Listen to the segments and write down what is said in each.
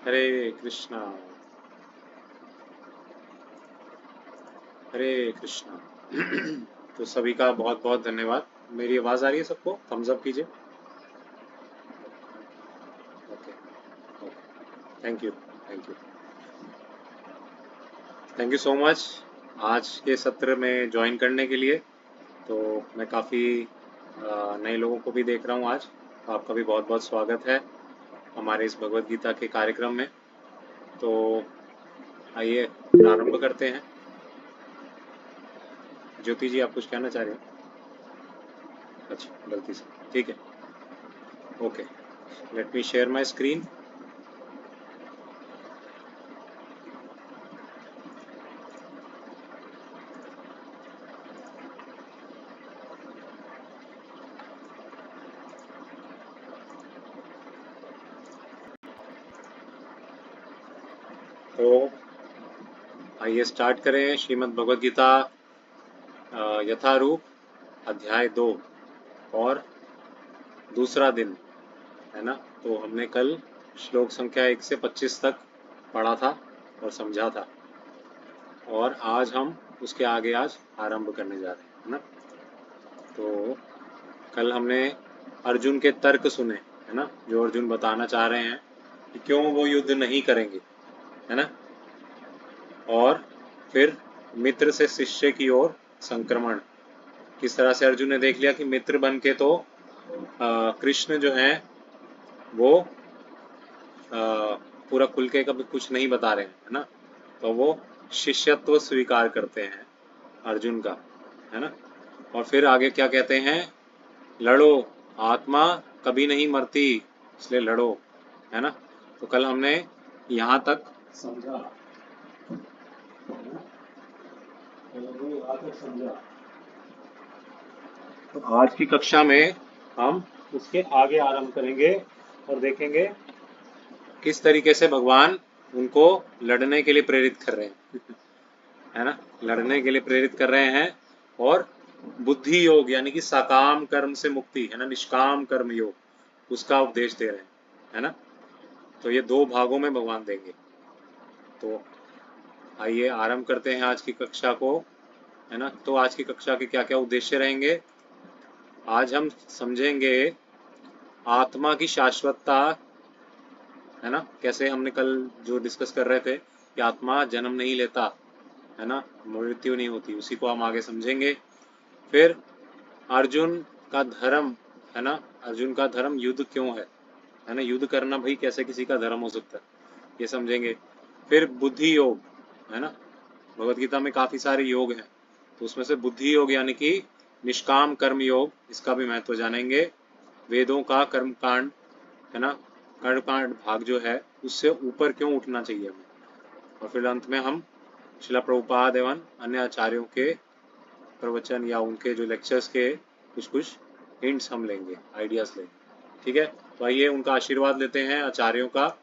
हरे कृष्णा। हरे कृष्णा। तो सभी का बहुत बहुत धन्यवाद। मेरी आवाज़ आ रही है सबको? थम्स अप कीजिए। Okay. Okay, thank you. Thank you. Thank you so much आज के सत्र में ज्वाइन करने के लिए। तो मैं काफ़ी नए लोगों को भी देख रहा हूँ आज। तो आपका भी बहुत बहुत स्वागत है हमारे इस भगवत गीता के कार्यक्रम में। तो आइए प्रारंभ करते हैं। ज्योति जी, आप कुछ कहना चाह रहे हैं? अच्छा, गलती से। ठीक है। Okay, let me share my screen. तो आइए स्टार्ट करें श्रीमद् भगवद गीता यथारूप अध्याय 2 और दूसरा दिन, है ना। तो हमने कल श्लोक संख्या 1 से 25 तक पढ़ा था और समझा था, और आज हम उसके आगे आज आरंभ करने जा रहे हैं, है ना। तो कल हमने अर्जुन के तर्क सुने, है ना, जो अर्जुन बताना चाह रहे हैं कि क्यों वो युद्ध नहीं करेंगे, है ना। और फिर मित्र से शिष्य की ओर संक्रमण, किस तरह से अर्जुन ने देख लिया कि मित्र बन के तो कृष्ण जो हैं वो पूरा खुल के कभी कुछ नहीं बता रहे हैं, है ना। तो वो शिष्यत्व स्वीकार करते हैं अर्जुन का, है ना। और फिर आगे क्या कहते हैं? लड़ो, आत्मा कभी नहीं मरती, इसलिए लड़ो, है ना। तो कल हमने यहाँ तक समझा, तो आज की कक्षा में हम उसके आगे आरंभ करेंगे और देखेंगे किस तरीके से भगवान उनको लड़ने के लिए प्रेरित कर रहे हैं, है ना। लड़ने के लिए प्रेरित कर रहे हैं, और बुद्धि योग यानी कि सकाम कर्म से मुक्ति, है ना, निष्काम कर्म योग, उसका उपदेश दे रहे हैं, है ना। तो ये दो भागों में भगवान देंगे। तो आइए आरंभ करते हैं आज की कक्षा को, है ना। तो आज की कक्षा के क्या क्या उद्देश्य रहेंगे? आज हम समझेंगे आत्मा की शाश्वतता, है ना। कैसे हमने कल जो डिस्कस कर रहे थे कि आत्मा जन्म नहीं लेता, है ना, मृत्यु नहीं होती, उसी को हम आगे समझेंगे। फिर अर्जुन का धर्म, है ना, अर्जुन का धर्म युद्ध क्यों है ना, युद्ध करना भाई कैसे किसी का धर्म हो सकता है, ये समझेंगे। फिर बुद्धि योग, है ना, भगवत गीता में काफी सारे योग हैं, तो उसमें से बुद्धि योग यानी कि निष्काम कर्म योग, इसका भी महत्व जानेंगे। वेदों का कर्म कांड, है ना, कर्म कांड भाग जो है उससे ऊपर क्यों उठना चाहिए हमें। और फिर अंत में हम शिला प्रभुपाद एवं अन्य आचार्यों के प्रवचन या उनके जो लेक्चर्स के कुछ कुछ हिंट्स हम लेंगे, आइडियाज लेंगे, ठीक है। तो आइए उनका आशीर्वाद लेते हैं आचार्यों का,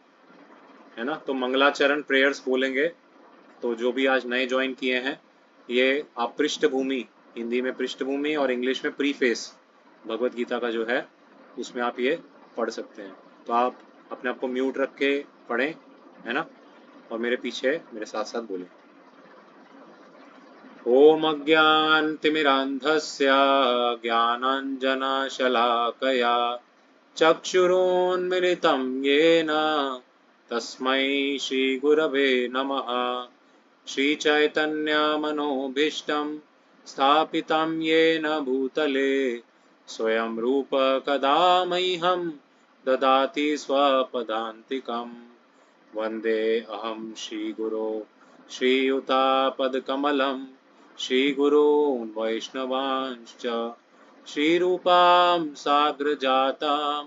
है ना। तो मंगलाचरण प्रेयर्स बोलेंगे। तो जो भी आज नए ज्वाइन किए हैं, ये आप पृष्ठभूमि, हिंदी में पृष्ठभूमि और इंग्लिश में प्रीफेस भगवत गीता का जो है उसमें आप ये पढ़ सकते हैं। तो आप अपने आप को म्यूट रख के पढ़ें, है ना, और मेरे पीछे मेरे साथ साथ बोलें। ॐ अज्ञानतिमिरान्धस्य ज्ञानाञ्जनशलाकया चक्षुरुन्मिलितं येन तस्मै श्रीगुरवे नमः। श्रीचैतन्यमनोभीष्टं स्थापितं येन भूतले स्वयं रूप कदा मह्यं ददाति स्वपदान्तिकम्। वन्दे अहं श्रीगुरो श्रीयुतापदकमलं श्रीगुरून् वैष्णवांश्च श्रीरूपां साग्रजातां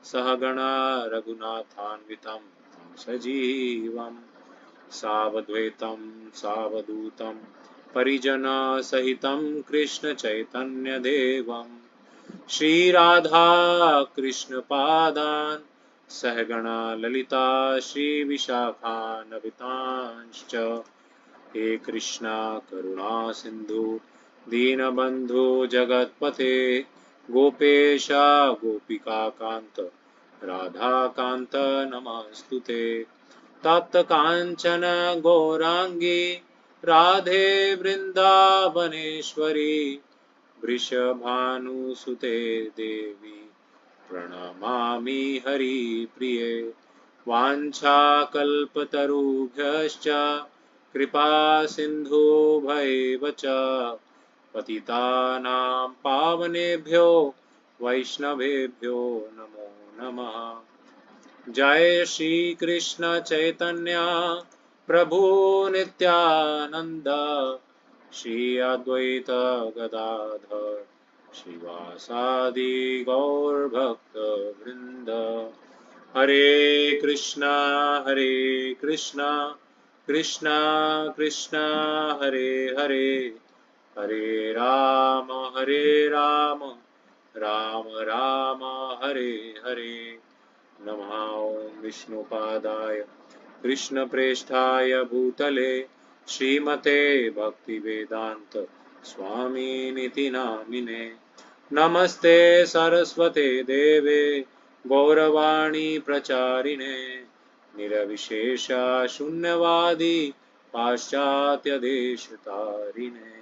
सहगणा रघुनाथान्वितं सजीवं सावद्वैतं सावधूतं परिजनसहितं कृष्णचैतन्यदेवं श्रीराधा कृष्णपादान् सहगणा ललिता श्रीविशाखान्वितांश्च। हे कृष्णा करुणा सिन्धु दीनबन्धु जगत्पते गोपेश गोपिकान्त राधाकान्त नमस्तुते। तप्त कांचन गौरांगी राधे वृंदावनेश्वरी वृषभानुसुते देवी प्रणमामि हरिप्रिये। वाञ्छाकल्पतरुभ्यश्च कृपा सिन्धुभ्यैव च पतितानां पावनेभ्यो वैष्णवेभ्यो नमो नमः। जय श्री कृष्ण चैतन्य प्रभु नित्यानंद श्री अद्वैत गदाधर श्रीवासादि गौर भक्त वृंद। हरे कृष्णा कृष्णा कृष्णा हरे हरे, हरे राम राम राम हरे हरे। नमः ओं विष्णुपादाय कृष्णप्रेष्ठाय भूतले श्रीमते भक्तिवेदांत स्वामिनिति नामिने। नमस्ते सरस्वते देवे गौरवाणी प्रचारिणे निरविशेष शून्यवादी पाश्चात्य देशतारिणे।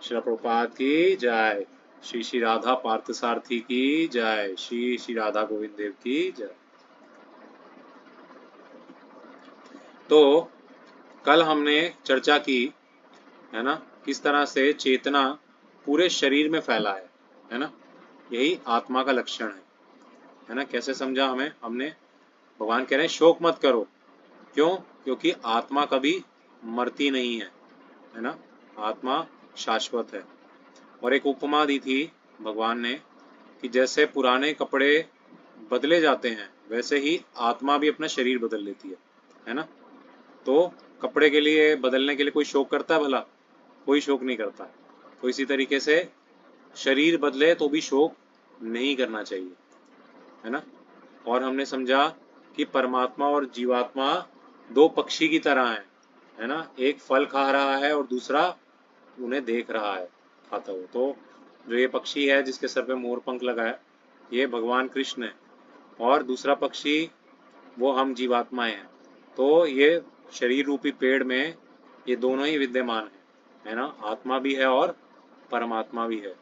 श्री प्रभुपाद की जय। श्री श्री राधा पार्थसारथी की जय। श्री श्री राधा गोविंद देव की जय। तो कल हमने चर्चा की है ना, किस तरह से चेतना पूरे शरीर में फैला है ना, यही आत्मा का लक्षण है ना। कैसे समझा हमें हमने? भगवान कह रहे हैं शोक मत करो। क्यों? क्योंकि आत्मा कभी मरती नहीं है ना, आत्मा शाश्वत है। और एक उपमा दी थी भगवान ने कि जैसे पुराने कपड़े बदले जाते हैं वैसे ही आत्मा भी अपना शरीर बदल लेती है ना। तो कपड़े के लिए बदलने के लिए कोई शौक करता है भला? कोई शौक नहीं करता। तो इसी तरीके से शरीर बदले तो भी शौक नहीं करना चाहिए है ना। और हमने समझा कि परमात्मा और जीवात्मा दो पक्षी की तरह है ना। एक फल खा रहा है और दूसरा उन्हें देख रहा है खाता हुआ। तो जो ये पक्षी है जिसके सर पे मोर पंख लगा है ये भगवान कृष्ण है, और दूसरा पक्षी वो हम जीवात्माएं हैं। तो ये शरीर रूपी पेड़ में ये दोनों ही विद्यमान है ना। आत्मा भी है और परमात्मा भी है।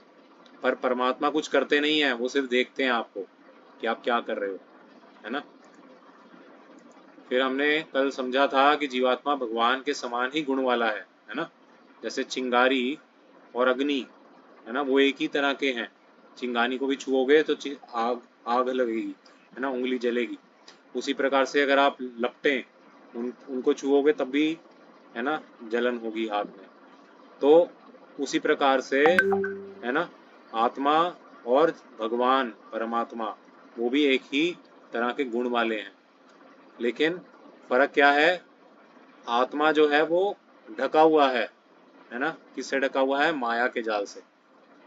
पर परमात्मा कुछ करते नहीं है, वो सिर्फ देखते हैं आपको कि आप क्या कर रहे हो है ना। फिर हमने कल समझा था कि जीवात्मा भगवान के समान ही गुण वाला है ना। जैसे चिंगारी और अग्नि है ना, वो एक ही तरह के हैं। चिंगारी को भी छुओगे तो आग आग लगेगी है ना, उंगली जलेगी। उसी प्रकार से अगर आप लपटें उनको छुओगे तब भी है ना जलन होगी हाथ में। तो उसी प्रकार से है ना आत्मा और भगवान परमात्मा वो भी एक ही तरह के गुण वाले हैं। लेकिन फर्क क्या है? आत्मा जो है वो ढका हुआ है ना। किससे ढका हुआ है? माया के जाल से,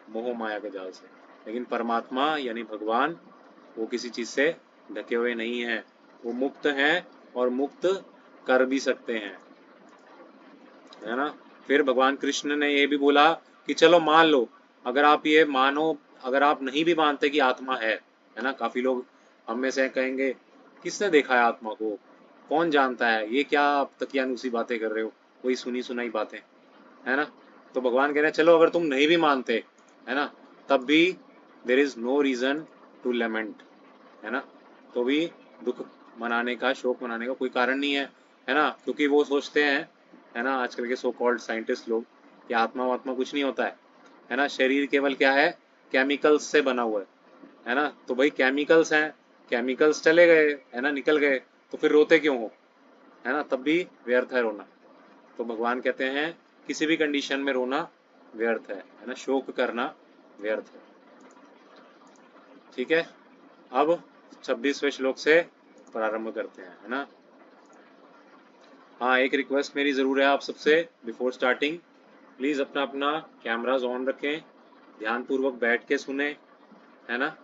मोह माया के जाल से। लेकिन परमात्मा यानी भगवान वो किसी चीज से ढके हुए नहीं है, वो मुक्त हैं और मुक्त कर भी सकते हैं है ना। फिर भगवान कृष्ण ने ये भी बोला कि चलो मान लो, अगर आप ये मानो, अगर आप नहीं भी मानते कि आत्मा है ना। काफी लोग हम में से कहेंगे किसने देखा है आत्मा को, कौन जानता है, ये क्या आप तकियानुसी बातें कर रहे हो, वही सुनी सुनाई बातें है ना। तो भगवान कह रहे हैं चलो अगर तुम नहीं भी मानते है ना तब भी there is no reason to lament है ना। तो भी दुख मनाने का, शोक मनाने का कोई कारण नहीं है ना। क्योंकि वो सोचते हैं है ना आजकल के सो कॉल्ड साइंटिस्ट लोग कि आत्मा वात्मा कुछ नहीं होता है ना। शरीर केवल क्या है? केमिकल्स से बना हुआ है ना। तो भाई केमिकल्स हैं, केमिकल्स चले गए है ना, निकल गए, तो फिर रोते क्यों हो है ना। तब भी व्यर्थ है रोना। तो भगवान कहते हैं किसी भी कंडीशन में रोना व्यर्थ है ना, शोक करना व्यर्थ है। ठीक है, अब 26वें श्लोक से प्रारंभ करते हैं है ना। हाँ, एक रिक्वेस्ट मेरी ज़रूर है आप सबसे बिफोर स्टार्टिंग, प्लीज़ अपना अपना कैमराज ऑन रखें, ध्यानपूर्वक बैठ के सुने है ना,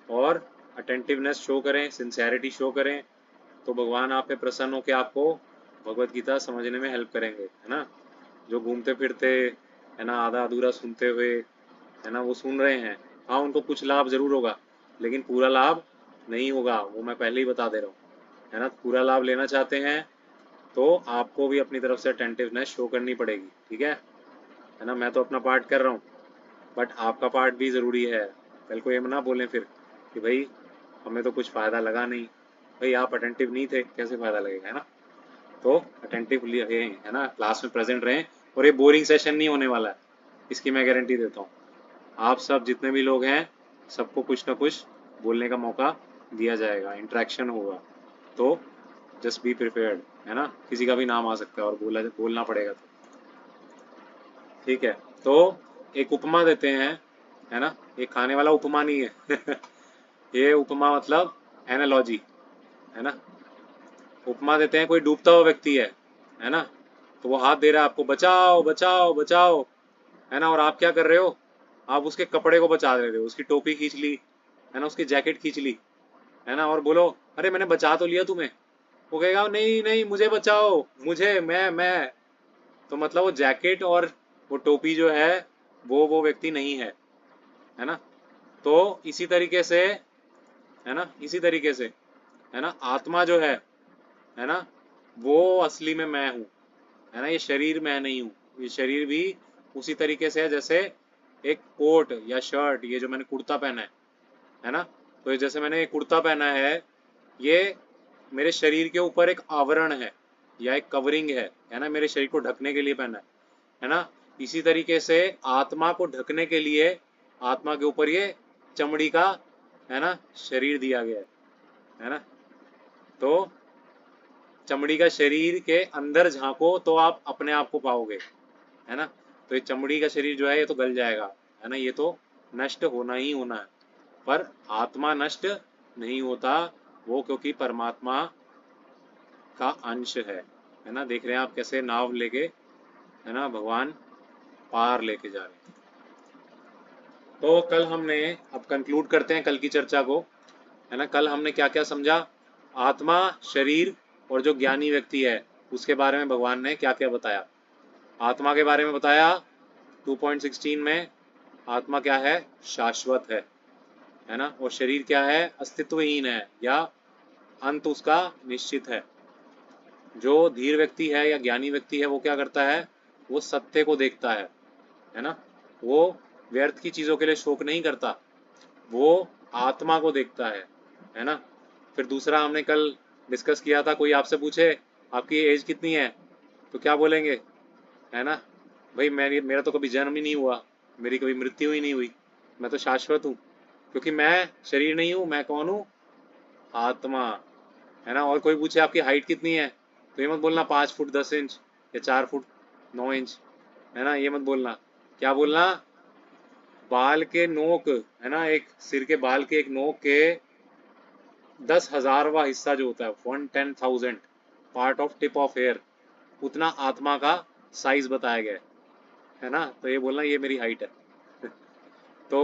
और अटेंटिवनेस शो करें, सिंसेरिटी शो करें। तो भगवान आप पे प्रसन्न होकर आपको भगवत गीता समझने में हेल्प करेंगे, है ना। जो घूमते फिरते, है ना, आधा अधूरा सुनते हुए, है ना, वो सुन रहे हैं, हाँ उनको कुछ लाभ जरूर होगा, लेकिन पूरा लाभ नहीं होगा, वो मैं पहले ही बता दे रहा हूँ, है ना। पूरा लाभ लेना चाहते हैं तो आपको भी अपनी तरफ से अटेंटिवनेस शो करनी पड़ेगी, ठीक है ना। मैं तो अपना पार्ट कर रहा हूँ, बट आपका पार्ट भी ज़रूरी है। कल को ये ना बोलें फिर कि भाई हमें तो कुछ फ़ायदा लगा नहीं, भाई आप अटेंटिव नहीं थे, कैसे फ़ायदा लगेगा, है ना। तो अटेंटिव रहें, है ना, क्लास में प्रेजेंट रहें, और ये बोरिंग सेशन नहीं होने वाला है, इसकी मैं गारंटी देता हूँ। आप सब जितने भी लोग हैं सबको कुछ ना कुछ बोलने का मौका दिया जाएगा, इंटरेक्शन होगा, तो जस्ट बी प्रिपेयर्ड, है ना। किसी का भी नाम आ सकता है और बोलना पड़ेगा, तो ठीक है। तो एक उपमा देते हैं, है ना, ये खाने वाला उपमा नहीं है ये उपमा मतलब एनालॉजी, है ना। उपमा देते हैं, कोई डूबता हुआ व्यक्ति है ना, तो वो हाथ दे रहा है आपको, बचाओ बचाओ बचाओ, है ना, और आप क्या कर रहे हो, आप उसके कपड़े को बचा रहे हो, उसकी टोपी खींच ली, है ना, उसकी जैकेट खींच ली, है ना, और बोलो अरे मैंने बचा तो लिया तुम्हें, वो कहेगा नहीं नहीं मुझे बचाओ, मुझे, मैं। तो मतलब वो जैकेट और वो टोपी जो है वो व्यक्ति नहीं है ना। तो इसी तरीके से, है ना, इसी तरीके से, है ना, आत्मा जो है ना, वो असली में मैं हूँ, है ना। ये शरीर मैं नहीं हूँ, ये शरीर भी उसी तरीके से है जैसे एक कोट या शर्ट, ये जो मैंने कुर्ता पहना है ना, तो ये जैसे मैंने कुर्ता पहना है, ये मेरे शरीर के ऊपर एक आवरण है या एक कवरिंग है ना, मेरे शरीर को ढकने के लिए पहना है ना। इसी तरीके से आत्मा को ढकने के लिए आत्मा के ऊपर ये चमड़ी का, है ना, शरीर दिया गया है ना। तो चमड़ी का शरीर के अंदर झांको तो आप अपने आप को पाओगे, है ना। तो ये चमड़ी का शरीर जो है ये तो गल जाएगा, है ना, ये तो नष्ट होना ही होना है, पर आत्मा नष्ट नहीं होता, वो क्योंकि परमात्मा का अंश है ना। देख रहे हैं आप कैसे नाव लेके, है ना, भगवान पार लेके जा रहे हैं। तो कल हमने, अब कंक्लूड करते हैं कल की चर्चा को, है ना। कल हमने क्या क्या समझा, आत्मा, शरीर और जो ज्ञानी व्यक्ति है उसके बारे में भगवान ने क्या क्या बताया। आत्मा के बारे में बताया 2.16 में, आत्मा क्या है, शाश्वत है ना, और शरीर क्या है, अस्तित्वहीन है या अंत उसका निश्चित है। जो धीर व्यक्ति है या ज्ञानी व्यक्ति है वो क्या करता है, वो सत्य को देखता है ना, वो व्यर्थ की चीजों के लिए शोक नहीं करता, वो आत्मा को देखता है ना। फिर दूसरा हमने कल डिस्कस किया था, कोई आपसे पूछे आपकी एज कितनी है, तो क्या बोलेंगे, है ना, भाई मेरा तो कभी जन्म ही नहीं हुआ, मेरी कभी मृत्यु ही नहीं हुई, मैं तो शाश्वत हूँ, क्योंकि मैं शरीर नहीं हूँ, मैं कौन हूँ, आत्मा, है ना। और कोई पूछे आपकी हाइट कितनी है, तो ये मत बोलना 5 फुट 10 इंच या 4 फुट 9 इंच, है ना, ये मत बोलना। क्या बोलना, बाल के नोक, है ना, एक सिर के बाल के एक नोक के 10,000वां हिस्सा जो होता है, 1/10,000 part of tip of hair, उतना आत्मा का साइज बताया गया है ना। तो ये बोलना ये मेरी हाइट है तो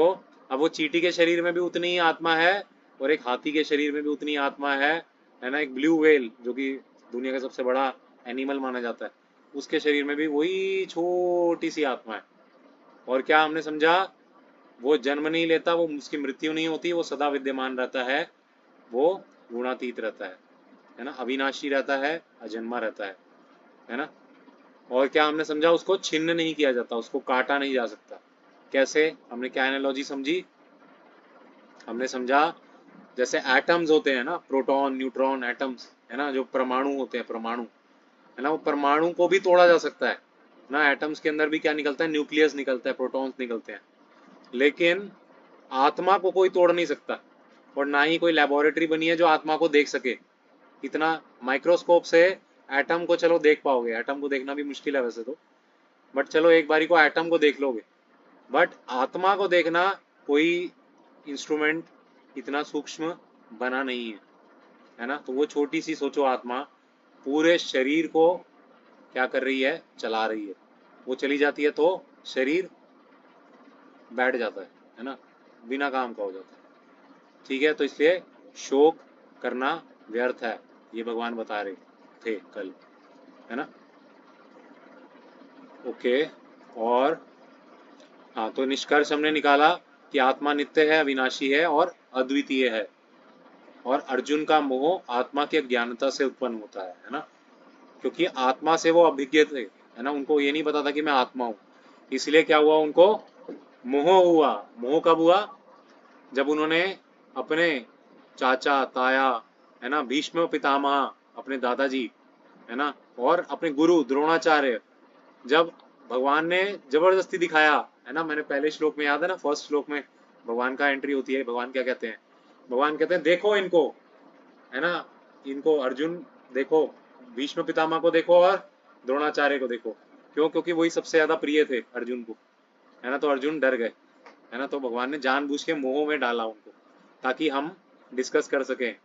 अब वो चींटी के शरीर में भी उतनी ही आत्मा है, और एक हाथी के शरीर में भी उतनी आत्मा है ना। एक ब्लू व्हेल जो कि दुनिया का सबसे बड़ा एनिमल माना जाता है, उसके शरीर में भी वही छोटी सी आत्मा है। और क्या हमने समझा, वो जन्म नहीं लेता, वो उसकी मृत्यु नहीं होती, वो सदा विद्यमान रहता है, वो गुणातीत रहता है ना, अविनाशी रहता है, अजन्मा रहता है ना। और क्या हमने समझा, उसको छिन्न नहीं किया जाता, उसको काटा नहीं जा सकता। कैसे, हमने क्या एनालॉजी समझी, हमने समझा जैसे एटम्स होते हैं ना, प्रोटॉन न्यूट्रॉन एटम्स, है ना, जो परमाणु होते हैं, परमाणु, है ना, वो परमाणु को भी तोड़ा जा सकता है ना। एटम्स के अंदर भी क्या निकलता है, न्यूक्लियस निकलता है, प्रोटॉन्स निकलते हैं, लेकिन आत्मा को कोई तोड़ नहीं सकता, और ना ही कोई लेबोरेटरी बनी है जो आत्मा को देख सके। इतना माइक्रोस्कोप से एटम को चलो देख पाओगे, एटम को देखना भी मुश्किल है वैसे तो, बट चलो एक बारी को एटम को देख लोगे, बट आत्मा को देखना कोई इंस्ट्रूमेंट इतना सूक्ष्म बना नहीं है ना। तो वो छोटी सी सोचो आत्मा पूरे शरीर को क्या कर रही है, चला रही है। वो चली जाती है तो शरीर बैठ जाता है ना, बिना काम का हो जाता है, ठीक है। तो इसलिए शोक करना व्यर्थ है, ये भगवान बता रहे थे कल, है ना। ओके, और हाँ, तो निष्कर्ष हमने निकाला कि आत्मा नित्य है, अविनाशी है और अद्वितीय है, और अर्जुन का मोह आत्मा की अज्ञानता से उत्पन्न होता है ना, क्योंकि आत्मा से वो अभिज्ञ थे, है ना, उनको ये नहीं पता था कि मैं आत्मा हूँ, इसलिए क्या हुआ, उनको मोह हुआ। मोह कब हुआ, जब उन्होंने अपने चाचा ताया, है ना, भीष्म पितामह, अपने दादाजी, है ना, और अपने गुरु द्रोणाचार्य, जब भगवान ने जबरदस्ती दिखाया, है ना, मैंने पहले श्लोक में, याद है ना, फर्स्ट श्लोक में भगवान का एंट्री होती है, भगवान क्या कहते हैं, भगवान कहते हैं देखो इनको, है ना, इनको अर्जुन देखो, भीष्म पितामह को देखो और द्रोणाचार्य को देखो। क्यों, क्योंकि वही सबसे ज्यादा प्रिय थे अर्जुन को, है ना, तो अर्जुन डर गए, है ना, तो भगवान ने जानबूझ के मोह में डाला उनको, ताकि हम डिस्कस कर सकें,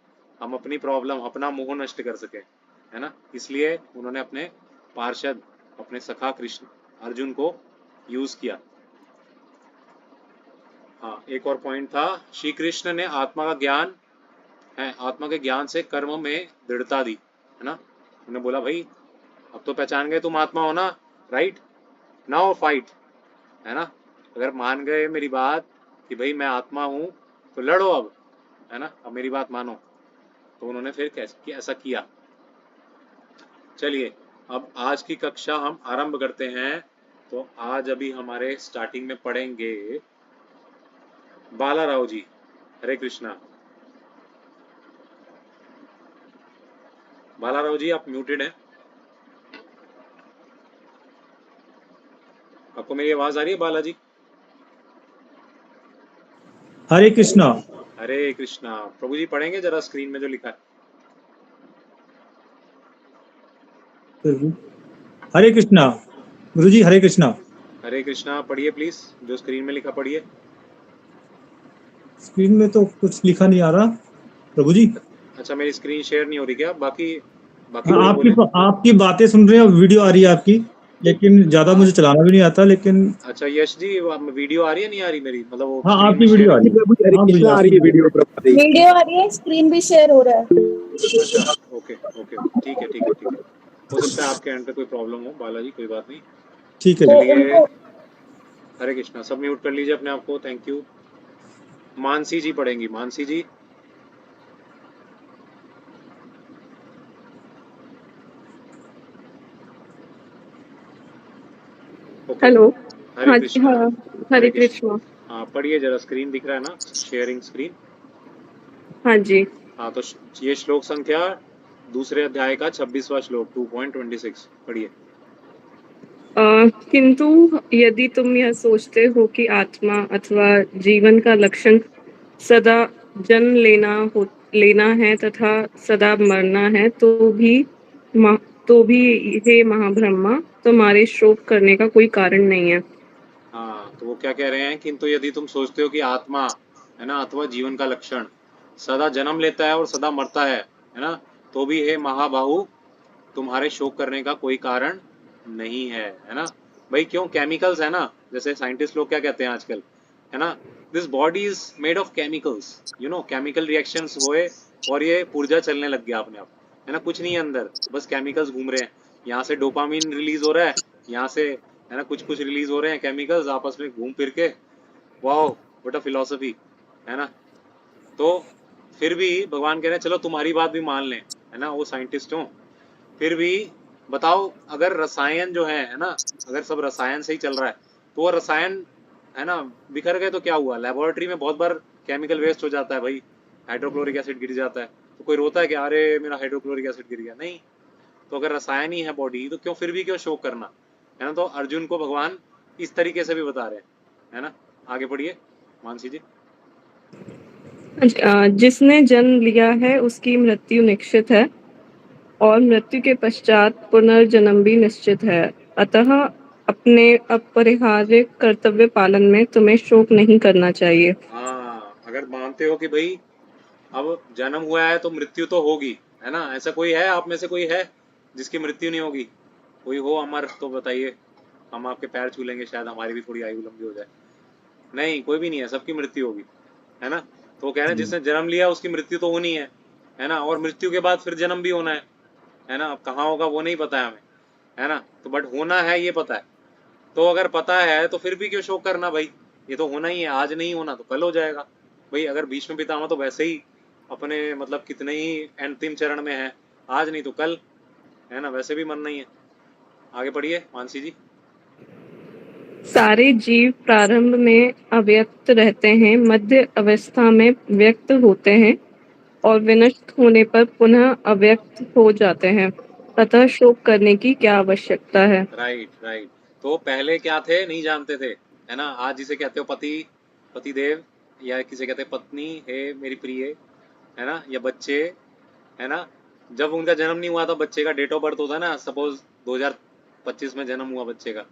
हम अपनी प्रॉब्लम, अपना मोह नष्ट कर सकें, है ना, इसलिए उन्होंने अपने पार्षद, अपने सखा कृष्ण अर्जुन को यूज किया। हाँ, एक और पॉइंट था, श्री कृष्ण ने आत्मा का ज्ञान है, आत्मा के ज्ञान से कर्म में दृढ़ता दी, है ना, उन्होंने बोला भाई अब तो पहचान गए तुम आत्मा हो ना, राइट, नाउ फाइट, है ना, अगर मान गए मेरी बात कि भाई मैं आत्मा हूं तो लड़ो अब, है ना, अब मेरी बात मानो, तो उन्होंने फिर कैसे ऐसा किया। चलिए, अब आज की कक्षा हम आरंभ करते हैं। तो आज अभी हमारे स्टार्टिंग में पढ़ेंगे बाला राव जी, हरे कृष्णा। बाला राव जी आप म्यूटेड हैं, आपको मेरी आवाज आ रही है बालाजी? हरे कृष्णा। हरे कृष्णा। प्रभु जी पढ़ेंगे जरा स्क्रीन में जो लिखा है। हरे कृष्णा गुरु जी, हरे कृष्णा। हरे कृष्णा पढ़िए प्लीज, जो स्क्रीन में लिखा पढ़िए। स्क्रीन में तो कुछ लिखा नहीं आ रहा प्रभु जी। अच्छा, मेरी स्क्रीन शेयर नहीं हो रही क्या? बाकी बाकी हाँ, कोई बोले। आपकी बातें सुन रहे हैं, वीडियो आ रही है आपकी, लेकिन ज्यादा हाँ, मुझे चलाना भी नहीं आता, लेकिन अच्छा यश जी, वीडियो आ रही है नहीं आ रही मेरी, मतलब वो हाँ, स्क्रीन में आपकी शेयर वीडियो आ है? रही है। प्रभु जी, हरे हाँ गुरु जी, कृष्णा आ रही आपकी है वीडियो प्रभु जी। वीडियो आ रही है, स्क्रीन भी शेयर हो रहा है। अच्छा, ओके ओके ओके, ठीक है ठीक है ठीक है, हो सकता है आपके एंड पे कोई प्रॉब्लम हो बालाजी, कोई बात नहीं। ठीक है तो जी। चलिए, उनको हरे कृष्णा, सब म्यूट कर लीजिए अपने आप को, थैंक यू। मानसी जी पढ़ेंगी, मानसी जी। Okay, hello. हरे हाँ जी, कृष्णा। हाँ। हरे हरे कृष्णा। कृष्णा। हाँ पढ़िए जरा, स्क्रीन दिख रहा है ना, शेयरिंग स्क्रीन। हाँ जी। हाँ, तो ये श्लोक संख्या दूसरे अध्याय का 26वां श्लोक 2.26 पढ़िए। किंतु यदि तुम यह सोचते हो कि आत्मा अथवा जीवन का लक्षण सदा जन्म लेना है तथा सदा मरना है, मा- तो भी हे महाब्रह्मा, तुम्हारे शोक करने का कोई कारण नहीं है। हाँ, तो वो क्या कह रहे हैं, किंतु यदि तुम सोचते हो कि आत्मा, है ना, अथवा जीवन का लक्षण सदा जन्म लेता है और सदा मरता है ना, तो भी हे महाबाहु, तुम्हारे शोक करने का कोई कारण नहीं है ना। भाई क्यों, केमिकल्स है ना, जैसे साइंटिस्ट लोग क्या कहते हैं आजकल, है ना, this body is made of chemicals, you know, chemical reactions हुए और ये पुर्जा चलने लग गया अपने आप, है ना, कुछ नहीं है अंदर, बस केमिकल्स घूम रहे हैं, यहाँ से डोपामिन रिलीज हो रहा है, यहाँ से, है ना, कुछ कुछ रिलीज हो रहे हैं केमिकल्स आपस में घूम फिर के। वाह, व्हाट अ फिलोसफी, है ना। तो फिर भी भगवान कह रहे हैं चलो तुम्हारी बात भी मान लें, है ना, वो साइंटिस्ट हो, फिर भी बताओ, अगर रसायन जो है ना, अगर सब रसायन से ही चल रहा है, तो वो रसायन, है ना, बिखर गए तो क्या हुआ, लेबोरेटरी में बहुत बार केमिकल वेस्ट हो जाता है भाई, हाइड्रोक्लोरिक एसिड गिर जाता है, तो कोई रोता है कि अरे मेरा हाइड्रोक्लोरिक एसिड गिर गया, नहीं। तो अगर रसायन ही है बॉडी, तो क्यों फिर भी क्यों शोक करना, है ना। तो अर्जुन को भगवान इस तरीके से भी बता रहे हैं, है ना। आगे बढ़िए मानसी जी। जिसने जन्म लिया है उसकी मृत्यु निश्चित है, और मृत्यु के पश्चात पुनर्जन्म भी निश्चित है। अतः अपने अपरिहार्य कर्तव्य पालन में तुम्हें शोक नहीं करना चाहिए। हाँ, अगर मानते हो कि भाई अब जन्म हुआ है तो मृत्यु तो होगी, है ना, ऐसा कोई है आप में से, कोई है जिसकी मृत्यु नहीं होगी? कोई हो अमर तो बताइए, हम आपके पैर छू लेंगे, शायद हमारी भी थोड़ी आयु लंबी हो जाए। नहीं, कोई भी नहीं है, सबकी मृत्यु होगी, है ना। तो वो कह रहे हैं जिसने जन्म लिया उसकी मृत्यु तो होनी है, है ना, और मृत्यु के बाद फिर जन्म भी होना है ना, अब कहाँ होगा वो नहीं पता है हमें, है ना, तो बट होना है ये पता है। तो अगर पता है तो फिर भी क्यों शोक करना भाई, ये तो होना ही है, आज नहीं होना तो कल हो जाएगा भाई। अगर भीष्म पितामह तो वैसे ही अपने मतलब कितने ही अंतिम चरण में है, आज नहीं तो कल, है ना, वैसे भी मरना ही है। आगे पढ़िए मानसी जी। सारे जीव प्रारंभ में अव्यक्त रहते हैं, मध्य अवस्था में व्यक्त होते हैं और विनष्ट होने पर पुनः अव्यक्त हो जाते हैं, अतः शोक करने की क्या आवश्यकता है। Right right. तो पहले क्या थे नहीं जानते थे, है ना, आज जिसे कहते हो पति, पति देव, या किसे कहते हैं पत्नी है मेरी प्रिय, है ना, या बच्चे, है ना, जब उनका जन्म नहीं हुआ था, बच्चे का डेट ऑफ बर्थ होता है ना, सपोज 2025 में जन्म हुआ बच्चे का,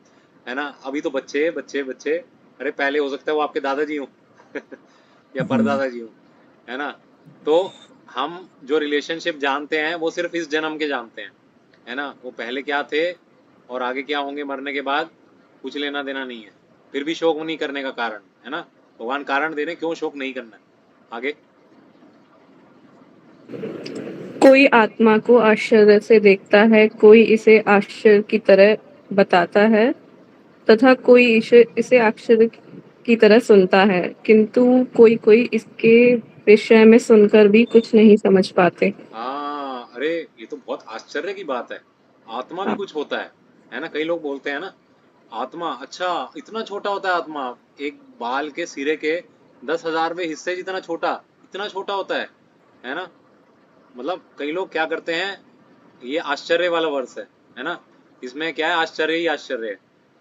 है ना, अभी तो बच्चे बच्चे बच्चे, अरे पहले हो सकता है वो आपके दादाजी हो या परदादाजी हो, है ना। तो हम जो रिलेशनशिप जानते हैं वो सिर्फ इस जन्म के जानते हैं, है ना, वो पहले क्या थे और आगे क्या होंगे मरने के बाद कुछ लेना देना नहीं है। फिर भी शोक नहीं करने का कारण, है ना, भगवान कारण दे रहे क्यों शोक नहीं करना है। आगे। कोई आत्मा को आश्चर्य से देखता है, कोई इसे आश्चर्य की तरह बताता है तथा कोई इसे आश्चर्य की तरह सुनता है, किंतु कोई कोई इसके विषय में सुनकर भी कुछ नहीं समझ पाते। हाँ, अरे ये तो बहुत आश्चर्य की बात है, आत्मा भी कुछ होता है ना, कई लोग बोलते हैं ना आत्मा, अच्छा इतना छोटा होता है आत्मा, एक बाल के सिरे के 10,000वें हिस्से जितना छोटा, इतना छोटा होता है ना। मतलब कई लोग क्या करते हैं, ये आश्चर्य वाला वर्ष है ना, इसमें क्या है, आश्चर्य ही आश्चर्य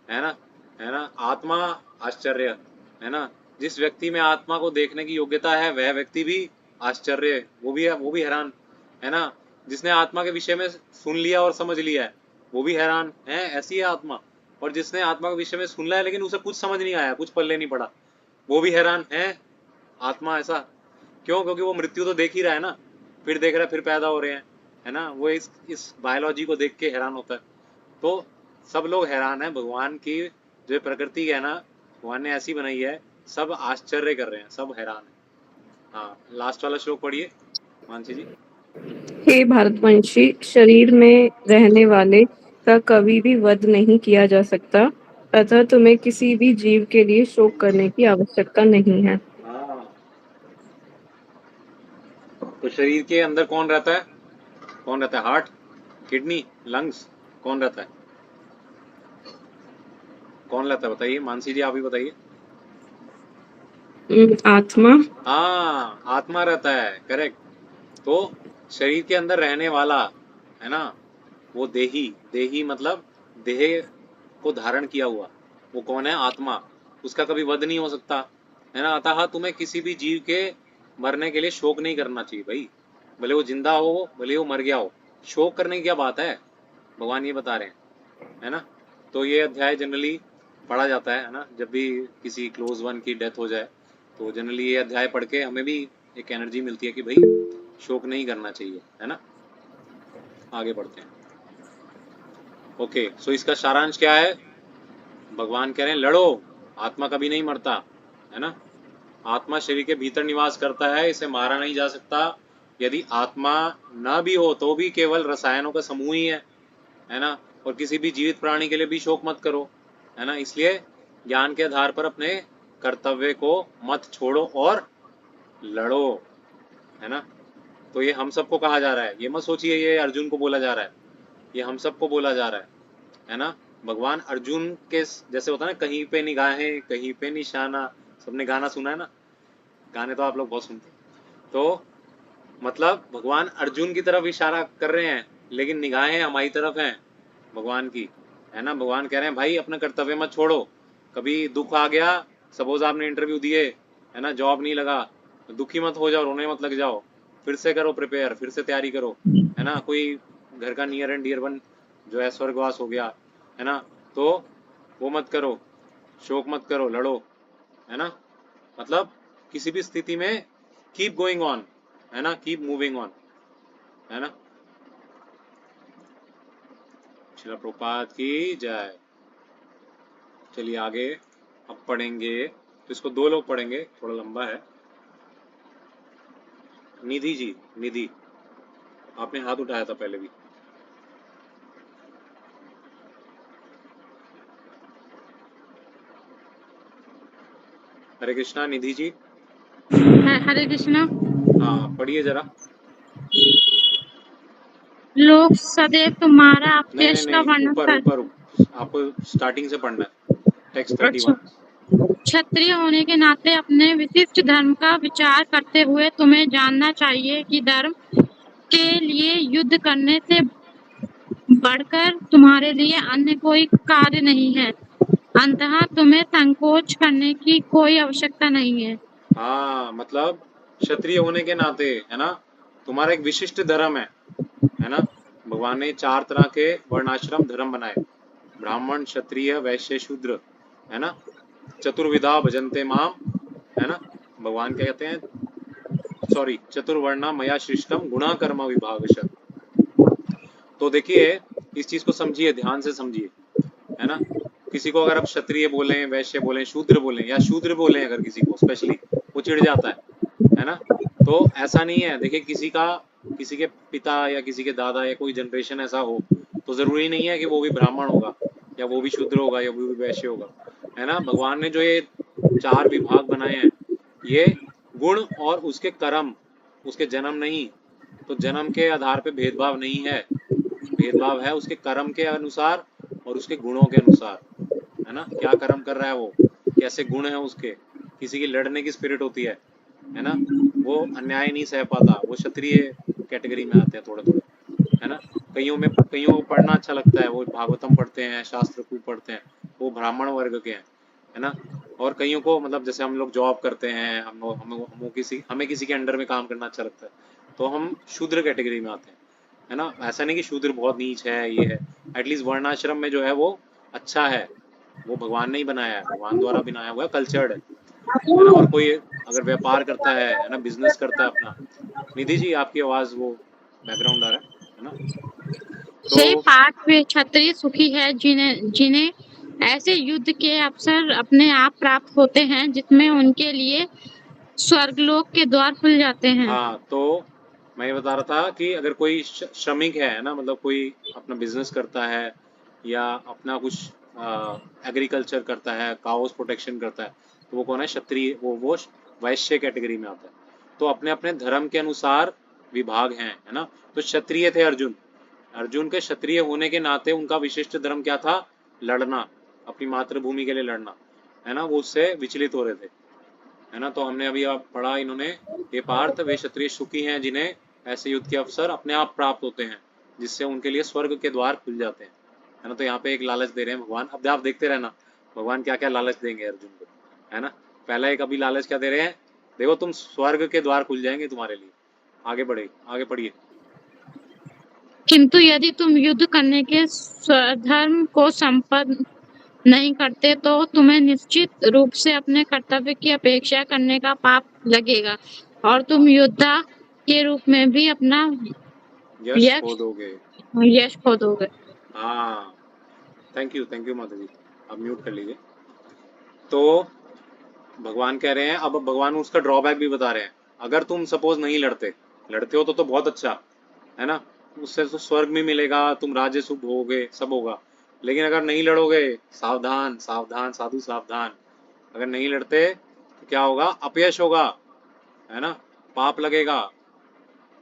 है ना, है ना, आत्मा आश्चर्य, है ना, जिस व्यक्ति में आत्मा को देखने की योग्यता है वह व्यक्ति भी आश्चर्य, वो भी है, वो भी हैरान, है ना, जिसने आत्मा के विषय में सुन लिया और समझ लिया है वो भी हैरान है, ऐसी है आत्मा। और जिसने आत्मा के विषय में सुन लिया है लेकिन उसे कुछ समझ नहीं आया, कुछ पल्ले नहीं पड़ा, वो भी हैरान है। आत्मा ऐसा क्यों, क्योंकि वो मृत्यु तो देख ही रहा है ना, फिर देख रहा है, फिर पैदा हो रहे हैं, है ना, वो इस बायोलॉजी को देख के हैरान होता है। तो सब लोग हैरान हैं, भगवान की जो ये प्रकृति है ना, भगवान ने ऐसी बनाई है, सब आश्चर्य कर रहे हैं, सब हैरान है। हाँ, लास्ट वाला श्लोक पढ़िए मानसी जी। हे भारतवंशी, शरीर में रहने वाले का कभी भी वध नहीं किया जा सकता, अतः तुम्हें किसी भी जीव के लिए शोक करने की आवश्यकता नहीं है। हाँ, तो शरीर के अंदर कौन रहता है, कौन रहता है, हार्ट, किडनी, लंग्स, कौन रहता है, कौन रहता है बताइए मानसी जी, आप ही बताइए। आत्मा। हाँ, आत्मा रहता है, करेक्ट। तो शरीर के अंदर रहने वाला, है ना, वो देही, देही मतलब देह को धारण किया हुआ, वो कौन है, आत्मा, उसका कभी वध नहीं हो सकता, है ना। अतः तुम्हें किसी भी जीव के मरने के लिए शोक नहीं करना चाहिए भाई, भले वो जिंदा हो भले वो मर गया हो, शोक करने की क्या बात है, भगवान ये बता रहे हैं, है ना। तो ये अध्याय जनरली पढ़ा जाता है ना, जब भी किसी क्लोज वन की डेथ हो जाए तो जनरली ये अध्याय पढ़ के हमें भी एक एनर्जी मिलती है कि भाई शोक नहीं करना चाहिए, है ना। आगे बढ़ते हैं। ओके, सो इसका सारांश क्या है, भगवान कह रहे हैं लड़ो, आत्मा कभी नहीं मरता, है ना, आत्मा शरीर के भीतर निवास करता है, इसे मारा नहीं जा सकता। यदि आत्मा ना भी हो तो भी केवल रसायनों का समूह ही है ना। और किसी भी जीवित प्राणी के लिए भी शोक मत करो, है ना, इसलिए ज्ञान के आधार पर अपने कर्तव्य को मत छोड़ो और लड़ो, है ना। तो ये हम सबको कहा जा रहा है, ये मत सोचिए ये अर्जुन को बोला जा रहा है, ये हम सबको बोला जा रहा है ना। भगवान अर्जुन के जैसे होता है ना, कहीं पे निगाहें कहीं पे निशाना, सबने गाना सुना है ना, गाने तो आप लोग बहुत सुनते हैं। तो मतलब भगवान अर्जुन की तरफ इशारा कर रहे हैं लेकिन निगाहें हमारी तरफ हैं भगवान की, है ना। भगवान कह रहे हैं भाई अपना कर्तव्य मत छोड़ो, कभी दुख आ गया, सपोज आपने इंटरव्यू दिए, है ना, जॉब नहीं लगा, तो दुखी मत हो जाओ, रोने मत लग जाओ, फिर से करो प्रिपेयर, फिर से तैयारी करो, है ना। कोई घर का नियर एंड डियर वन जो है स्वर्गवास हो गया, है ना, तो वो मत करो, शोक मत करो, लड़ो, है ना। मतलब किसी भी स्थिति में कीप गोइंग ऑन, है ना, कीप मूविंग ऑन, है ना। श्रील प्रभुपाद की जय। चलिए आगे अब पढ़ेंगे, तो इसको दो लोग पढ़ेंगे, थोड़ा लंबा है। निधि जी, निधि। आपने हाथ उठाया था पहले भी। हरे कृष्णा निधि जी। हरे कृष्णा। हाँ पढ़िए जरा। लोग सदैव तुम्हारा नहीं अपयश नहीं का नहीं, वर्णन ऊपर कर। ऊपर आपको स्टार्टिंग से पढ़ना है, टेक्स्ट अच्छा। 31। क्षत्रिय होने के नाते अपने विशिष्ट धर्म का विचार करते हुए तुम्हें जानना चाहिए कि धर्म के लिए युद्ध करने से बढ़कर तुम्हारे लिए अन्य कोई कार्य नहीं है। अंततः तुम्हें संकोच करने की कोई आवश्यकता नहीं है। हाँ मतलब क्षत्रिय होने के नाते है ना, तुम्हारा एक विशिष्ट धर्म है ना। भगवान ने 4 तरह के वर्णाश्रम धर्म बनाए, ब्राह्मण क्षत्रिय वैश्य शूद्र, है ना। चतुर्विधा भजन्ते माम, है ना। भगवान क्या कहते हैं, सॉरी, चतुर्वर्णा मया सृष्टम गुणा कर्म विभागशः। तो देखिए इस चीज को समझिए, ध्यान से समझिए, है ना। किसी को अगर आप क्षत्रिय बोलें, वैश्य बोलें, शूद्र बोलें, या शूद्र बोलें अगर किसी को स्पेशली, वो चिढ़ जाता है ना। तो ऐसा नहीं है, देखिए किसी के पिता या किसी के दादा या कोई जनरेशन ऐसा हो तो जरूरी नहीं है कि वो भी ब्राह्मण होगा या वो भी शूद्र होगा या वो भी वैश्य होगा, है ना। भगवान ने जो ये 4 विभाग बनाए हैं, ये गुण और उसके कर्म, उसके जन्म नहीं। तो जन्म के आधार पे भेदभाव नहीं है, भेदभाव है उसके कर्म के अनुसार और उसके गुणों के अनुसार, है ना। क्या कर्म कर रहा है वो, कैसे गुण है उसके, किसी की लड़ने की स्पिरिट होती है ना। वो अन्याय नहीं सह पाता, वो क्षत्रिय कैटेगरी में आते हैं थोड़े थोड़े, है ना। कईयों को पढ़ना अच्छा लगता है, वो भागवतम पढ़ते हैं, शास्त्र खूब पढ़ते हैं, वो ब्राह्मण वर्ग के हैं, है ना। और कईयों को मतलब जैसे हम लोग जॉब करते हैं, हमें किसी के अंडर में काम करना अच्छा लगता है, तो हम शूद्र कैटेगरी में आते हैं, है ना। ऐसा नहीं कि शूद्र बहुत नीच है, ये है। एटलीस्ट वर्णाश्रम में जो है वो अच्छा है, वो भगवान ने ही बनाया है, भगवान द्वारा बनाया हुआ है, कल्चर्ड है ना। और कोई अगर व्यापार करता है ना, बिजनेस करता है अपना। निधि जी आपकी आवाज वो बैकग्राउंड आ रहा है ना। यही तो पाठ वे क्षत्रिय सुखी है जिन्हें जिन्हें ऐसे युद्ध के अवसर अपने आप प्राप्त होते हैं जिसमें उनके लिए स्वर्गलोक के द्वार खुल जाते हैं। हाँ, तो मैं ये बता रहा था कि अगर कोई श्रमिक है ना, मतलब कोई अपना बिजनेस करता है या अपना कुछ एग्रीकल्चर करता है, काउस प्रोटेक्शन करता है, तो वो कौन है, क्षत्रिय, वो वैश्य कैटेगरी में आता है। तो अपने अपने धर्म के अनुसार विभाग हैं, है ना। तो क्षत्रिय थे अर्जुन, अर्जुन के क्षत्रिय होने के नाते उनका विशिष्ट धर्म क्या था, लड़ना, अपनी मातृभूमि के लिए लड़ना, है ना। वो उससे विचलित हो रहे थे, है ना। तो हमने अभी आप पढ़ा इन्होंने, ये पार्थ वे क्षत्रिय सुखी हैं जिन्हें ऐसे युद्ध के अवसर अपने आप प्राप्त होते हैं जिससे उनके लिए स्वर्ग के द्वार खुल जाते हैं, है ना। तो यहाँ पे एक लालच दे रहे हैं भगवान। अब आप देखते रहना भगवान क्या क्या लालच देंगे अर्जुन को, है ना। पहला एक अभी लालच क्या दे रहे हैं, देखो तुम स्वर्ग के द्वार खुल जाएंगे तुम्हारे लिए। आगे बढ़े, आगे पढ़िए। किंतु यदि तुम युद्ध करने के स्वधर्म को संपन्न नहीं करते तो तुम्हें निश्चित रूप से अपने कर्तव्य की अपेक्षा करने का पाप लगेगा और तुम योद्धा के रूप में भी अपना यश खो दोगे। यश खो दोगे। हाँ, थैंक यू माता जी, अब म्यूट कर लीजिए। तो भगवान कह रहे हैं, अब भगवान उसका ड्रॉबैक भी बता रहे हैं। अगर तुम सपोज नहीं लड़ते लड़ते हो तो बहुत अच्छा, है ना। उससे तो स्वर्ग में मिलेगा, तुम राज्य सुख होगे, सब होगा। लेकिन अगर नहीं लड़ोगे, सावधान सावधान साधु सावधान, अगर नहीं लड़ते तो क्या होगा, अपयश होगा, है ना। पाप लगेगा,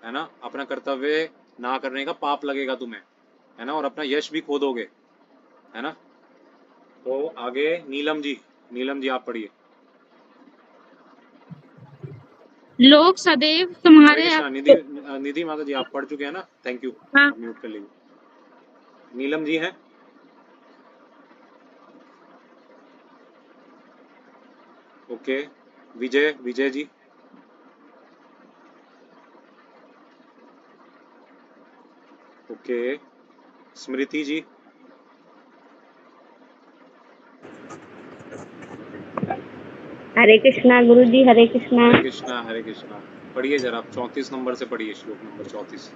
है ना। अपना कर्तव्य ना करने का पाप लगेगा तुम्हें, है ना। और अपना यश भी खो दोगे, है ना। तो आगे नीलम जी आप पढ़िए। लोग सदैव हरे तुम्हारे कृष्णा। निधि माता जी आप पढ़ चुके हैं ना, थैंक यू, हाँ। आप म्यूट कर लीजिए। नीलम जी हैं। ओके, विजय जी। ओके, स्मृति जी। हरे कृष्णा गुरु जी। हरे कृष्णा। हरे कृष्णा पढ़िए जरा, आप 34 नंबर से पढ़िए, श्लोक नंबर 34।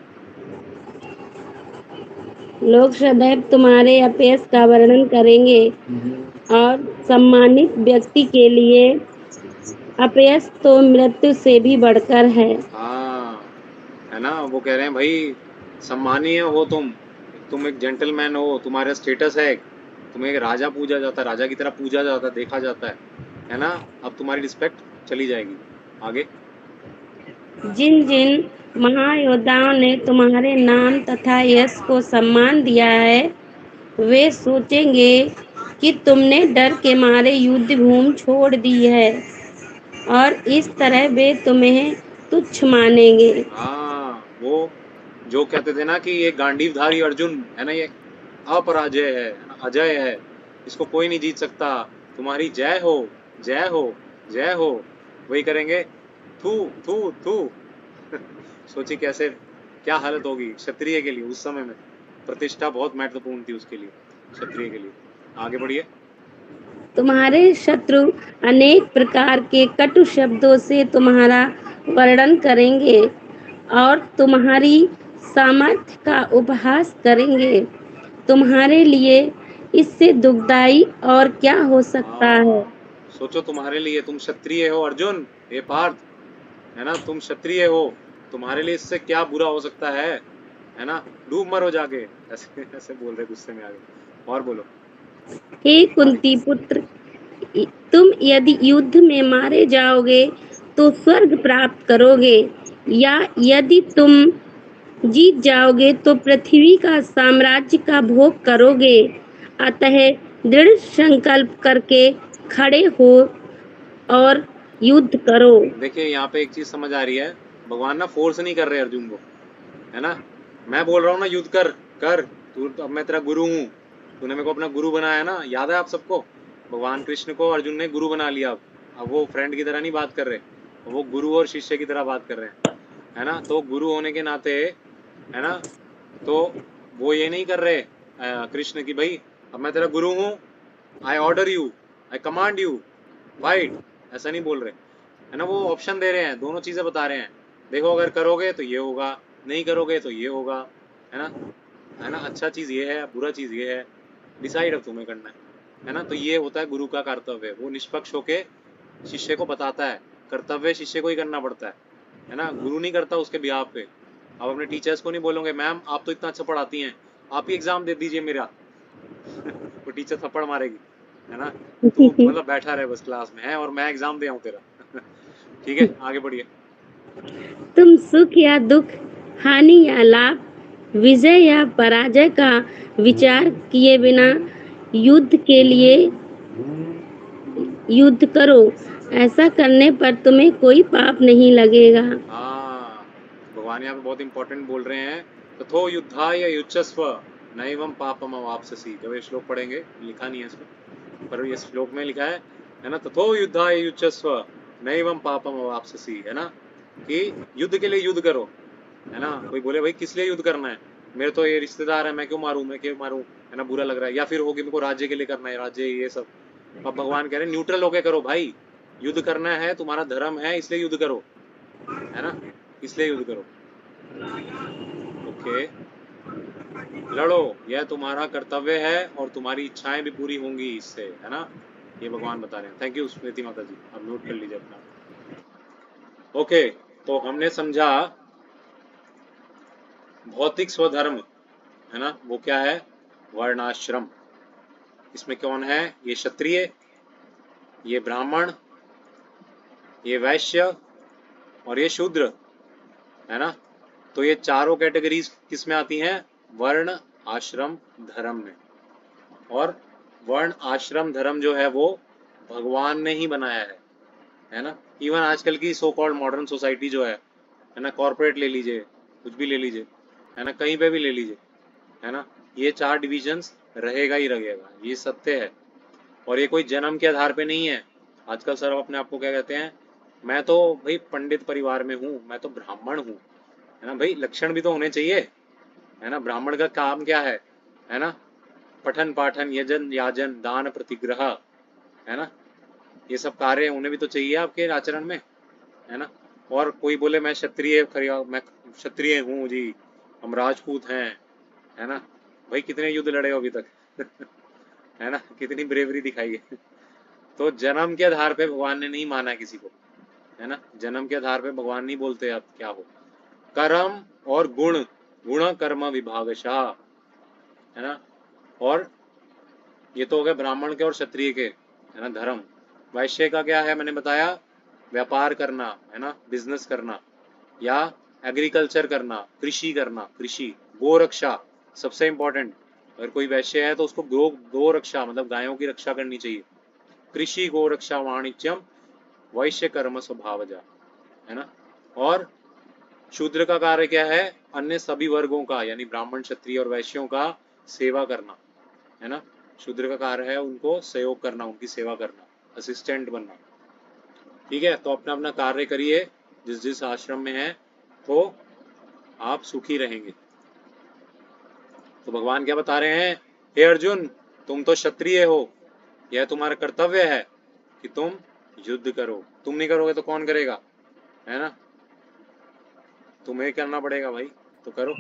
लोग सदैव तुम्हारे अपयश का वर्णन करेंगे और सम्मानित व्यक्ति के लिए अपयश तो मृत्यु से भी बढ़कर है। हाँ, है ना। वो कह रहे हैं भाई सम्मानीय हो तुम एक जेंटलमैन हो, तुम्हारा स्टेटस है, तुम्हें एक राजा पूजा जाता है, राजा की तरह पूजा जाता है, देखा जाता है ना। अब तुम्हारी रिस्पेक्ट चली जाएगी। आगे। जिन जिन महायोद्धाओं ने तुम्हारे नाम तथा यश को सम्मान दिया है, वे सोचेंगे कि तुमने डर के मारे युद्ध भूमि छोड़ दी है और इस तरह वे तुम्हें तुच्छ मानेंगे। हाँ, वो जो कहते थे ना कि ये गांडीवधारी अर्जुन है ना, ये अपराजय है ना, अजय है, इसको कोई नहीं जीत सकता, तुम्हारी जय हो, जय हो, जय हो, वही करेंगे। थू थू थू। सोचिए कैसे, क्या हालत होगी क्षत्रिय के लिए उस समय में। प्रतिष्ठा बहुत महत्वपूर्ण थी उसके लिए, क्षत्रिय के लिए। आगे बढ़िए। तुम्हारे शत्रु अनेक प्रकार के कटु शब्दों से तुम्हारा वर्णन करेंगे और तुम्हारी सामर्थ्य का उपहास करेंगे। तुम्हारे लिए इससे दुखदाई और क्या हो सकता है। सोचो तुम्हारे लिए, तुम क्षत्रिय हो अर्जुन, हे पार्थ, है ना, तुम क्षत्रिय हो, तुम्हारे लिए इससे क्या बुरा हो सकता है ना, डूब मरो जाके, ऐसे ऐसे बोल रहे गुस्से में आगे। और बोलो। हे कुंती पुत्र, तुम यदि युद्ध में मारे जाओगे तो स्वर्ग प्राप्त करोगे, या यदि तुम जीत जाओगे तो पृथ्वी का साम्राज्य का भोग करोगे। अतः दृढ़ संकल्प करके खड़े हो और युद्ध करो। देखिए यहाँ पे एक चीज समझ आ रही है, भगवान ना फोर्स नहीं कर रहे अर्जुन को, है ना। मैं बोल रहा हूँ ना युद्ध कर कर, तू अब मैं तेरा गुरु हूँ, तूने मेरे को अपना गुरु बनाया ना, याद है आप सबको। भगवान कृष्ण को अर्जुन ने गुरु बना लिया। अब वो फ्रेंड की तरह नहीं बात कर रहे, वो गुरु और शिष्य की तरह बात कर रहे हैं, है ना। तो गुरु होने के नाते, है ना, तो वो ये नहीं कर रहे कृष्ण की भाई अब मैं तेरा गुरु हूँ, I order you, I command you, fight, ऐसा नहीं बोल रहे, है ना। वो ऑप्शन दे रहे हैं, दोनों चीजें बता रहे हैं, देखो अगर करोगे तो ये होगा, नहीं करोगे तो ये होगा, है ना, है ना। अच्छा चीज ये है, बुरा चीज ये है, डिसाइड अब तुम्हें करना है ना। तो ये होता है गुरु का कर्तव्य, वो निष्पक्ष होके शिष्य को बताता है, कर्तव्य शिष्य को ही करना पड़ता है ना, गुरु नहीं करता उसके बिहाफ पे। आप अपने टीचर्स को नहीं बोलोगे मैम आप तो इतना अच्छा पढ़ाती हैं, आप ही एग्जाम दे दीजिए मेरा। वो टीचर थप्पड़ मारेगी, है ना। तू मतलब बैठा रहे बस क्लास में, है, और मैं एग्जाम दे आऊं तेरा। ठीक है, आगे बढ़िए। तुम सुख या दुख, हानि या लाभ, विजय या पराजय का विचार किए बिना युद्ध के लिए युद्ध करो। ऐसा करने पर तुम्हें कोई पाप नहीं लगेगा। हाँ, भगवान यहाँ पे बहुत इंपॉर्टेंट बोल रहे हैं, तथो युद्धाय युज्यस्व नैवं पापम अवाप्स्यसि। जब ये श्लोक पढ़ेंगे, लिखा नहीं है इसमें पर ये श्लोक में लिखा है ना, तथो युद्धाय युज्यस्व नैवं पापम अवाप्स्यसि, है ना, कि युद्ध के लिए युद्ध करो, है ना। कोई बोले भाई किस लिए युद्ध करना है, मेरे तो ये रिश्तेदार है, मैं क्यों मारूं, है ना, बुरा लग रहा है, या फिर होगी मेरे को राज्य के लिए करना है, राज्य ये सब। अब भगवान कह रहे हैं न्यूट्रल होके करो भाई, युद्ध करना है, तुम्हारा धर्म है, इसलिए युद्ध करो, है ना, इसलिए युद्ध करो। ओके, लड़ो, यह तुम्हारा कर्तव्य है और तुम्हारी इच्छाएं भी पूरी होंगी इससे, है ना, ये भगवान बता रहे हैं। थैंक यू स्मृति माता जी, आप नोट कर लीजिए अपना। ओके, तो हमने समझा भौतिक स्वधर्म, है ना, वो क्या है, वर्णाश्रम। इसमें कौन है, ये क्षत्रिय, ये ब्राह्मण, ये वैश्य और ये शूद्र, है ना। तो ये चारों कैटेगरीज किस में आती हैं, वर्ण आश्रम धर्म में। और वर्ण आश्रम धर्म जो है वो भगवान ने ही बनाया है ना। इवन आजकल की सो कॉल्ड मॉडर्न सोसाइटी जो है ना, कॉर्पोरेट ले लीजिए, कुछ भी ले लीजिए, है ना, कहीं पे भी ले लीजिए, है ना, ये चार डिविजन्स रहेगा ही रहेगा, ये सत्य है। और ये कोई जन्म के आधार पे नहीं है। आजकल सर अपने आप को क्या कहते हैं, मैं तो भाई पंडित परिवार में हूँ, मैं तो ब्राह्मण हूँ, है ना। भाई लक्षण भी तो होने चाहिए, है ना। ब्राह्मण का काम क्या है ना, पठन पाठन यजन याजन दान प्रतिग्रह, है ना, ये सब कार्य होने भी तो चाहिए आपके आचरण में, है ना। और कोई बोले मैं क्षत्रिय हूँ जी, हम राजपूत हैं, है ना। भाई कितने युद्ध लड़े हो अभी तक। है ना, कितनी ब्रेवरी दिखाई है। तो जन्म के आधार पे भगवान ने नहीं माना है किसी को, है ना। जन्म के आधार पे भगवान नहीं बोलते आप क्या हो। कर्म और गुण गुण कर्म विभागशः, है ना। और ये तो हो गए ब्राह्मण के और क्षत्रिय के, है ना, धर्म। वैश्य का क्या है, मैंने बताया, व्यापार करना, है ना, बिजनेस करना, या एग्रीकल्चर करना, कृषि करना, कृषि, गो रक्षा सबसे इंपॉर्टेंट। अगर कोई वैश्य है तो उसको गो रक्षा मतलब गायों की रक्षा करनी चाहिए। कृषि, गो रक्षा, वाणिज्यम, वैश्य कर्म स्वभावजा, है ना। और शूद्र का कार्य क्या है, अन्य सभी वर्गों का यानी ब्राह्मण, क्षत्रिय और वैश्यों का सेवा करना, है ना। शूद्र का कार्य है उनको सहयोग करना, उनकी सेवा करना, असिस्टेंट बनना। ठीक है, तो अपना अपना कार्य करिए जिस जिस आश्रम में है, तो आप सुखी रहेंगे। तो भगवान क्या बता रहे हैं, हे अर्जुन, तुम तो क्षत्रिय हो, यह तुम्हारा कर्तव्य है कि तुम युद्ध करो। तुम नहीं करोगे तो कौन करेगा, है ना। तुम्हें करना पड़ेगा भाई, तो करो।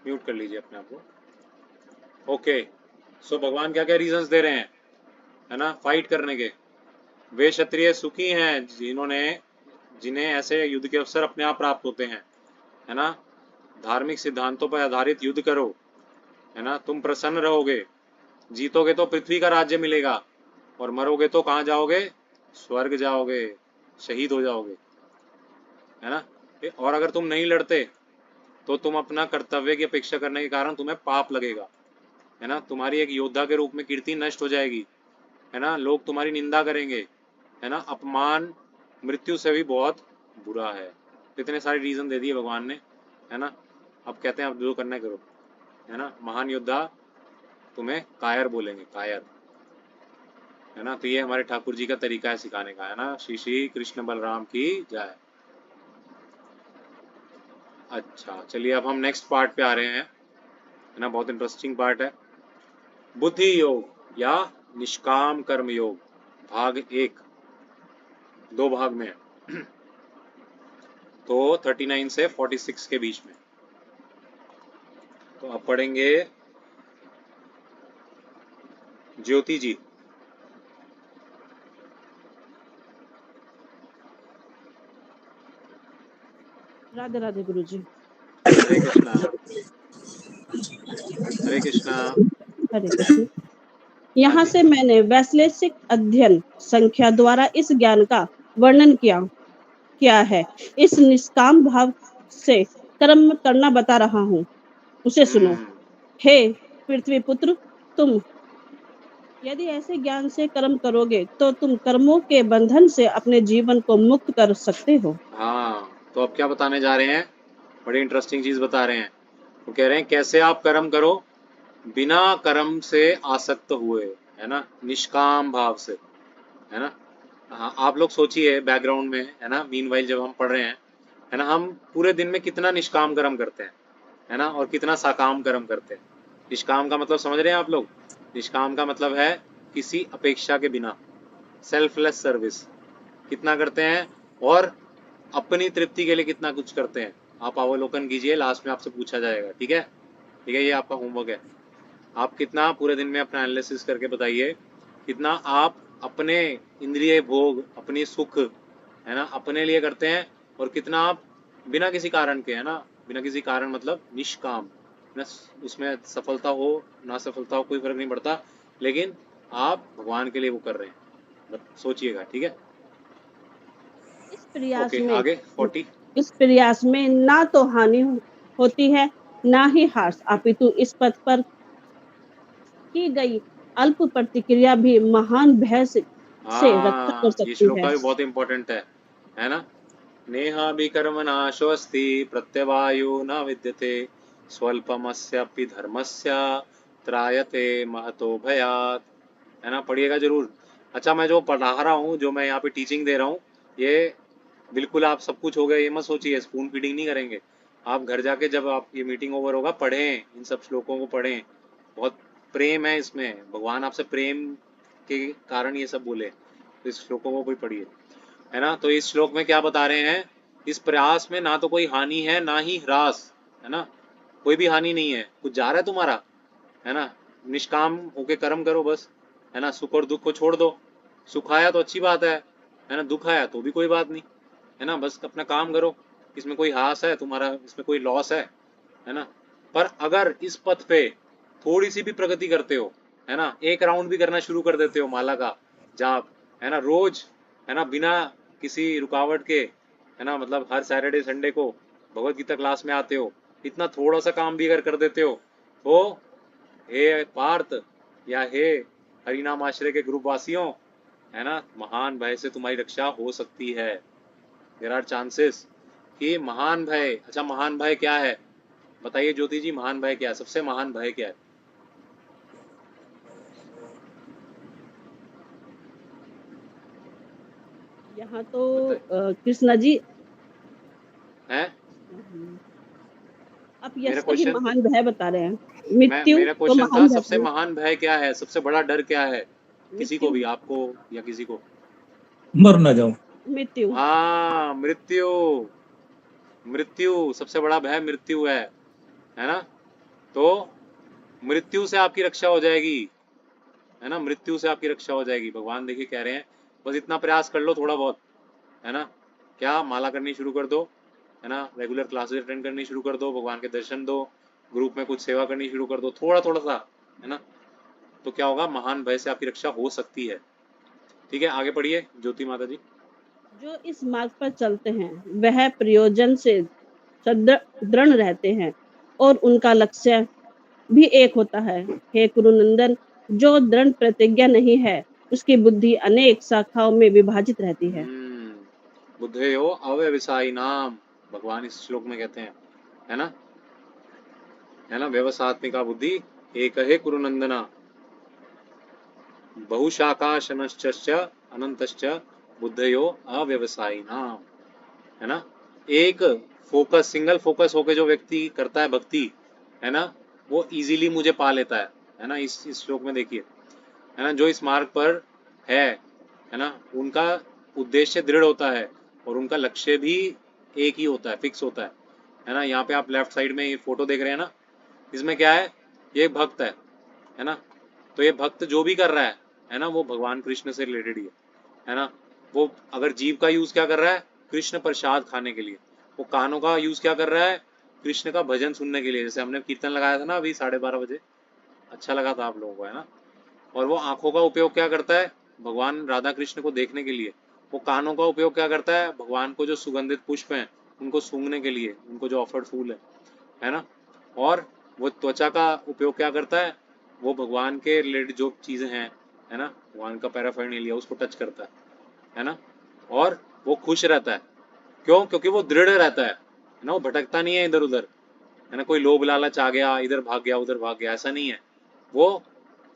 म्यूट कर लीजिए अपने आप को। ओके, सो भगवान क्या क्या रीजंस दे रहे हैं, है ना, फाइट करने के। वे क्षत्रिय सुखी हैं जिन्हें ऐसे युद्ध के अवसर अपने आप प्राप्त होते हैं, है ना। धार्मिक सिद्धांतों पर आधारित युद्ध करो, है ना, तुम प्रसन्न रहोगे। जीतोगे तो पृथ्वी का राज्य मिलेगा, और मरोगे तो कहाँ जाओगे, स्वर्ग जाओगे, शहीद हो जाओगे, है ना। और अगर तुम नहीं लड़ते तो तुम अपना कर्तव्य की अपेक्षा करने के कारण तुम्हें पाप लगेगा, है ना। तुम्हारी एक योद्धा के रूप में कीर्ति नष्ट हो जाएगी, है ना। लोग तुम्हारी निंदा करेंगे, है ना। अपमान मृत्यु से भी बहुत बुरा है। इतने सारे रीजन दे दिए भगवान ने, है ना। अब कहते हैं अब जो करना है करो, है ना। महान योद्धा तुम्हें कायर बोलेंगे, कायर, है ना। तो ये हमारे ठाकुर जी का तरीका है सिखाने का, है ना। श्री श्री कृष्ण बलराम की जय। अच्छा चलिए, अब हम नेक्स्ट पार्ट पे आ रहे हैं, है ना। बहुत इंटरेस्टिंग पार्ट है, बुद्धि योग या निष्काम कर्म योग, भाग 1, 2 भाग में है। तो 39 से 46 के बीच में। तो अब पढ़ेंगे ज्योति जी। राधे राधे गुरु जी। हरे कृष्णा, हरे कृष्णा। हरे कृष्ण। यहाँ से मैंने वैश्लेषिक अध्ययन संख्या द्वारा इस ज्ञान का वर्णन किया है। इस निष्काम भाव से कर्म करना बता रहा हूँ, उसे सुनो। हे पृथ्वी पुत्र, तुम यदि ऐसे ज्ञान से कर्म करोगे तो तुम कर्मों के बंधन से अपने जीवन को मुक्त कर सकते हो। हाँ, तो अब क्या बताने जा रहे हैं, बड़ी इंटरेस्टिंग चीज बता रहे हैं। वो कह रहे हैं कैसे आप कर्म करो बिना कर्म से आसक्त हुए, है ना, निष्काम भाव से, है ना। हाँ, आप लोग सोचिए बैकग्राउंड में, है ना, मीनवाइल जब हम पढ़ रहे हैं, है ना, हम पूरे दिन में कितना निष्काम कर्म करते हैं, है ना, और कितना साकाम कर्म करते हैं। निष्काम का मतलब समझ रहे हैं आप लोग, निष्काम का मतलब है किसी अपेक्षा के बिना, सेल्फलेस सर्विस कितना करते हैं, और अपनी तृप्ति के लिए कितना कुछ करते हैं। आप अवलोकन कीजिए, लास्ट में आपसे पूछा जाएगा, ठीक है, ठीक है, ये आपका होमवर्क है। आप कितना पूरे दिन में अपना एनालिसिस करके बताइए, कितना आप अपने इंद्रिय भोग, अपनी सुख, है ना, अपने लिए करते हैं, और कितना आप बिना किसी कारण के, है ना, बिना किसी कारण मतलब निष्काम, है ना। उसमें सफलता हो ना सफलता हो कोई फर्क नहीं पड़ता, लेकिन आप भगवान के लिए वो कर रहे हैं, सोचिएगा, ठीक है। इस प्रयास ओके, में आगे 40। इस प्रयास में ना तो हानि होती है ना ही हार्स, अपितु इस पथ पर की गई अल्प प्रतिक्रिया भी महान भय से रक्षा कर हाँ, ये सकती श्लोक है। का भी बहुत इंपॉर्टेंट है ना। नेहा विकर्म नाशोऽस्ति प्रत्यवायो न विद्यते स्वल्पमस्यापि धर्मस्य त्रायते महतो भयात्, है ना। पढ़िएगा जरूर। अच्छा, मैं जो पढ़ा रहा हूँ, जो मैं यहाँ पे टीचिंग दे रहा हूँ, ये बिल्कुल आप सब कुछ हो गया ये मत सोचिए, स्पून फीडिंग नहीं करेंगे। आप घर जाके जब आप ये मीटिंग ओवर होगा, पढ़ें, इन सब श्लोकों को पढ़ें। बहुत प्रेम है इसमें, भगवान आपसे प्रेम के कारण ये सब बोले, तो इस श्लोकों को भी पढ़िए, है ना। तो इस श्लोक में क्या बता रहे हैं, इस प्रयास में ना तो कोई हानि है ना ही ह्रास, है ना। कोई भी हानि नहीं है, कुछ जा रहा है तुम्हारा, है ना। निष्काम होके कर्म करो बस, है ना। सुख और दुख को छोड़ दो, सुख आया तो अच्छी बात है ना, दुख आया तो भी कोई बात नहीं, है ना। बस अपना काम करो, इसमें कोई हास है तुम्हारा, इसमें कोई लॉस है ना। पर अगर इस पथ पे थोड़ी सी भी प्रगति करते हो, है ना, एक राउंड भी करना शुरू कर देते हो माला का जाप, है ना, रोज, है ना, बिना किसी रुकावट के, है ना, मतलब हर सैटरडे संडे को भगवत गीता क्लास में आते हो, इतना थोड़ा सा काम भी अगर कर देते हो तो हे पार्थ या हे हरिनाम आश्रय के ग्रुपवासियों, है ना, महान भय से तुम्हारी रक्षा हो सकती है। देयर आर चांसेस कि महान भय, अच्छा महान भय क्या है बताइए ज्योति जी, महान भय क्या है, सबसे महान भय क्या है? यहाँ तो बताइए कृष्णा जी, हैं। आप मेरा यश का ही क्वेश्चन, महान भय बता रहे हैं, मृत्यु मेरा तो क्वेश्चन था महान भय सबसे नहीं। महान भय क्या है, सबसे बड़ा डर क्या है, किसी को मृत्यु, भी, आपको या किसी को। मर ना जाऊं। मृत्यु। हाँ, मृत्यु, मृत्यु सबसे बड़ा भय मृत्यु है ना। तो मृत्यु से आपकी रक्षा हो जाएगी, है ना, मृत्यु से आपकी रक्षा हो जाएगी। भगवान देखिए कह रहे हैं बस इतना प्रयास कर लो थोड़ा बहुत, है ना, क्या माला करनी शुरू कर दो, है ना, रेगुलर क्लासेस अटेंड करनी शुरू कर दो, भगवान के दर्शन दो, ग्रुप में कुछ सेवा करनी शुरू कर दो, थोड़ा थोड़ा सा, है ना, तो क्या होगा, महान भय से आपकी रक्षा हो सकती है। ठीक है, आगे पढ़िए ज्योति माता जी। जो इस मार्ग पर चलते हैं वह प्रयोजन से दृढ़ रहते हैं और उनका लक्ष्य भी एक होता है। हे कुरुनंदन, जो दृढ़ प्रतिज्ञा नहीं है उसकी बुद्धि अनेक शाखाओं में विभाजित रहती है। बुद्धयो अव्यवसायी नाम, भगवान इस श्लोक में कहते हैं, है ना, व्यवसात्मिका बुद्धि एक है कुरुनंदना, बहुशाखाशनश्च अनंतश्च बुद्धयो अव्यवसायी नाम, है ना। एक फोकस, सिंगल फोकस होके जो व्यक्ति करता है भक्ति, है ना, वो इजीली मुझे पा लेता है ना। इस श्लोक में देखिए, है ना, जो इस मार्ग पर है ना, उनका उद्देश्य दृढ़ होता है और उनका लक्ष्य भी एक ही होता है, फिक्स होता है ना। यहाँ पे आप लेफ्ट साइड में ये फोटो देख रहे हैं ना, इसमें क्या है, ये एक भक्त है ना। तो ये भक्त जो भी कर रहा है ना, वो भगवान कृष्ण से रिलेटेड ही है ना। वो अगर जीव का यूज क्या कर रहा है, कृष्ण प्रसाद खाने के लिए, वो कानों का यूज क्या कर रहा है, कृष्ण का भजन सुनने के लिए, जैसे हमने कीर्तन लगाया था ना अभी 12:30 बजे, अच्छा लगा था आप लोगों को, है ना। और वो आंखों का उपयोग क्या करता है, भगवान राधा कृष्ण को देखने के लिए। वो कानों का उपयोग क्या करता है, भगवान को जो सुगंधित पुष्प हैं उनको सूंघने के लिए, उनको जो ऑफर्ड फूल है ना। और वो त्वचा का उपयोग क्या करता है, वो भगवान के रिलेटेड जो चीजें हैं, है ना, भगवान का पैराफर्नेलिया उसको टच करता है ना। और वो खुश रहता है, क्यों, क्योंकि वो दृढ़ रहता है ना, वो भटकता नहीं है इधर उधर, है ना, कोई लोभ लालच आ गया, इधर भाग गया उधर भाग गया, ऐसा नहीं है, वो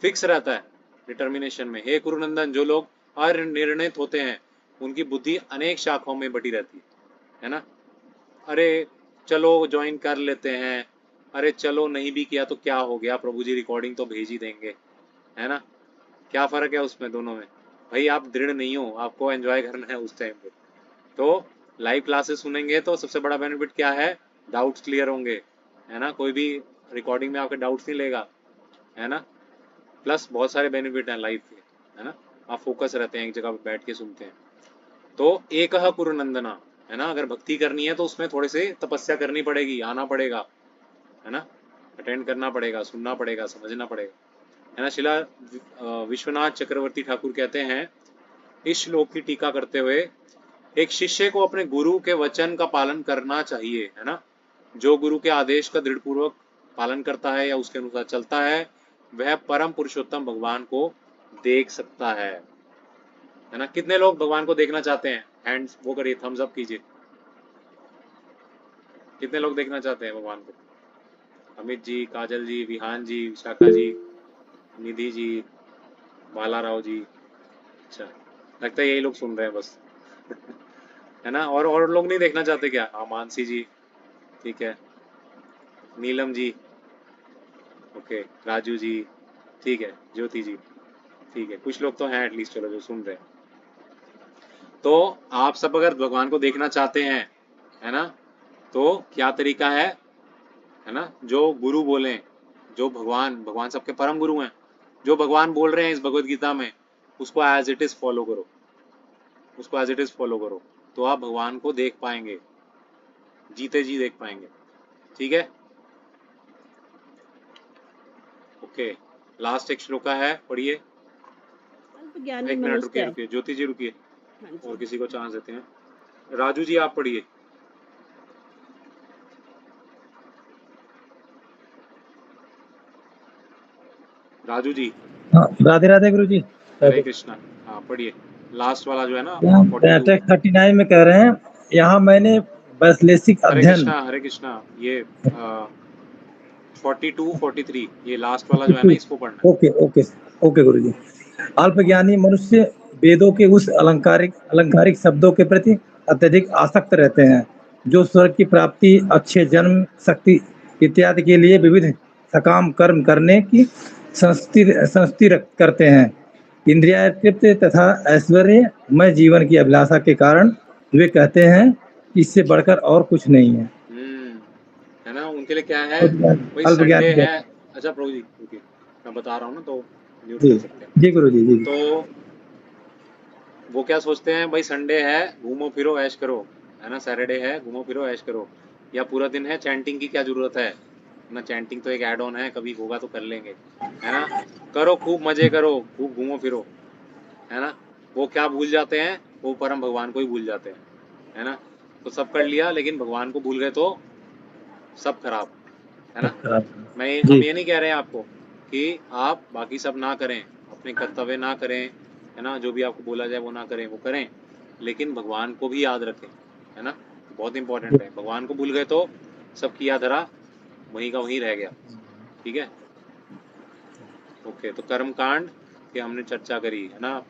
फिक्स रहता है डिटर्मिनेशन में। हे कुरुनंदन, जो लोग अनिर्णित होते हैं उनकी बुद्धि अनेक शाखाओं में बटी रहती है ना। अरे चलो ज्वाइन कर लेते हैं, अरे चलो नहीं भी किया तो क्या हो गया, प्रभु जी रिकॉर्डिंग तो भेज ही देंगे, है ना, क्या फर्क है उसमें दोनों में। भाई आप दृढ़ नहीं हो, आपको एंजॉय करना है उस टाइम पे। तो लाइव क्लासेस सुनेंगे तो सबसे बड़ा बेनिफिट क्या है, डाउट्स क्लियर होंगे, है ना, कोई भी रिकॉर्डिंग में आपके डाउट्स नहीं लेगा, है ना। प्लस बहुत सारे बेनिफिट हैं लाइफ के, है ना, आप फोकस रहते हैं एक जगह पे बैठ के सुनते हैं। तो एक कुरुनंदना, है ना, अगर भक्ति करनी है तो उसमें थोड़े से तपस्या करनी पड़ेगी, आना पड़ेगा, है ना, अटेंड करना पड़ेगा, सुनना पड़ेगा, समझना पड़ेगा, है ना। शिला विश्वनाथ चक्रवर्ती ठाकुर कहते हैं इस श्लोक की टीका करते हुए, एक शिष्य को अपने गुरु के वचन का पालन करना चाहिए, है ना। जो गुरु के आदेश का दृढ़ पूर्वक पालन करता है या उसके अनुसार चलता है, वह परम पुरुषोत्तम भगवान को देख सकता है ना। कितने लोग भगवान को देखना चाहते हैं, हैंड्स वो करिए, थम्स अप कीजिए, कितने लोग देखना चाहते हैं भगवान को। अमित जी, काजल जी, विहान जी, विशाखा जी, निधि जी, बाला राव जी, अच्छा, लगता है यही लोग सुन रहे हैं बस है ना। और लोग नहीं देखना चाहते क्या, हाँ मानसी जी, ठीक है, नीलम जी, ओके, राजू जी, ठीक है, ज्योति जी, ठीक है, कुछ लोग तो हैं एटलीस्ट, चलो जो सुन रहे हैं। तो आप सब अगर भगवान को देखना चाहते हैं, है ना, तो क्या तरीका है ना, जो गुरु बोले, जो भगवान सबके परम गुरु हैं, जो भगवान बोल रहे हैं इस भगवत गीता में, उसको एज इट इज फॉलो करो, उसको एज इट इज फॉलो करो, तो आप भगवान को देख पाएंगे, जीते जी देख पाएंगे। ठीक है, ओके। लास्ट एक श्लोका है, पढ़िए। अल्पज्ञानी एक मिनट रुकिए मनुष्य। रुकिए, ज्योति जी रुकिए, हाँ और जी। किसी को चांस देते हैं। राजू जी आप पढ़िए। राजू जी, हाँ, राधे राधे गुरु जी। हरे राधे। कृष्णा। हाँ पढ़िए, लास्ट वाला जो है ना यहाँ 42। टेक्स्ट 39 में कह रहे हैं, यहाँ मैंने वैश्लेषिक हरे अध्ययन। कृष्णा, हरे कृष्णा। ये 42 43, ये लास्ट वाला जो है ना, इसको पढ़ना है। ओके ओके ओके गुरु जी। अल्पज्ञानी मनुष्य वेदों के उस अलंकारिक शब्दों के प्रति अत्यधिक आसक्त रहते हैं जो स्वर्ग की प्राप्ति, अच्छे जन्म, शक्ति इत्यादि के लिए विविध सकाम कर्म करने की संस्ति करते हैं। इंद्रिया तृप्त तथा ऐश्वर्यमय जीवन की अभिलाषा के कारण वे कहते हैं कि इससे बढ़कर और कुछ नहीं है। है ना, उनके लिए क्या है भाई, संडे अल्पज्ञानी। है। अच्छा प्रभु जी रुकिए, मैं बता रहा हूँ ना, तो म्यूट जी कर सकते हैं। जी गुरु जी जी। तो वो क्या सोचते हैं भाई, संडे है घूमो फिरो ऐश करो, है ना, सैटरडे है घूमो फिरो ऐश करो, या पूरा दिन है, चैंटिंग की क्या जरूरत है ना, चैंटिंग तो एक ऐड ऑन है, कभी होगा तो कर लेंगे, है ना। करो खूब मजे करो, खूब घूमो फिरो, है ना। वो क्या भूल जाते हैं, वो परम भगवान को ही भूल जाते हैं, है ना। तो सब कर लिया लेकिन भगवान को भूल गए तो सब खराब, है ना। हम जी ये नहीं कह रहे हैं आपको कि आप बाकी सब ना करें, अपने कर्तव्य ना करें, है ना, जो भी आपको बोला जाए वो ना करें, वो करें, लेकिन भगवान को भी याद रखें, है ना, बहुत इंपॉर्टेंट है। भगवान को भूल गए तो सब किया धरा वहीं का वहीं रह गया। ठीक है, ओके। तो कर्म कांड की हमने चर्चा करी, है ना।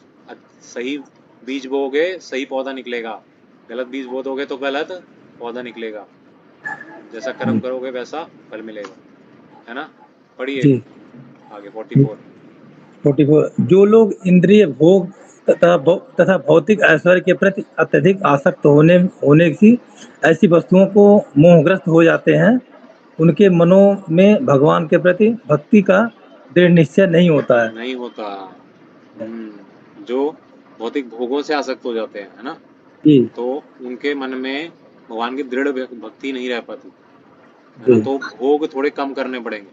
सही बीज बोओगे सही पौधा निकलेगा, गलत बीज बो दोगे तो गलत पौधा निकलेगा, जैसा कर्म करोगे वैसा फल मिलेगा, है ना। पढ़िए जी। आगे 44। 44 जो लोग इंद्रिय भोग तथा भौतिक ऐश्वर्य के प्रति अत्यधिक आसक्त होने की ऐसी वस्तुओं को मोहग्रस्त हो जाते हैं, उनके मनों में भगवान के प्रति भक्ति का दृढ़ निश्चय नहीं होता है। नहीं होता। जो भौतिक भोगों से आसक्त हो जाते हैं, है ना, जी तो उनके मन में भगवान की दृढ़ भक्ति नहीं रह पाती, है ना। जी तो भोग थोड़े कम करने पड़ेंगे,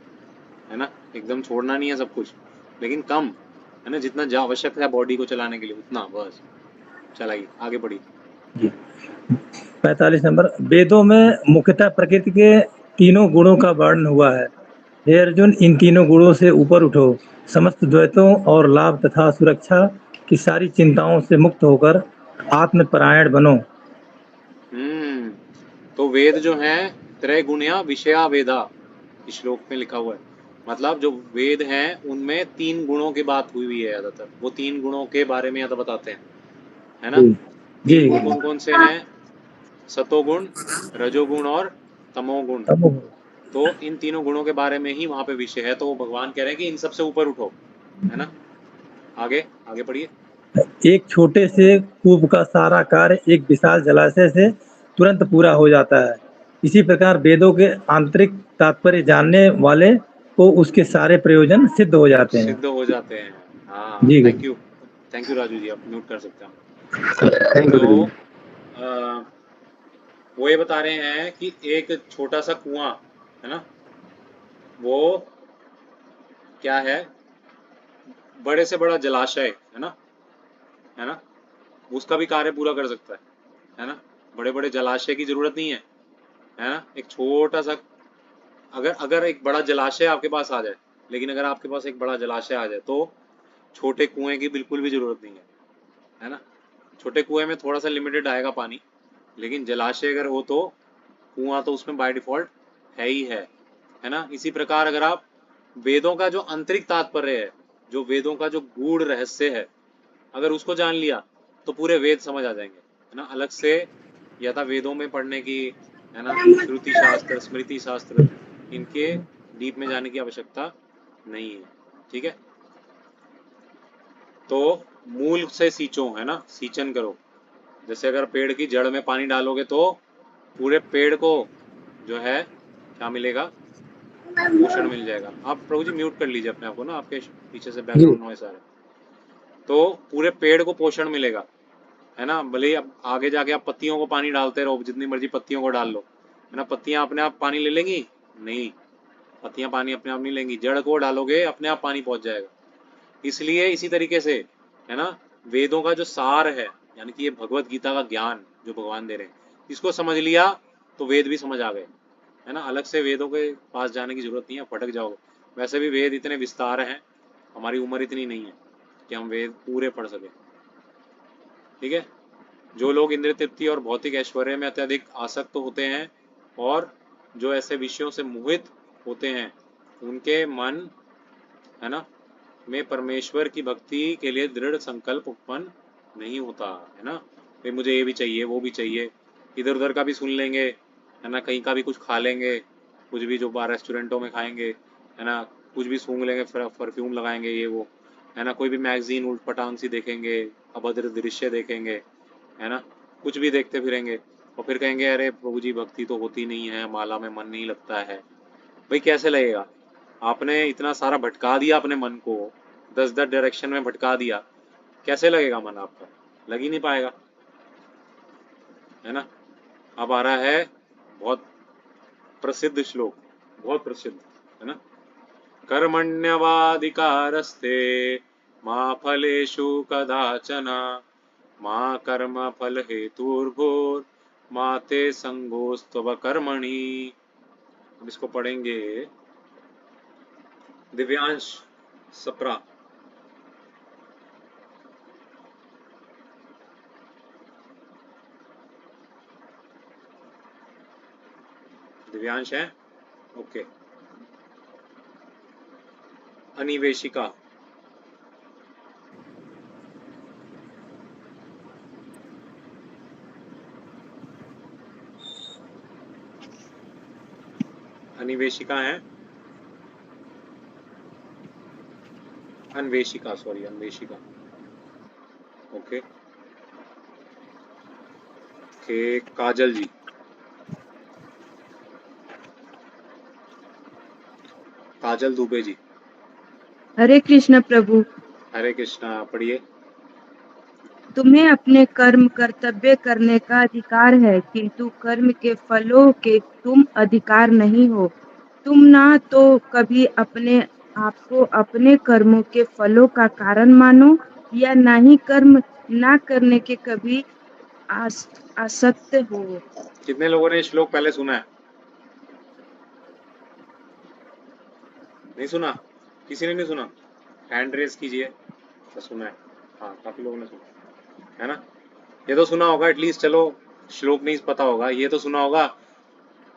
है ना, एकदम छोड़ना नहीं है सब कुछ, लेकिन कम, है ना, जितना आवश्यक है बॉडी को चलाने के लिए उतना बस चलाइए। आगे बढ़िए। जी। 45 नंबर, वेदों में मुख्यतः प्रकृति के तीनों गुणों का वर्णन हुआ है। हे अर्जुन, इन तीनों गुणों से ऊपर उठो, समस्त द्वैतों और लाभ तथा सुरक्षा की सारी चिंताओं से मुक्त होकर आत्मपरायण बनो। तो वेद जो है त्रैगुण्या विषया वेदा, इस श्लोक में लिखा हुआ है। मतलब जो वेद हैं उनमें 3 गुणों की बात हुई है ज्यादातर, वो 3 गुणों के बारे में ज्यादा बताते हैं, है ना। जी 3 जी गुण कौन कौन से हैं, सतोगुण, रजोगुण और तमोगुण। तो इन तीनों गुणों के बारे में ही वहां पे विषय है, तो वो भगवान कह रहे हैं कि इन सबसे ऊपर उठो, है ना। आगे आगे पढ़िए। एक छोटे से कूप का सारा कार्य एक विशाल जलाशय से तुरंत पूरा हो जाता है। इसी प्रकार वेदों के आंतरिक तात्पर्य जानने वाले को उसके सारे प्रयोजन सिद्ध हो जाते हैं। सिद्ध हो जाते हैं। हाँ जी थैंक यू राजू जी, आप म्यूट कर सकते हैं। थैंक यू तो वो ये बता रहे हैं कि एक छोटा सा कुआं, है ना, वो क्या है, बड़े से बड़ा जलाशय, है ना, उसका भी कार्य पूरा कर सकता है ना। बड़े बड़े जलाशय की जरूरत नहीं है ना। एक छोटा सा, अगर एक बड़ा जलाशय आपके पास आ जाए, लेकिन अगर आपके पास एक बड़ा जलाशय आ जाए तो छोटे कुएं की बिल्कुल भी जरूरत नहीं है ना। छोटे कुएं में थोड़ा सा लिमिटेड आएगा पानी, लेकिन जलाशय अगर हो तो कुआं तो उसमें बाय डिफॉल्ट है ही है ना। इसी प्रकार अगर आप वेदों का जो आंतरिक तात्पर्य है, जो वेदों का जो गूढ़ रहस्य है, अगर उसको जान लिया तो पूरे वेद समझ आ जाएंगे, है ना। अलग से यथा वेदों में पढ़ने की, है ना, श्रुति शास्त्र स्मृति शास्त्र, इनके डीप में जाने की आवश्यकता नहीं है। ठीक है, तो मूल से सींचो, है ना, सींचन करो। जैसे अगर पेड़ की जड़ में पानी डालोगे तो पूरे पेड़ को जो है क्या मिलेगा, पोषण मिल जाएगा। आप प्रभु जी म्यूट कर लीजिए अपने आप को ना, आपके पीछे से बैकग्राउंड नॉइस आ रहा है। तो पूरे पेड़ को पोषण मिलेगा, है ना। भले ही अब आगे जाके आप पत्तियों को पानी डालते रहो, जितनी मर्जी पत्तियों को डाल लो, है ना। पत्तियां अपने आप पानी ले लेंगी? नहीं, पत्तियां पानी अपने आप नहीं लेंगी, जड़ को डालोगे अपने आप पानी पहुंच जाएगा। इसलिए इसी तरीके से, है ना, वेदों का जो सार है, यानी कि ये भगवत गीता का ज्ञान जो भगवान दे रहे हैं, इसको समझ लिया तो वेद भी समझ आ गए, है ना। अलग से वेदों के पास जाने की जरूरत नहीं है, भटक जाओगे। वैसे भी वेद इतने विस्तार हैं, हमारी उम्र इतनी नहीं है कि हम वेद पूरे पढ़ सके, ठीक है। जो लोग इंद्रिय तृप्ति और भौतिक ऐश्वर्य में अत्यधिक आसक्त होते हैं और जो ऐसे विषयों से मोहित होते हैं, उनके मन, है ना, में परमेश्वर की भक्ति के लिए दृढ़ संकल्प उत्पन्न नहीं होता, है ना। भाई मुझे ये भी चाहिए, वो भी चाहिए, इधर उधर का भी सुन लेंगे, है ना, कहीं का भी कुछ खा लेंगे, कुछ भी जो बाहर रेस्टोरेंटों में खाएंगे, है ना, कुछ भी सूंघ लेंगे, परफ्यूम लगाएंगे, ये वो, है ना, कोई भी मैगजीन उल्ट पटांग सी देखेंगे, अभद्र दृश्य देखेंगे, है ना, कुछ भी देखते फिरेंगे, और फिर कहेंगे अरे प्रभु जी भक्ति तो होती नहीं है, माला में मन नहीं लगता है। भाई कैसे लगेगा? आपने इतना सारा भटका दिया अपने मन को, 10-10 डायरेक्शन में भटका दिया, कैसे लगेगा मन आपका? लग ही नहीं पाएगा, है ना। अब आ रहा है बहुत प्रसिद्ध श्लोक, बहुत प्रसिद्ध, है ना। कर्मण्यवाधिकारस्ते मा फलेषु कदाचन मा कर्म फल हेतुर्भूर् मा ते संगोस्त्व कर्मणि। अब इसको पढ़ेंगे दिव्यांश सप्रा। दिव्यांश है? ओके। अनिवेशिका। अनिवेशिका है? अन्वेषिका, सॉरी, अन्वेषिका। ओके ओके, काजल जी। काजल दुबे जी। हरे कृष्ण प्रभु। हरे कृष्णा, पढ़िए। तुम्हें अपने कर्म कर्तव्य करने का अधिकार है, किंतु कर्म के फलों के तुम अधिकार नहीं हो। तुम ना तो कभी अपने आप को अपने कर्मों के फलों का कारण मानो, या ना ही कर्म ना करने के कभी आसक्त हो। कितने लोगों ने श्लोक पहले सुना है? नहीं सुना? किसी ने नहीं सुना? हैंड रेस कीजिए। तो सुना है? हाँ, काफी लोगों ने सुना, है ना। ये तो सुना होगा एटलीस्ट, चलो श्लोक नहीं पता होगा, ये तो सुना होगा,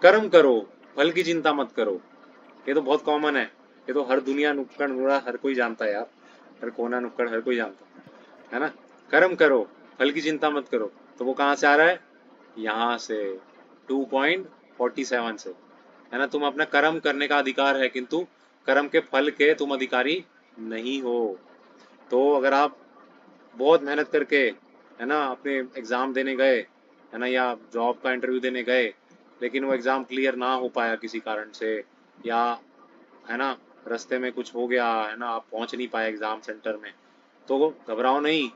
कर्म करो फल की चिंता मत करो। ये तो बहुत कॉमन है, ये तो हर दुनिया नुक्कड़ नुड़ा हर कोई जानता है यार, हर कोना नुक्कड़ हर कोई जानता है ना। कर्म करो फल की चिंता मत करो, तो वो कहाँ से आ रहा है? यहाँ से 2.47 से, है ना। तुम अपना कर्म करने का अधिकार है, किंतु कर्म के फल के तुम अधिकारी नहीं हो। तो अगर आप बहुत मेहनत करके, है ना, अपने एग्ज़ाम देने गए, है ना, या जॉब का इंटरव्यू देने गए, लेकिन वो एग्ज़ाम क्लियर ना हो पाया किसी कारण से, या, है ना, रास्ते में कुछ हो गया, है ना, आप पहुंच नहीं पाए एग्ज़ाम सेंटर में, तो घबराओ नहीं।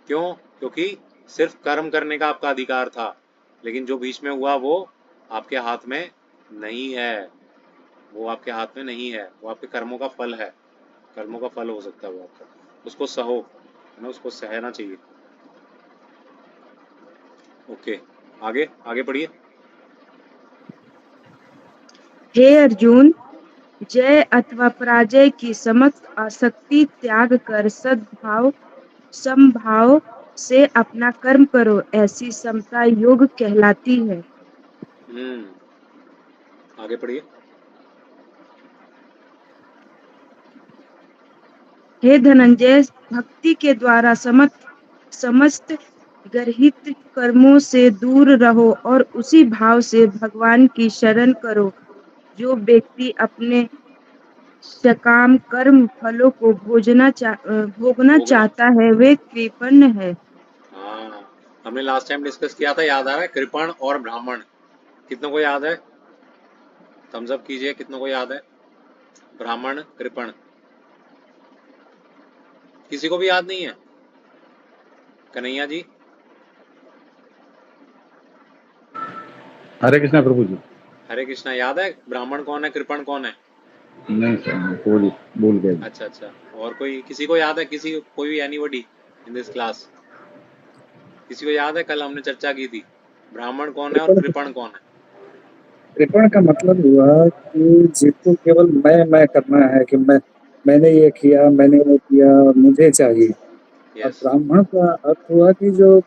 क्यों? क्योंकि सिर्फ कर्म करने का आपका अधिकार था, लेकिन जो बीच में हुआ वो आपके हाथ में नहीं है, वो आपके हाथ में नहीं है, वो आपके कर्मों का फल है, कर्मों का फल हो सकता है वो आपका, उसको सहो, है ना, उसको सहना चाहिए। ओके, आगे आगे पढ़िए। हे अर्जुन, जय अथवा पराजय की समस्त आसक्ति त्याग कर सद्भाव समभाव से अपना कर्म करो, ऐसी समता योग कहलाती है। आगे पढ़िए। हे धनंजय, भक्ति के द्वारा समस्त गर्हित कर्मों से दूर रहो और उसी भाव से भगवान की शरण करो। जो व्यक्ति अपने सकाम कर्म फलों को भोगना चाहता है, वे कृपण है। हाँ, हमने लास्ट टाइम डिस्कस किया था, याद आ रहा है? कृपण और ब्राह्मण, कितनों को याद है? थम्स अप कीजिए, कितनों को याद है? ब्राह्मण कृपण, किसी को भी याद नहीं है? कन्हैया जी। हरे कृष्णा प्रभु जी। हरे कृष्णा याद है ब्राह्मण कौन है, कृपण कौन है? नहीं सर, भूल गए। अच्छा अच्छा, और कोई किसी को याद है, किसी कोई भी एनीबॉडी इन दिस क्लास, किसी को याद है? कल हमने चर्चा की थी ब्राह्मण कौन है और कृपण कौन है। कृपण का मतलब हुआ कि जिसको केवल मैं करना है कि मैंने ये किया, मैंने वो किया, मुझे चाहिए। और यस, ब्राह्मण का अर्थ हुआ कि जो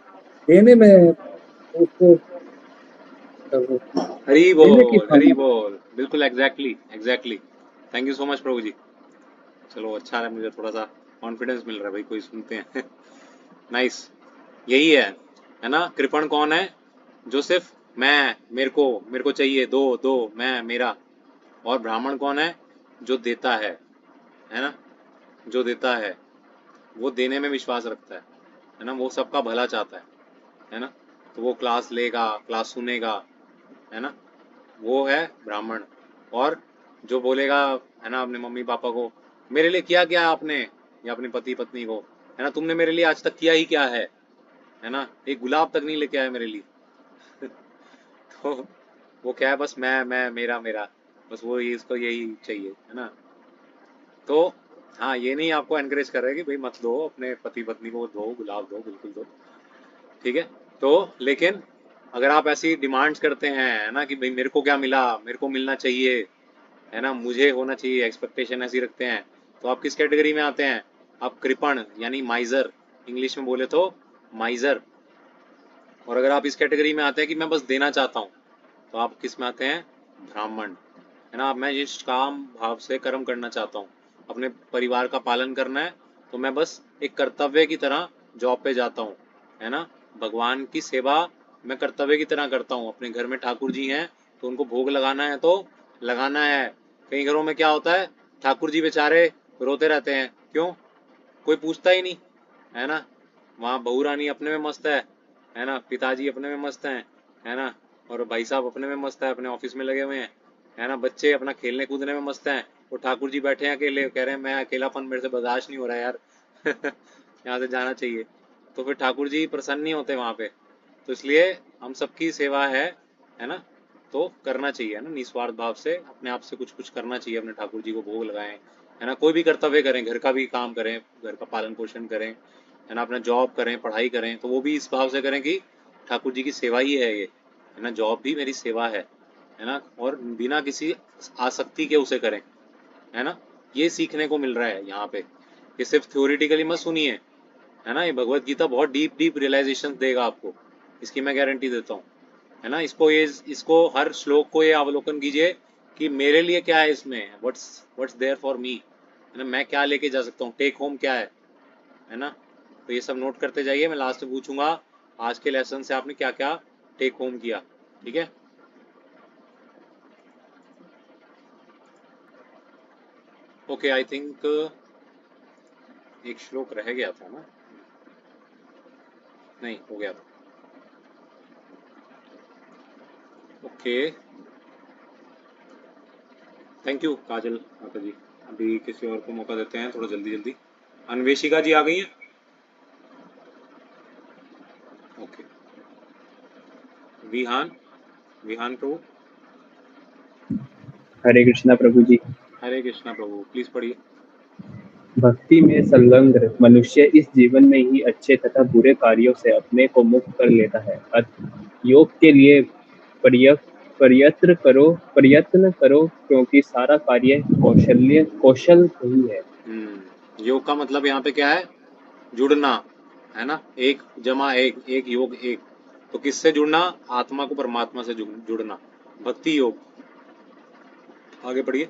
देने में उसको हरी देने की बोल हरी भावना। बोल, बिल्कुल exactly exactly. Thank you so much प्रभु जी। चलो अच्छा है, मुझे थोड़ा सा कॉन्फिडेंस मिल रहा है भाई, कोई सुनते हैं। नाइस, यही है ना। कृपण कौन है? जो सिर्फ मैं, मेरे को चाहिए, दो दो, मैं, मेरा। और ब्राह्मण कौन है? जो देता है ना, जो देता है, वो देने में विश्वास रखता है ना, वो सबका भला चाहता है ना। तो वो क्लास लेगा, क्लास सुनेगा, है ना, वो है ब्राह्मण। और जो बोलेगा, है ना, अपने मम्मी पापा को, मेरे लिए किया क्या आपने, या अपने पति पत्नी को, है ना, तुमने मेरे लिए आज तक किया ही क्या है ना, एक गुलाब तक नहीं लेके आए मेरे लिए। तो वो क्या है, बस मैं मेरा मेरा, बस वो ये, इसको यही चाहिए, है ना। तो हाँ, ये नहीं आपको एनकरेज कर रहे कि भाई मत दो, अपने पति पत्नी को दो, गुलाब दो, बिल्कुल दो, ठीक है। तो लेकिन अगर आप ऐसी डिमांड्स करते हैं, है ना, कि भाई मेरे को क्या मिला, मेरे को मिलना चाहिए, है ना, मुझे होना चाहिए, एक्सपेक्टेशन ऐसी रखते हैं, तो आप किस कैटेगरी में आते हैं? आप कृपण यानी माइजर, इंग्लिश में बोले तो माइजर। और अगर आप इस कैटेगरी में आते हैं कि मैं बस देना चाहता हूँ, तो आप किस में आते हैं? ब्राह्मण, है ना। मैं जिस काम भाव से कर्म करना चाहता हूँ, अपने परिवार का पालन करना है, तो मैं बस एक कर्तव्य की तरह जॉब पे जाता हूँ, है ना। भगवान की सेवा मैं कर्तव्य की तरह करता हूँ। अपने घर में ठाकुर जी हैं तो उनको भोग लगाना है तो लगाना है। कई घरों में क्या होता है, ठाकुर जी बेचारे रोते रहते हैं, क्यों? कोई पूछता ही नहीं, है ना। वहाँ बहू रानी अपने में मस्त है ना, पिताजी अपने में मस्त हैं, है ना, और भाई साहब अपने में मस्त है, अपने ऑफिस में लगे हुए हैं, है ना, बच्चे अपना खेलने कूदने में मस्त हैं, और ठाकुर जी बैठे हैं अकेले, कह रहे हैं मैं अकेलापन मेरे से बर्दाश्त नहीं हो रहा है यार। यहाँ से जाना चाहिए। तो फिर ठाकुर जी प्रसन्न नहीं होते वहाँ पे। तो इसलिए हम सबकी सेवा है ना, तो करना चाहिए, है ना, निस्वार्थ भाव से अपने आप से कुछ कुछ करना चाहिए, अपने ठाकुर जी को भोग लगाएं, है ना, कोई भी कर्तव्य करें, घर का भी काम करें, घर का पालन पोषण करें, है ना, अपना जॉब करें, पढ़ाई करें, तो वो भी इस भाव से करें कि ठाकुर जी की सेवा ही है ये, है ना, जॉब भी मेरी सेवा है ना, और बिना किसी आसक्ति के उसे करें, है ना। ये सीखने को मिल रहा है यहाँ पे, ये सिर्फ थ्योरेटिकली मत सुनिए, है ना, ये भगवत गीता बहुत डीप डीप रियलाइजेशन देगा आपको, इसकी मैं गारंटी देता हूँ, है ना। इसको हर श्लोक को ये अवलोकन कीजिए कि मेरे लिए क्या है इसमें, व्हाट्स देयर फॉर मी, है ना, मैं क्या लेके जा सकता हूँ, टेक होम क्या है ना। तो ये सब नोट करते जाइए, मैं लास्ट में पूछूंगा आज के लेसन से आपने क्या क्या टेक होम किया, ठीक है। ओके, आई थिंक एक श्लोक रह गया था ना, नहीं हो गया था। ओके, थैंक यू काजल माता जी। अभी किसी और को मौका देते हैं, थोड़ा जल्दी जल्दी। अन्वेषिका जी आ गई हैं? Okay, Vihan, Vihan Prabhu. Hare Krishna Prabhu ji. Hare Krishna Prabhu, please पढ़िए। भक्ति में संलग्न मनुष्य इस जीवन में ही अच्छे तथा बुरे कार्यों से अपने को मुक्त कर लेता है। योग के लिए प्रयत्न करो क्योंकि सारा कार्य कौशल ही है। योग का मतलब यहाँ पे क्या है? जुड़ना, है ना, एक जमा एक, एक योग एक। तो किससे जुड़ना? आत्मा को परमात्मा से जुड़ना, भक्ति योग। आगे पढ़िए।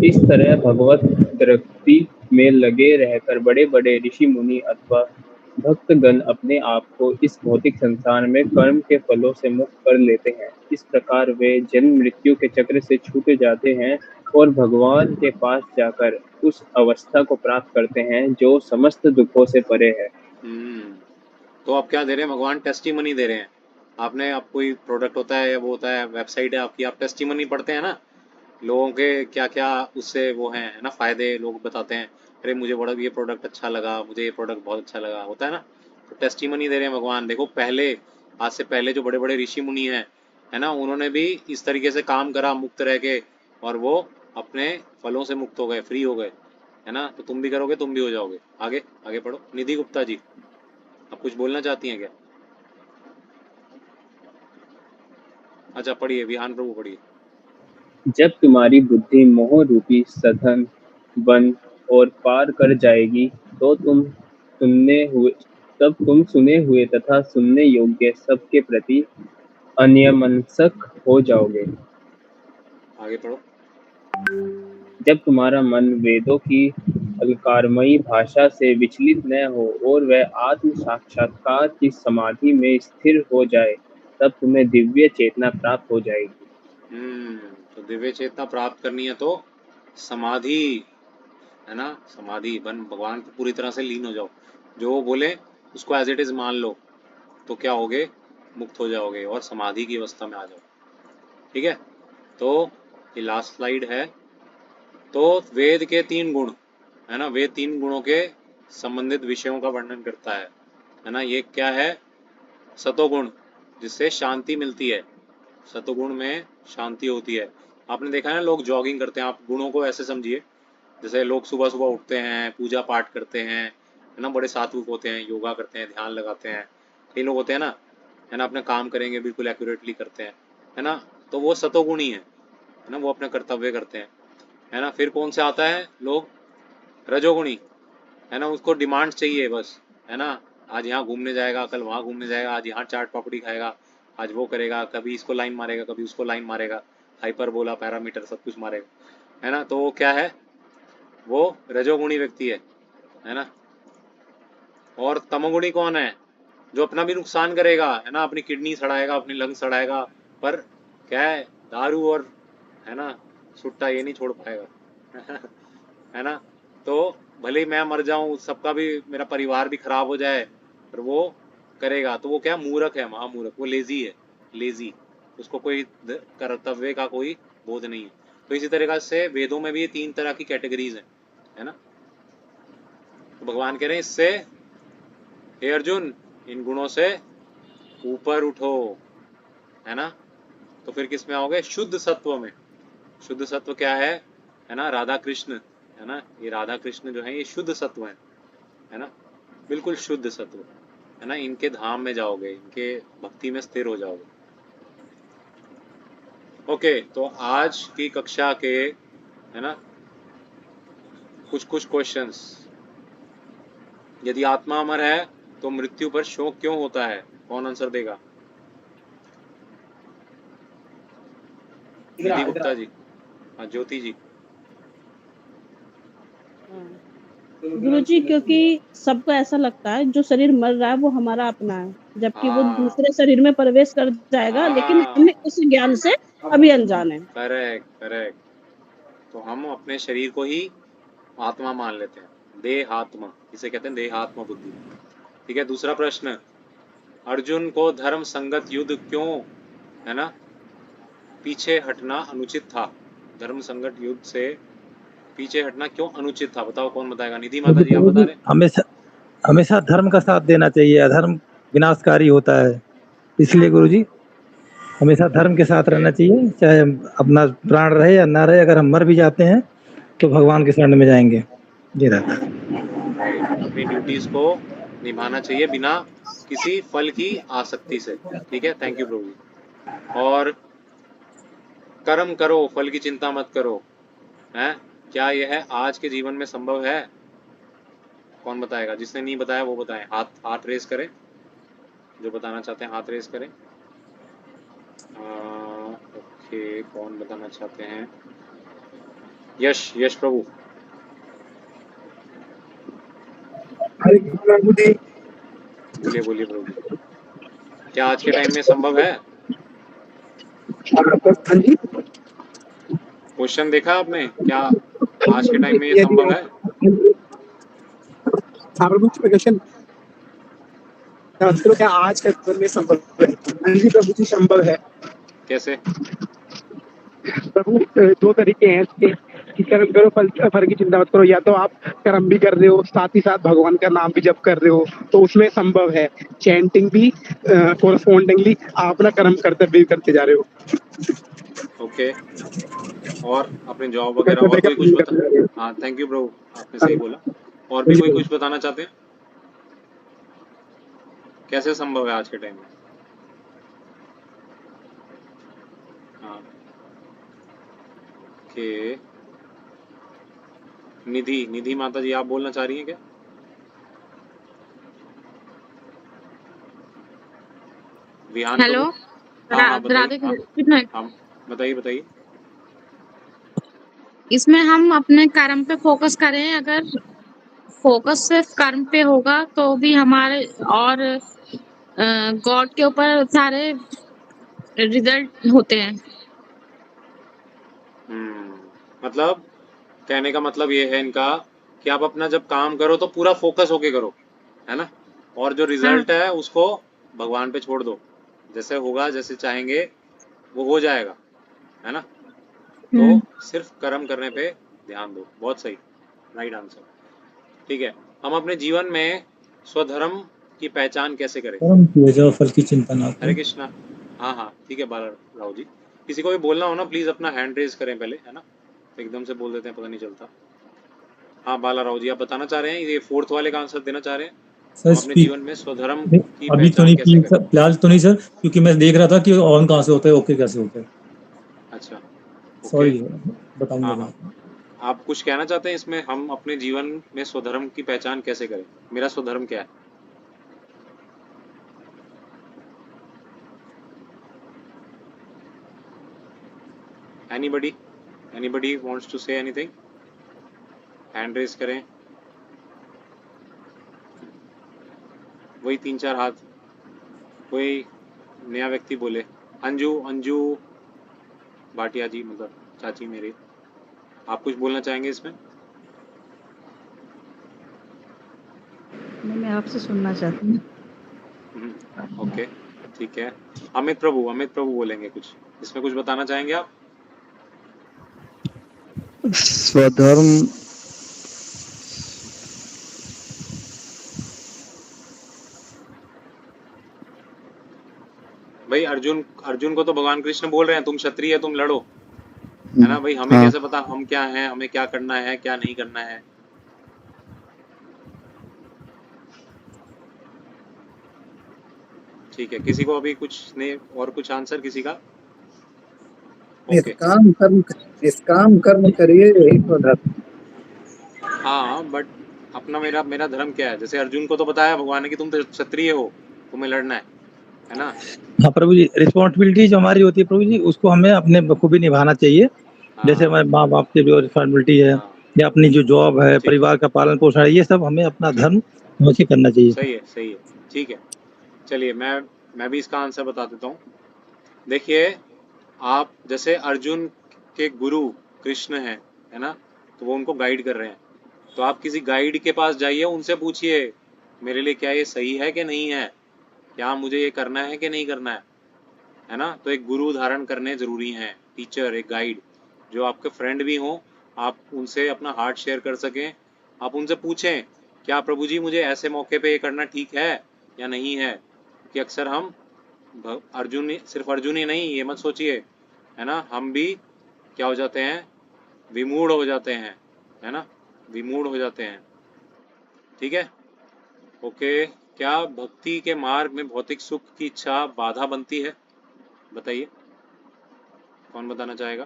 इस तरह भगवत भक्ति में लगे रहकर बड़े बड़े ऋषि मुनि अथवा भक्तगण अपने आप को इस भौतिक संसार में कर्म के फलों से मुक्त कर लेते हैं। इस प्रकार वे जन्म मृत्यु के चक्र से छूट जाते हैं और भगवान के पास जाकर उस अवस्था को प्राप्त करते हैं जो समस्त दुखों से परे है। तो आप क्या दे रहे हैं? भगवान टेस्टिमनी दे रहे हैं। आपने, आप कोई प्रोडक्ट होता है या वो होता है, वेबसाइट है आपकी, आप टेस्टिमनी पढ़ते हैं ना, लोगों के क्या क्या उससे वो हैं, है ना, फायदे लोग बताते हैं, अरे मुझे बड़ा ये प्रोडक्ट अच्छा लगा, मुझे ये प्रोडक्ट बहुत अच्छा लगा, होता है ना। तो टेस्टिमनी दे रहे हैं भगवान। देखो पहले, आज से पहले जो बड़े बड़े ऋषि मुनि हैं, है ना, उन्होंने भी इस तरीके से काम करा मुक्त रह के, और वो अपने फलों से मुक्त हो गए, फ्री हो गए, है ना। तो तुम भी करोगे, तुम भी हो जाओगे। आगे आगे पढ़ो। निधि गुप्ता जी, आप कुछ बोलना चाहती हैं क्या? अच्छा पढ़िए, विहान प्रभु पढ़िए। जब तुम्हारी बुद्धि मोह रूपी सघन वन और पार कर जाएगी तो तुम सुने हुए तथा सुनने योग्य सबके प्रति अन्यमनस्क हो जाओगे। आगे पढ़ो। जब तुम्हारा मन वेदों की अलंकारमयी भाषा से विचलित न हो और वह आत्म साक्षात्कार की समाधि में स्थिर हो जाए, तब तुम्हें दिव्य चेतना प्राप्त हो जाएगी। तो दिव्य चेतना प्राप्त करनी है तो समाधि, है ना, समाधि बन, भगवान को पूरी तरह से लीन हो जाओ, जो वो बोले उसको एज इट इज मान लो, तो क्या होगे, मुक्त हो जाओगे और समाधि की अवस्था में आ जाओ। ठीक है, तो ये लास्ट स्लाइड है। तो वेद के 3 गुण, है ना, वेद 3 गुणों के संबंधित विषयों का वर्णन करता है ना। ये क्या है? सतोगुण, जिससे शांति मिलती है, सतोगुण में शांति होती है। आपने देखा है ना, लोग जॉगिंग करते हैं, आप गुणों को ऐसे समझिए, जैसे लोग सुबह सुबह उठते हैं, पूजा पाठ करते हैं, है ना, बड़े सात्विक होते हैं, योगा करते हैं, ध्यान लगाते हैं। कई लोग होते हैं ना, है ना, अपने काम करेंगे बिल्कुल एक्यूरेटली करते हैं, है ना, तो वो सतोगुणी है ना, वो अपने कर्तव्य करते हैं, है ना। फिर कौन से आता है लोग? रजोगुणी, है ना, उसको डिमांड चाहिए बस, है ना, आज यहाँ घूमने जाएगा, कल वहाँ घूमने जाएगा, आज यहाँ चाट पापड़ी खाएगा, आज वो करेगा, कभी इसको लाइन मारेगा, कभी उसको लाइन मारेगा, हाइपरबोला, पैरामीटर, सब कुछ मारेगा, है ना। तो वो क्या है? वो रजोगुणी व्यक्ति है ना। और तमोगुणी कौन है? जो अपना भी नुकसान करेगा, है ना, अपनी किडनी सड़ाएगा, अपनी लंग सड़ाएगा, पर क्या है, दारू और, है ना, सुट्टा ये नहीं छोड़ पाएगा है ना। तो भले ही मैं मर जाऊं, सबका भी, मेरा परिवार भी खराब हो जाए, पर वो करेगा, तो वो क्या, मूर्ख है, महामूर्ख, वो लेजी है, लेजी, उसको कोई कर्तव्य का कोई बोध नहीं है। तो इसी तरीके से वेदों में भी 3 तरह की कैटेगरीज हैं, है ना। तो भगवान कह रहे हैं इससे, हे अर्जुन, इन गुणों से ऊपर उठो, है ना। तो फिर किस में आओगे? शुद्ध सत्व में। शुद्ध सत्व क्या है ना, राधा कृष्ण, है ना, ये राधा कृष्ण जो है ये शुद्ध सत्व है ना, बिल्कुल शुद्ध सत्व, है ना। इनके धाम में जाओगे, इनके भक्ति में स्थिर हो जाओगे। ओके, तो आज की कक्षा के, है ना, कुछ क्वेश्चंस। यदि आत्मा अमर है तो मृत्यु पर शोक क्यों होता है? कौन आंसर देगा? निधि गुप्ता जी, हाँ, ज्योति जी। गुरुजी, क्योंकि सबको ऐसा लगता है जो शरीर मर रहा है वो हमारा अपना है, जबकि वो दूसरे शरीर में प्रवेश कर जाएगा, लेकिन हमें उस ज्ञान से अभी अनजान है। Correct correct. तो हम अपने शरीर को ही आत्मा मान लेते हैं, देहात्मा, इसे कहते हैं देहात्मा बुद्धि। ठीक है, दूसरा प्रश्न, अर्जुन को धर्म संगत युद्ध क्यों, है ना, पीछे हटना अनुचित था? धर्म संगत युद्ध से पीछे हटना क्यों अनुचित था? बताओ, कौन बताएगा? निधि माता जी, आप बता रहे। हमेशा धर्म का साथ देना चाहिए, अधर्म विनाशकारी होता है, इसलिए गुरुजी हमेशा धर्म के साथ रहना चाहिए, चाहे अपना प्राण रहे या ना रहे। अगर हम मर भी जाते हैं तो भगवान के शरण में जाएंगे, ये रहता है। अपनी ड्यूटीज को निभाना चाहिए बिना किसी फल की आसक्ति से। ठीक है, थैंक यू प्रभु जी। और कर्म करो, फल की चिंता मत करो, है, क्या यह आज के जीवन में संभव है? कौन बताएगा? जिसने नहीं बताया वो बताएं, हाथ रेस करें, जो बताना चाहते हैं हाथ रेस करें। ओके, कौन बताना चाहते हैं? यश प्रभु। बोलिए प्रभु, क्या आज के टाइम में संभव है? क्वेश्चन देखा आपने? क्या आज के टाइम में ये संभव है? क्वेश्चन क्या आज के टाइम में संभव है? प्रभु जी, संभव है। कैसे? प्रभु, 2 तरीके हैं इसके। कि कर्म करो फल की चिंता मत करो, या तो आप कर्म भी कर रहे हो साथ ही साथ भगवान का नाम भी जप कर रहे हो, तो उसमें संभव है चैंटिंग भी कोरस्पॉन्डिंगली आप अपना कर्म कर्तव्य भी करते जा रहे हो। ओके, और अपने जॉब वगैरह और कोई कुछ बता? हाँ, थैंक यू ब्रो, आपने सही बोला। और भी कोई कुछ बताना चाहते हैं? कैसे संभव है आज के टाइम में? हाँ, ओके, निधि माता जी, आप बोलना चाह रही हैं क्या? विहान हेलो, प्रभु? हाँ, बताइए। राधे कृष्ण। हाँ, बताइए। इसमें हम अपने कर्म पे फोकस करें, अगर फोकस सिर्फ कर्म पे होगा तो भी हमारे और गॉड के ऊपर सारे रिजल्ट होते हैं। मतलब कहने का मतलब ये है इनका कि आप अपना जब काम करो तो पूरा फोकस होके करो, है ना, और जो रिजल्ट है उसको भगवान पे छोड़ दो, जैसे होगा, जैसे चाहेंगे वो हो जाएगा, है ना। तो सिर्फ कर्म करने पे ध्यान दो। बहुत सही, राइट आंसर। ठीक है, हम अपने जीवन में स्वधर्म की पहचान कैसे करें? कर्म किए जाओ, फल की चिंता ना हरे करो। कृष्णा। हाँ, ठीक है बाला राव जी, किसी को भी बोलना हो ना प्लीज अपना हैंड रेज करें पहले, है ना, एकदम से बोल देते हैं पता नहीं चलता। हाँ बाला राव जी, आप बताना चाह रहे हैं, ये फोर्थ वाले का आंसर देना चाह रहे हैं, हम अपने जीवन में स्वधर्म की अभी तो पहचान नहीं, कैसे करें? फिलहाल तो नहीं सर, क्योंकि मैं देख रहा था कि ऑन कहाँ से होता है, ओके कैसे होता है। अच्छा, ओके। सॉरी, बताऊंगा हाँ, बाद में। आप कुछ कहना चाहते हैं इसमें, हम अपने जीवन में स्वधर्म की पहचान कैसे करें? मेरा स्वधर्म क्या है? Anybody wants to say anything? Hand raise करें, वही 3-4 हाथ, कोई नया व्यक्ति बोले। अंजू भाटिया जी, मतलब चाची मेरे, आप कुछ बोलना चाहेंगे इसमें? मैं आपसे सुनना चाहती हूँ। ओके, ठीक है। अमित प्रभु बोलेंगे कुछ, इसमें कुछ बताना चाहेंगे आप? स्वधर्म भाई अर्जुन को तो भगवान कृष्ण बोल रहे हैं तुम क्षत्रिय है, तुम लड़ो, है ना भाई, हमें कैसे पता हम क्या हैं, हमें क्या करना है क्या नहीं करना है? ठीक है, किसी को अभी कुछ नहीं, और कुछ आंसर किसी का? निष्काम कर्म करिए, यही तो धर्म। हाँ, बट अपना मेरा धर्म क्या है? जैसे अर्जुन को तो बताया भगवान ने कि तुम तो क्षत्रिय हो, तुम्हें लड़ना है ना। हाँ प्रभु जी, रिस्पॉन्सिबिलिटी जो हमारी होती है प्रभु जी, उसको हमें अपने बखूबी निभाना चाहिए। जैसे हमारे माँ बाप की जो रिस्पॉन्सिबिलिटी है, या अपनी जो जॉब है, परिवार का पालन पोषण है, ये सब हमें अपना धर्म समझ के करना चाहिए। सही है, ठीक है। चलिए मैं भी इसका आंसर बता देता हूँ। देखिए, आप जैसे अर्जुन के गुरु कृष्ण है ना, तो वो उनको गाइड कर रहे हैं, तो आप किसी गाइड के पास जाइए, उनसे पूछिए मेरे लिए क्या ये सही है कि नहीं है, क्या मुझे ये करना है कि नहीं करना है ना। तो एक गुरु धारण करने जरूरी हैं, टीचर, एक गाइड, जो आपके फ्रेंड भी हों, आप उनसे अपना हार्ट शेयर कर सकें। आप उनसे पूछें क्या प्रभु जी मुझे ऐसे मौके पे ये करना ठीक है या नहीं है, कि अक्सर हम सिर्फ अर्जुन ही नहीं, ये मत सोचिए, है ना, हम भी क्या हो जाते हैं, विमूढ़ हो जाते हैं, है ना, विमूढ़ हो जाते हैं। ठीक है, ओके। क्या भक्ति के मार्ग में भौतिक सुख की इच्छा बाधा बनती है? बताइए, कौन बताना चाहेगा?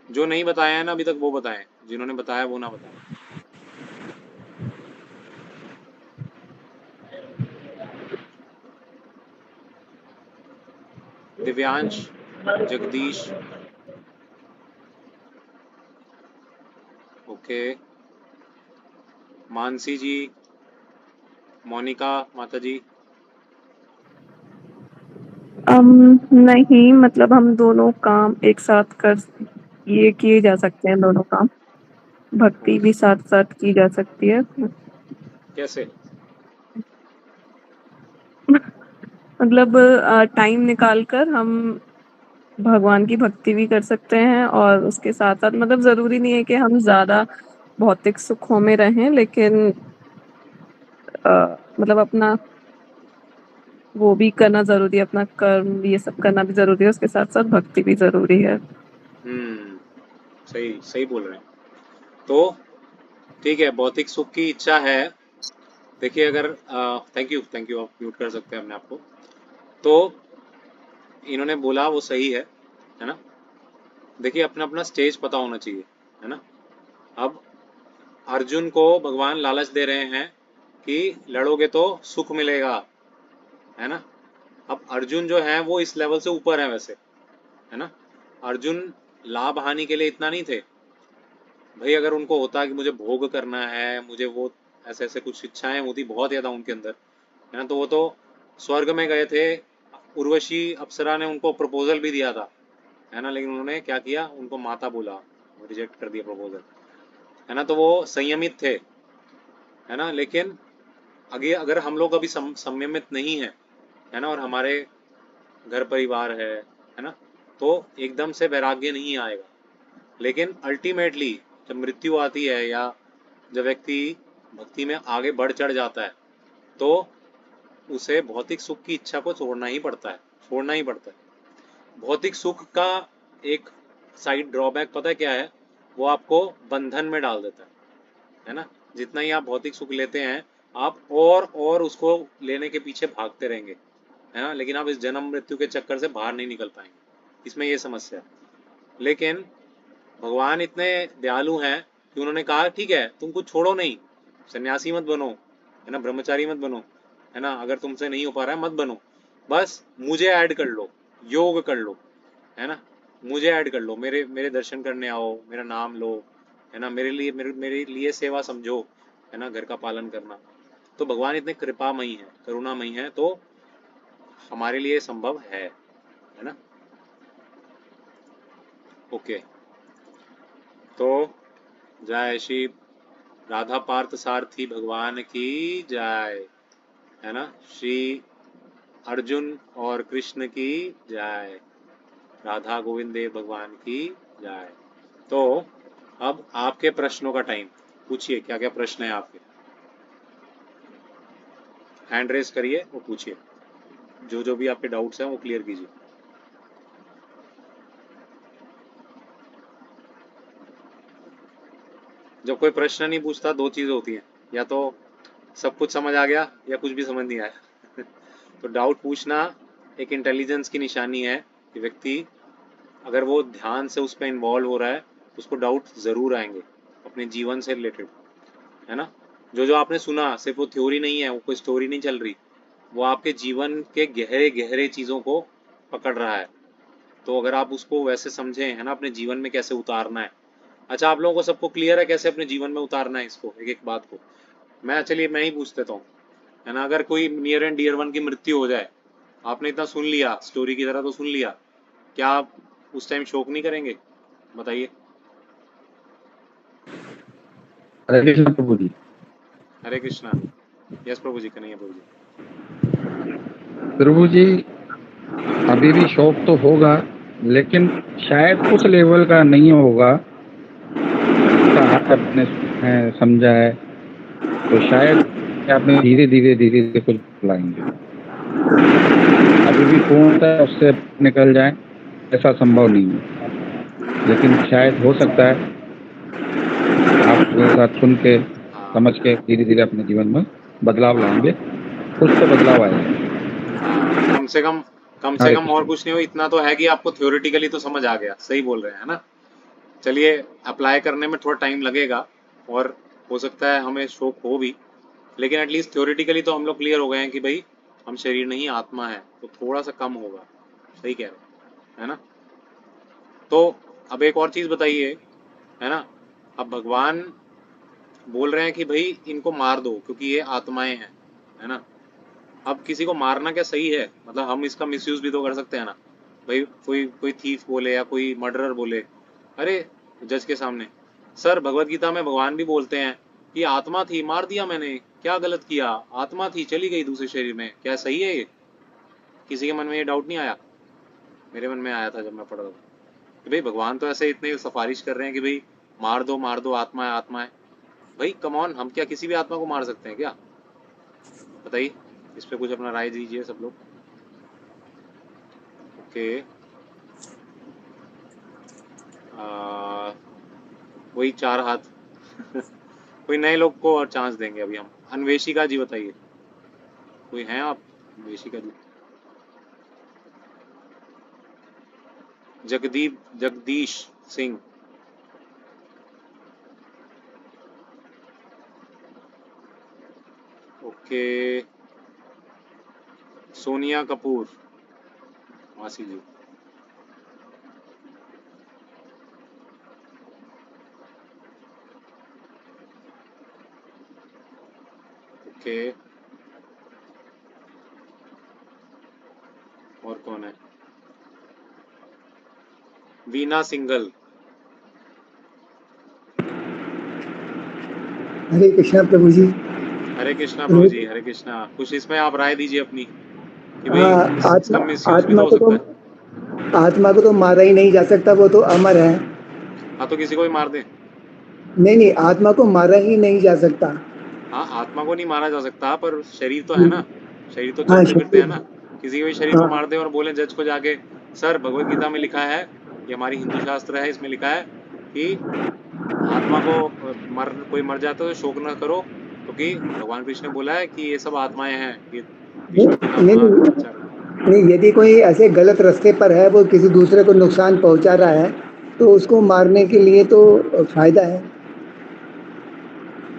जो नहीं बताया है ना अभी तक वो बताएं, जिन्होंने बताया वो ना बताएं। दिव्यांश, जगदीश, ओके, मानसी जी, मोनिका माता जी। नहीं, मतलब हम दोनों काम एक साथ ये किए जा सकते हैं, दोनों काम, भक्ति भी साथ साथ की जा सकती है। कैसे? मतलब टाइम निकाल कर हम भगवान की भक्ति भी कर सकते हैं और उसके साथ साथ मतलब जरूरी नहीं है कि हम ज्यादा भौतिक सुखों में रहें, लेकिन मतलब अपना वो भी करना जरूरी है, अपना कर्म ये सब करना भी जरूरी है, उसके साथ साथ भक्ति भी जरूरी है। सही सही बोल रहे हैं। तो ठीक है, भौतिक सुख की इच्छा है। देखिए अगर थैंक यू, आप म्यूट कर सकते हैं अपने आप को। तो इन्होंने बोला वो सही है ना। देखिए अपना अपना स्टेज पता होना चाहिए, है ना। अब अर्जुन को भगवान लालच दे रहे हैं कि लड़ोगे तो सुख मिलेगा, है ना। अब अर्जुन जो है वो इस लेवल से ऊपर है वैसे, है ना। अर्जुन लाभ हानि के लिए इतना नहीं थे भाई। अगर उनको होता कि मुझे भोग करना है, मुझे वो ऐसे ऐसे कुछ इच्छाएं होती बहुत ज़्यादा उनके अंदर, है ना, तो वो तो स्वर्ग में गए थे। उर्वशी अप्सरा ने उनको प्रपोजल भी दिया था, है ना, लेकिन उन्होंने क्या किया, उनको माता बोला, रिजेक्ट कर दिया प्रपोजल, है ना। तो वो संयमित थे, है ना। लेकिन आगे अगर हम लोग अभी संयमित नहीं है ना, और हमारे घर परिवार है ना, तो एकदम से वैराग्य नहीं आएगा। लेकिन अल्टीमेटली जब मृत्यु आती है या जब व्यक्ति भक्ति में आगे बढ़ चढ़ जाता है, तो उसे भौतिक सुख की इच्छा को छोड़ना ही पड़ता है। भौतिक सुख का एक साइड ड्रॉबैक पता है क्या है, वो आपको बंधन में डाल देता है ना। जितना ही आप भौतिक सुख लेते हैं, आप और उसको लेने के पीछे भागते रहेंगे, है ना। लेकिन आप इस जन्म मृत्यु के चक्कर से बाहर नहीं निकल पाएंगे, इसमें ये समस्या है। लेकिन भगवान इतने दयालु हैं कि उन्होंने कहा ठीक है, तुम कुछ छोड़ो नहीं, सन्यासी मत बनो, है ना, ब्रह्मचारी मत बनो, है ना, अगर तुमसे नहीं हो पा रहा है मत बनो, बस मुझे ऐड कर लो, योग कर लो, है ना, मुझे ऐड कर लो, मेरे मेरे दर्शन करने आओ, मेरा नाम लो, है ना, मेरे लिए सेवा समझो, है ना, घर का पालन करना। तो भगवान इतने कृपामयी है, करुणामयी है, तो हमारे लिए संभव है ना। ओके, तो जय श्री राधा पार्थ सारथी भगवान की जय, है ना। श्री अर्जुन और कृष्ण की जय, राधा गोविंद देव भगवान की जय। तो अब आपके प्रश्नों का टाइम, पूछिए क्या क्या प्रश्न है आपके, हैंड रेस करिए और पूछिए, जो भी आपके डाउट्स हैं वो क्लियर कीजिए। जब कोई प्रश्न नहीं पूछता, दो चीज़ होती हैं, या तो सब कुछ समझ आ गया या कुछ भी समझ नहीं आया। तो डाउट पूछना एक इंटेलिजेंस की निशानी है कि व्यक्ति अगर वो ध्यान से उस पर इन्वॉल्व हो रहा है, उसको डाउट ज़रूर आएंगे अपने जीवन से रिलेटेड, है ना। जो आपने सुना सिर्फ वो थ्योरी नहीं है, वो कोई स्टोरी नहीं चल रही, वो आपके जीवन के गहरे गहरे चीज़ों को पकड़ रहा है। तो अगर आप उसको वैसे समझें, है ना, अपने जीवन में कैसे उतारना है। अच्छा, आप लोगों को सबको क्लियर है कैसे अपने जीवन में उतारना है इसको, एक एक बात को। चलिए मैं ही पूछ देता हूँ, है ना। अगर कोई नियर एंड डियर वन की मृत्यु हो जाए, आपने इतना सुन लिया, स्टोरी की तरह तो सुन लिया, क्या आप उस टाइम शोक नहीं करेंगे, बताइए। हरे कृष्ण प्रभु जी। हरे कृष्णा। यस प्रभु जी, कन्हैया प्रभु जी। प्रभु जी, अभी भी शौक तो होगा, लेकिन शायद उस लेवल का नहीं होगा आपने समझा है, तो शायद आपने धीरे धीरे कुछ लाएंगे। अभी भी पूर्णतः उससे निकल जाए ऐसा संभव नहीं है, लेकिन शायद हो सकता है आपके साथ सुन के समझ के धीरे धीरे अपने जीवन में बदलाव लाएंगे, कुछ तो बदलाव आएगा। कम से कम और कुछ नहीं हो, इतना तो है कि आपको थ्योरेटिकली तो समझ आ गया, सही बोल रहे हैं, है ना। चलिए अप्लाई करने में थोड़ा टाइम लगेगा और हो सकता है हमें शौक हो भी, लेकिन एटलीस्ट थ्योरेटिकली तो हम लोग क्लियर हो गए हैं कि भाई हम शरीर नहीं आत्मा है, तो थोड़ा सा कम होगा, सही कह रहे हैं ना। तो अब एक और चीज़ बताइए, है ना। अब भगवान बोल रहे हैं कि भाई इनको मार दो क्योंकि ये आत्माएं हैं, है ना। अब किसी को मारना क्या सही है, मतलब हम इसका मिसयूज भी तो कर सकते हैं ना। भाई कोई थीफ बोले या कोई मर्डरर बोले, अरे जज के सामने, सर भगवत गीता में भगवान भी बोलते हैं कि आत्मा थी, मार दिया मैंने, क्या गलत किया, आत्मा थी चली गई दूसरे शरीर में, क्या सही है ये? किसी के मन में ये डाउट नहीं आया? मेरे मन में आया था जब मैं पढ़ रहा था कि भाई भगवान तो ऐसे इतने सिफारिश कर रहे हैं कि भाई मार दो, आत्मा है आत्मा है। भाई कम ऑन, हम क्या किसी भी आत्मा को मार सकते हैं क्या? बताइए, इस पे कुछ अपना राय दीजिए सब लोग। ओके, वही 4 हाथ। कोई नए लोग को और चांस देंगे अभी हम। अन्वेषिका जी बताइए, कोई हैं आप? अन्वेषिका जी। जगदीश सिंह। ओके, सोनिया कपूर मासी जी। ओके, और कौन है? वीना सिंगल। हरे कृष्णा प्रभु जी। हरे कृष्णा प्रभु जी, हरे कृष्णा। कुछ इसमें आप राय दीजिए अपनी कि भाई हाँ, इसका मिसयूज भी तो हो सकता है। आत्मा को तो मारा ही नहीं जा सकता, वो तो अमर है। हाँ, तो किसी को भी मार दे। नहीं, आत्मा को मारा ही नहीं जा सकता। हाँ, आत्मा को नहीं मारा जा सकता, पर शरीर तो है ना, शरीर तो हाँ, चलते फिरते हैं ना। किसी के भी शरीर को हाँ, मार दे और बोले जज को जाके, सर भगवत गीता में लिखा है, ये हमारी हिंदू शास्त्र है, इसमें लिखा है कि आत्मा को कोई मर जाता है तो शोक न करो, क्योंकि भगवान कृष्ण ने बोला है कि ये सब आत्माएं हैं, ये विष्णु के नाम नहीं, यदि कोई ऐसे गलत रास्ते पर है, वो किसी दूसरे को नुकसान पहुंचा रहा है, तो उसको मारने के लिए तो फायदा है।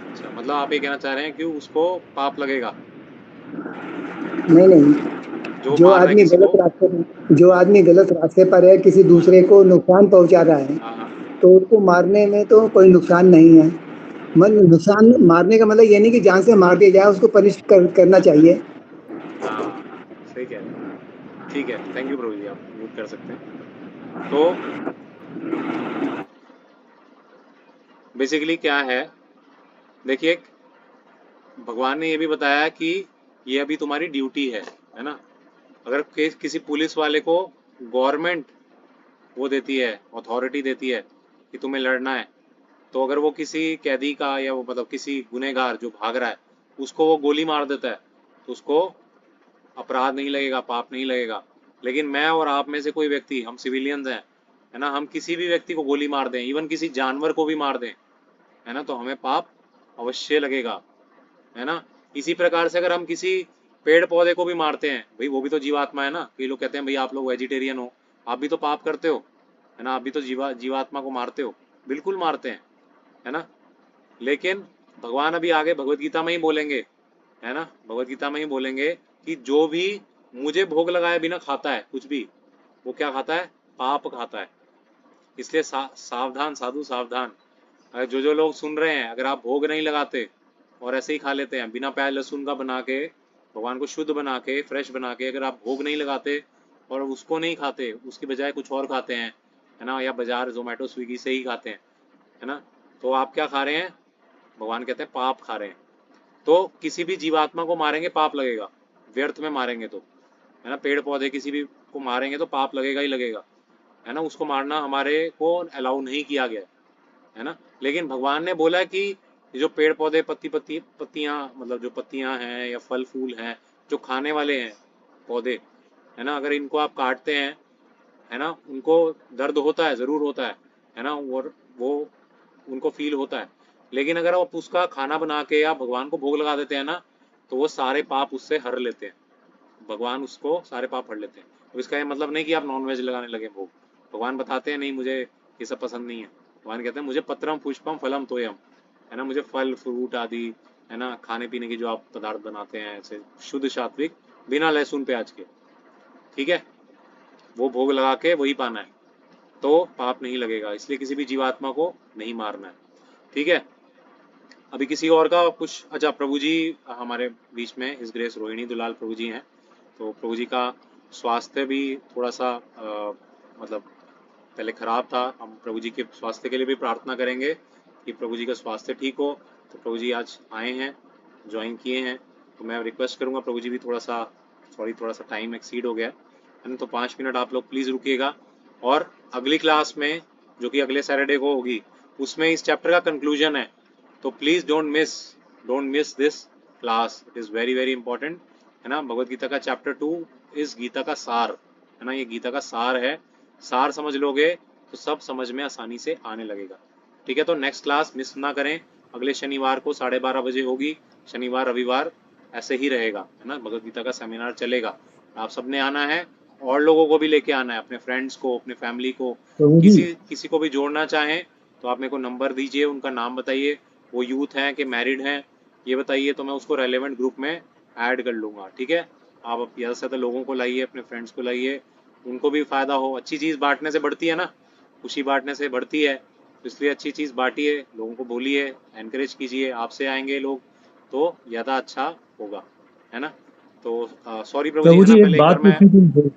अच्छा, मतलब आप ये कहना चाह रहे हैं कि उसको पाप लगेगा? नहीं, जो जो मार रहा है किसी को। आदमी गलत रास्ते पर है, किसी दूसरे को नुकसान पहुंचा रहा है, तो उसको मारने में तो कोई नुकसान नहीं है। मतलब नुकसान मारने का मतलब ये नहीं कि जान से मार दिया जाए, उसको पनिश करना चाहिए। हाँ, सही कह रहे हैं। ठीक है, थैंक यू प्रभु जी, आप म्यूट कर सकते हैं। तो बेसिकली क्या है, देखिए भगवान ने ये भी बताया कि ये अभी तुम्हारी ड्यूटी है ना। अगर किसी पुलिस वाले को गवर्नमेंट वो देती है, अथॉरिटी देती है कि तुम्हें लड़ना है, तो अगर वो किसी कैदी का या वो मतलब किसी गुनहगार जो भाग रहा है उसको वो गोली मार देता है, तो उसको अपराध नहीं लगेगा, पाप नहीं लगेगा। लेकिन मैं और आप में से कोई व्यक्ति, हम सिविलियंस हैं, है ना, हम किसी भी व्यक्ति को गोली मार दें, इवन किसी जानवर को भी मार दें, है ना, तो हमें पाप अवश्य लगेगा, है ना। इसी प्रकार से अगर हम किसी पेड़ पौधे को भी मारते हैं, भाई वो भी तो जीवात्मा है ना। कई लोग कहते हैं भाई आप लोग वेजिटेरियन हो, आप भी तो पाप करते हो, है ना, आप भी तो जीवात्मा को मारते हो। बिल्कुल मारते हैं, है ना। लेकिन भगवान अभी आगे भगवत गीता में ही बोलेंगे, है ना, भगवत गीता में ही बोलेंगे कि जो भी मुझे भोग लगाए बिना खाता है कुछ भी, वो क्या खाता है? पाप खाता है। इसलिए सावधान साधु सावधान। अगर जो लोग सुन रहे हैं, अगर आप भोग नहीं लगाते और ऐसे ही खा लेते हैं बिना प्याज लहसुन का बना के, भगवान को शुद्ध बना के, फ्रेश बना के, अगर आप भोग नहीं लगाते और उसको नहीं खाते, उसकी बजाय कुछ और खाते हैं, है ना, या बाजार जोमेटो स्विगी से ही खाते हैं, है ना, तो आप क्या खा रहे हैं? भगवान कहते हैं पाप खा रहे हैं। तो किसी भी जीवात्मा को मारेंगे पाप लगेगा, व्यर्थ में मारेंगे तो, है ना। पेड़ पौधे किसी भी को मारेंगे तो पाप लगेगा ही लगेगा, है ना। उसको मारना हमारे को अलाउ नहीं किया गया, है ना। लेकिन भगवान ने बोला कि जो पेड़ पौधे पत्तियां मतलब जो पत्तियां हैं या फल फूल हैं जो खाने वाले हैं पौधे, है ना, अगर इनको आप काटते हैं, है ना, उनको दर्द होता है, ज़रूर होता है ना, और वो उनको फील होता है। लेकिन अगर आप उसका खाना बना के या भगवान को भोग लगा देते हैं ना, तो वो सारे पाप उससे हर लेते हैं, भगवान उसको सारे पाप हर लेते हैं। तो इसका ये मतलब नहीं कि आप नॉनवेज लगाने लगे भोग। भगवान बताते हैं नहीं मुझे ये सब पसंद नहीं है। भगवान कहते हैं मुझे पत्रम पुष्पम फलम तोयम, है ना, मुझे फल फ्रूट आदि, है ना, खाने पीने की जो आप पदार्थ बनाते हैं ऐसे शुद्ध सात्विक बिना लहसुन प्याज के, ठीक है, वो भोग लगा के वही पाना है, तो पाप नहीं लगेगा। इसलिए किसी भी जीवात्मा को नहीं मारना है, ठीक है। अभी किसी और का कुछ? अच्छा, प्रभु जी हमारे बीच में हिज ग्रेस रोहिणी दुलाल प्रभु जी हैं, तो प्रभु जी का स्वास्थ्य भी थोड़ा सा मतलब पहले खराब था। हम प्रभु जी के स्वास्थ्य के लिए भी प्रार्थना करेंगे कि प्रभु जी का स्वास्थ्य ठीक हो। तो प्रभु जी आज आए हैं, ज्वाइन किए हैं, तो मैं रिक्वेस्ट करूंगा प्रभु जी भी थोड़ा सा टाइम एक्सीड हो गया, है ना। तो 5 मिनट आप लोग प्लीज रुकिएगा, और अगली क्लास में जो कि अगले सैटरडे को होगी उसमें इस चैप्टर का कंक्लूजन है। तो please don't miss this class, it is very very important, है ना। भगवत गीता का चैप्टर 2 इस गीता का सार, है ना, ये गीता का सार है। सार समझ लोगे तो सब समझ में आसानी से आने लगेगा, ठीक है। तो नेक्स्ट क्लास मिस ना करें, अगले शनिवार को 12:30 बजे होगी, शनिवार रविवार ऐसे ही रहेगा, है ना। भगवत गीता का सेमिनार चलेगा, आप सबने आना है, और लोगों को भी लेके आना है, अपने फ्रेंड्स को, अपने फैमिली को, प्रभु जी किसी को भी जोड़ना चाहें तो आप मेरे को नंबर दीजिए, उनका नाम बताइए, वो यूथ हैं कि मैरिड हैं ये बताइए, तो मैं उसको रेलेवेंट ग्रुप में ऐड कर लूँगा, ठीक है। आप ज़्यादा से ज़्यादा लोगों को लाइए, अपने फ्रेंड्स को लाइए, उनको भी फ़ायदा हो। अच्छी चीज़ बांटने से बढ़ती है ना, खुशी बांटने से बढ़ती है, तो इसलिए अच्छी चीज़ बांटिए, लोगों को बोलिए, एनकरेज कीजिए, आपसे आएंगे लोग तो ज़्यादा अच्छा होगा, है ना। तो सॉरी प्रभु जी, प्रभु है ना, जी एक पहले एक बार बात मैं, पूछनी थी।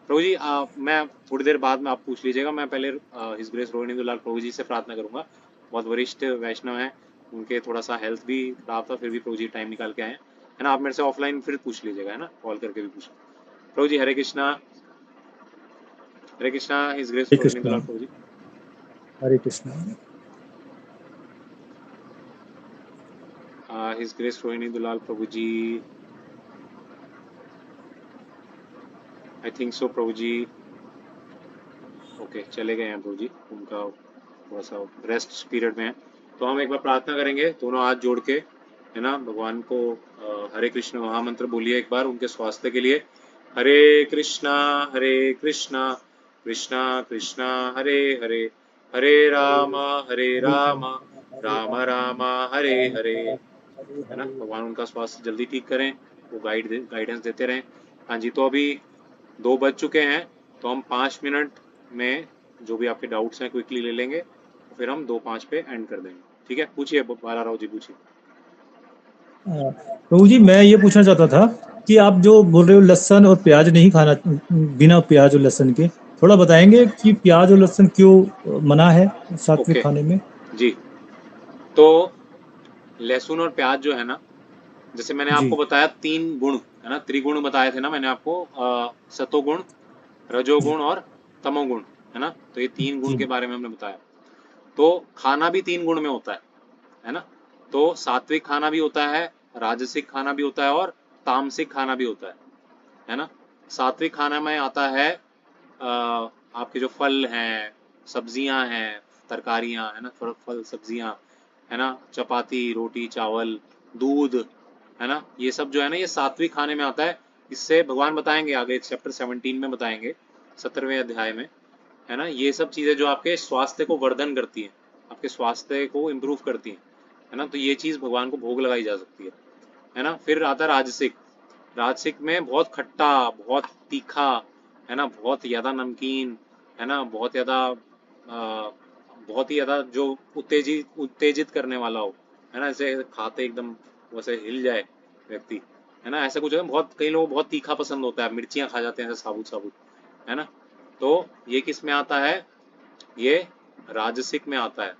प्रभु जी मैं थोड़ी देर बाद में आप पूछ लीजिएगा, मैं पहले हिज ग्रेस रोहिणी दुलाल प्रभु जी से प्रार्थना करूंगा, बहुत वरिष्ठ वैष्णव हैं, उनके थोड़ा सा हेल्थ भी खराब था, फिर भी प्रभु जी टाइम निकाल के आए, है ना। आप मेरे से ऑफलाइन फिर पूछ लीजिएगा, है ना, कॉल करके भी पूछ। प्रभु जी हरे कृष्णा, हिज ग्रेस हरे रोहिणी कृष्णा, दुलाल प्रभु जी। हरे कृष्णा। हिज ग्रेस रोहिणी दुलाल प्रभु जी, आई थिंक सो प्रभु जी, ओके चले गए हैं प्रभु जी, उनका थोड़ा सा रेस्ट पीरियड में है। तो हम एक बार प्रार्थना करेंगे दोनों हाथ जोड़ के, है ना, भगवान को हरे कृष्ण महामंत्र बोलिए एक बार उनके स्वास्थ्य के लिए। हरे कृष्णा कृष्णा कृष्णा हरे हरे, हरे राम राम राम हरे हरे, है ना। भगवान उनका स्वास्थ्य जल्दी ठीक करें, वो गाइडेंस देते रहें। हाँ जी, तो अभी 2 बज चुके हैं, तो हम 5 मिनट में जो भी आपके डाउट्स हैं क्विकली ले लेंगे, फिर हम 2:05 पे एंड कर देंगे, ठीक है। पूछिए बाला राव जी, पूछिए। प्रभु जी मैं ये पूछना चाहता था कि आप जो बोल रहे हो लहसुन और प्याज नहीं खाना, बिना प्याज और लहसुन के, थोड़ा बताएंगे कि प्याज और लहसुन क्यों मना है सात्विक ओके खाने में। जी, तो लहसुन और प्याज जो है ना, जैसे मैंने जी आपको बताया 3 गुण, है ना, त्रिगुण बताए थे ना मैंने आपको, सतोगुण, रजोगुण और तमोगुण, है ना। तो ये 3 गुण जी के बारे में हमने बताया। तो खाना भी 3 गुण में होता है ना। तो सात्विक खाना भी होता है, राजसिक खाना भी होता है, और तामसिक खाना भी होता है ना। सात्विक खाना में आता है आपके जो फल हैं, सब्जियां हैं, तरकारियां, है ना, फल सब्जियां, है ना, चपाती रोटी चावल दूध, है ना, ये सब जो है ना ये सात्विक खाने में आता है। इससे भगवान बताएंगे आगे चैप्टर 17 में बताएंगे, 17वें अध्याय में, है ना। ये सब चीज़ें जो आपके स्वास्थ्य को वर्धन करती हैं, आपके स्वास्थ्य को इम्प्रूव करती हैं, है ना। तो ये चीज़ भगवान को भोग लगाई जा सकती है ना। फिर आता है राजसिक, राजसिक में बहुत खट्टा, बहुत तीखा, है ना, बहुत ज़्यादा नमकीन, है ना, बहुत ज़्यादा बहुत ही ज़्यादा जो उत्तेजित करने वाला हो, है ना, जैसे खाते एकदम वैसे हिल जाए व्यक्ति, है ना, ऐसा कुछ है। बहुत कई लोगों को बहुत तीखा पसंद होता है, मिर्चियाँ खा जाते हैं ऐसे साबुत साबुत, है ना। तो ये किस में आता है, ये राजसिक में आता है।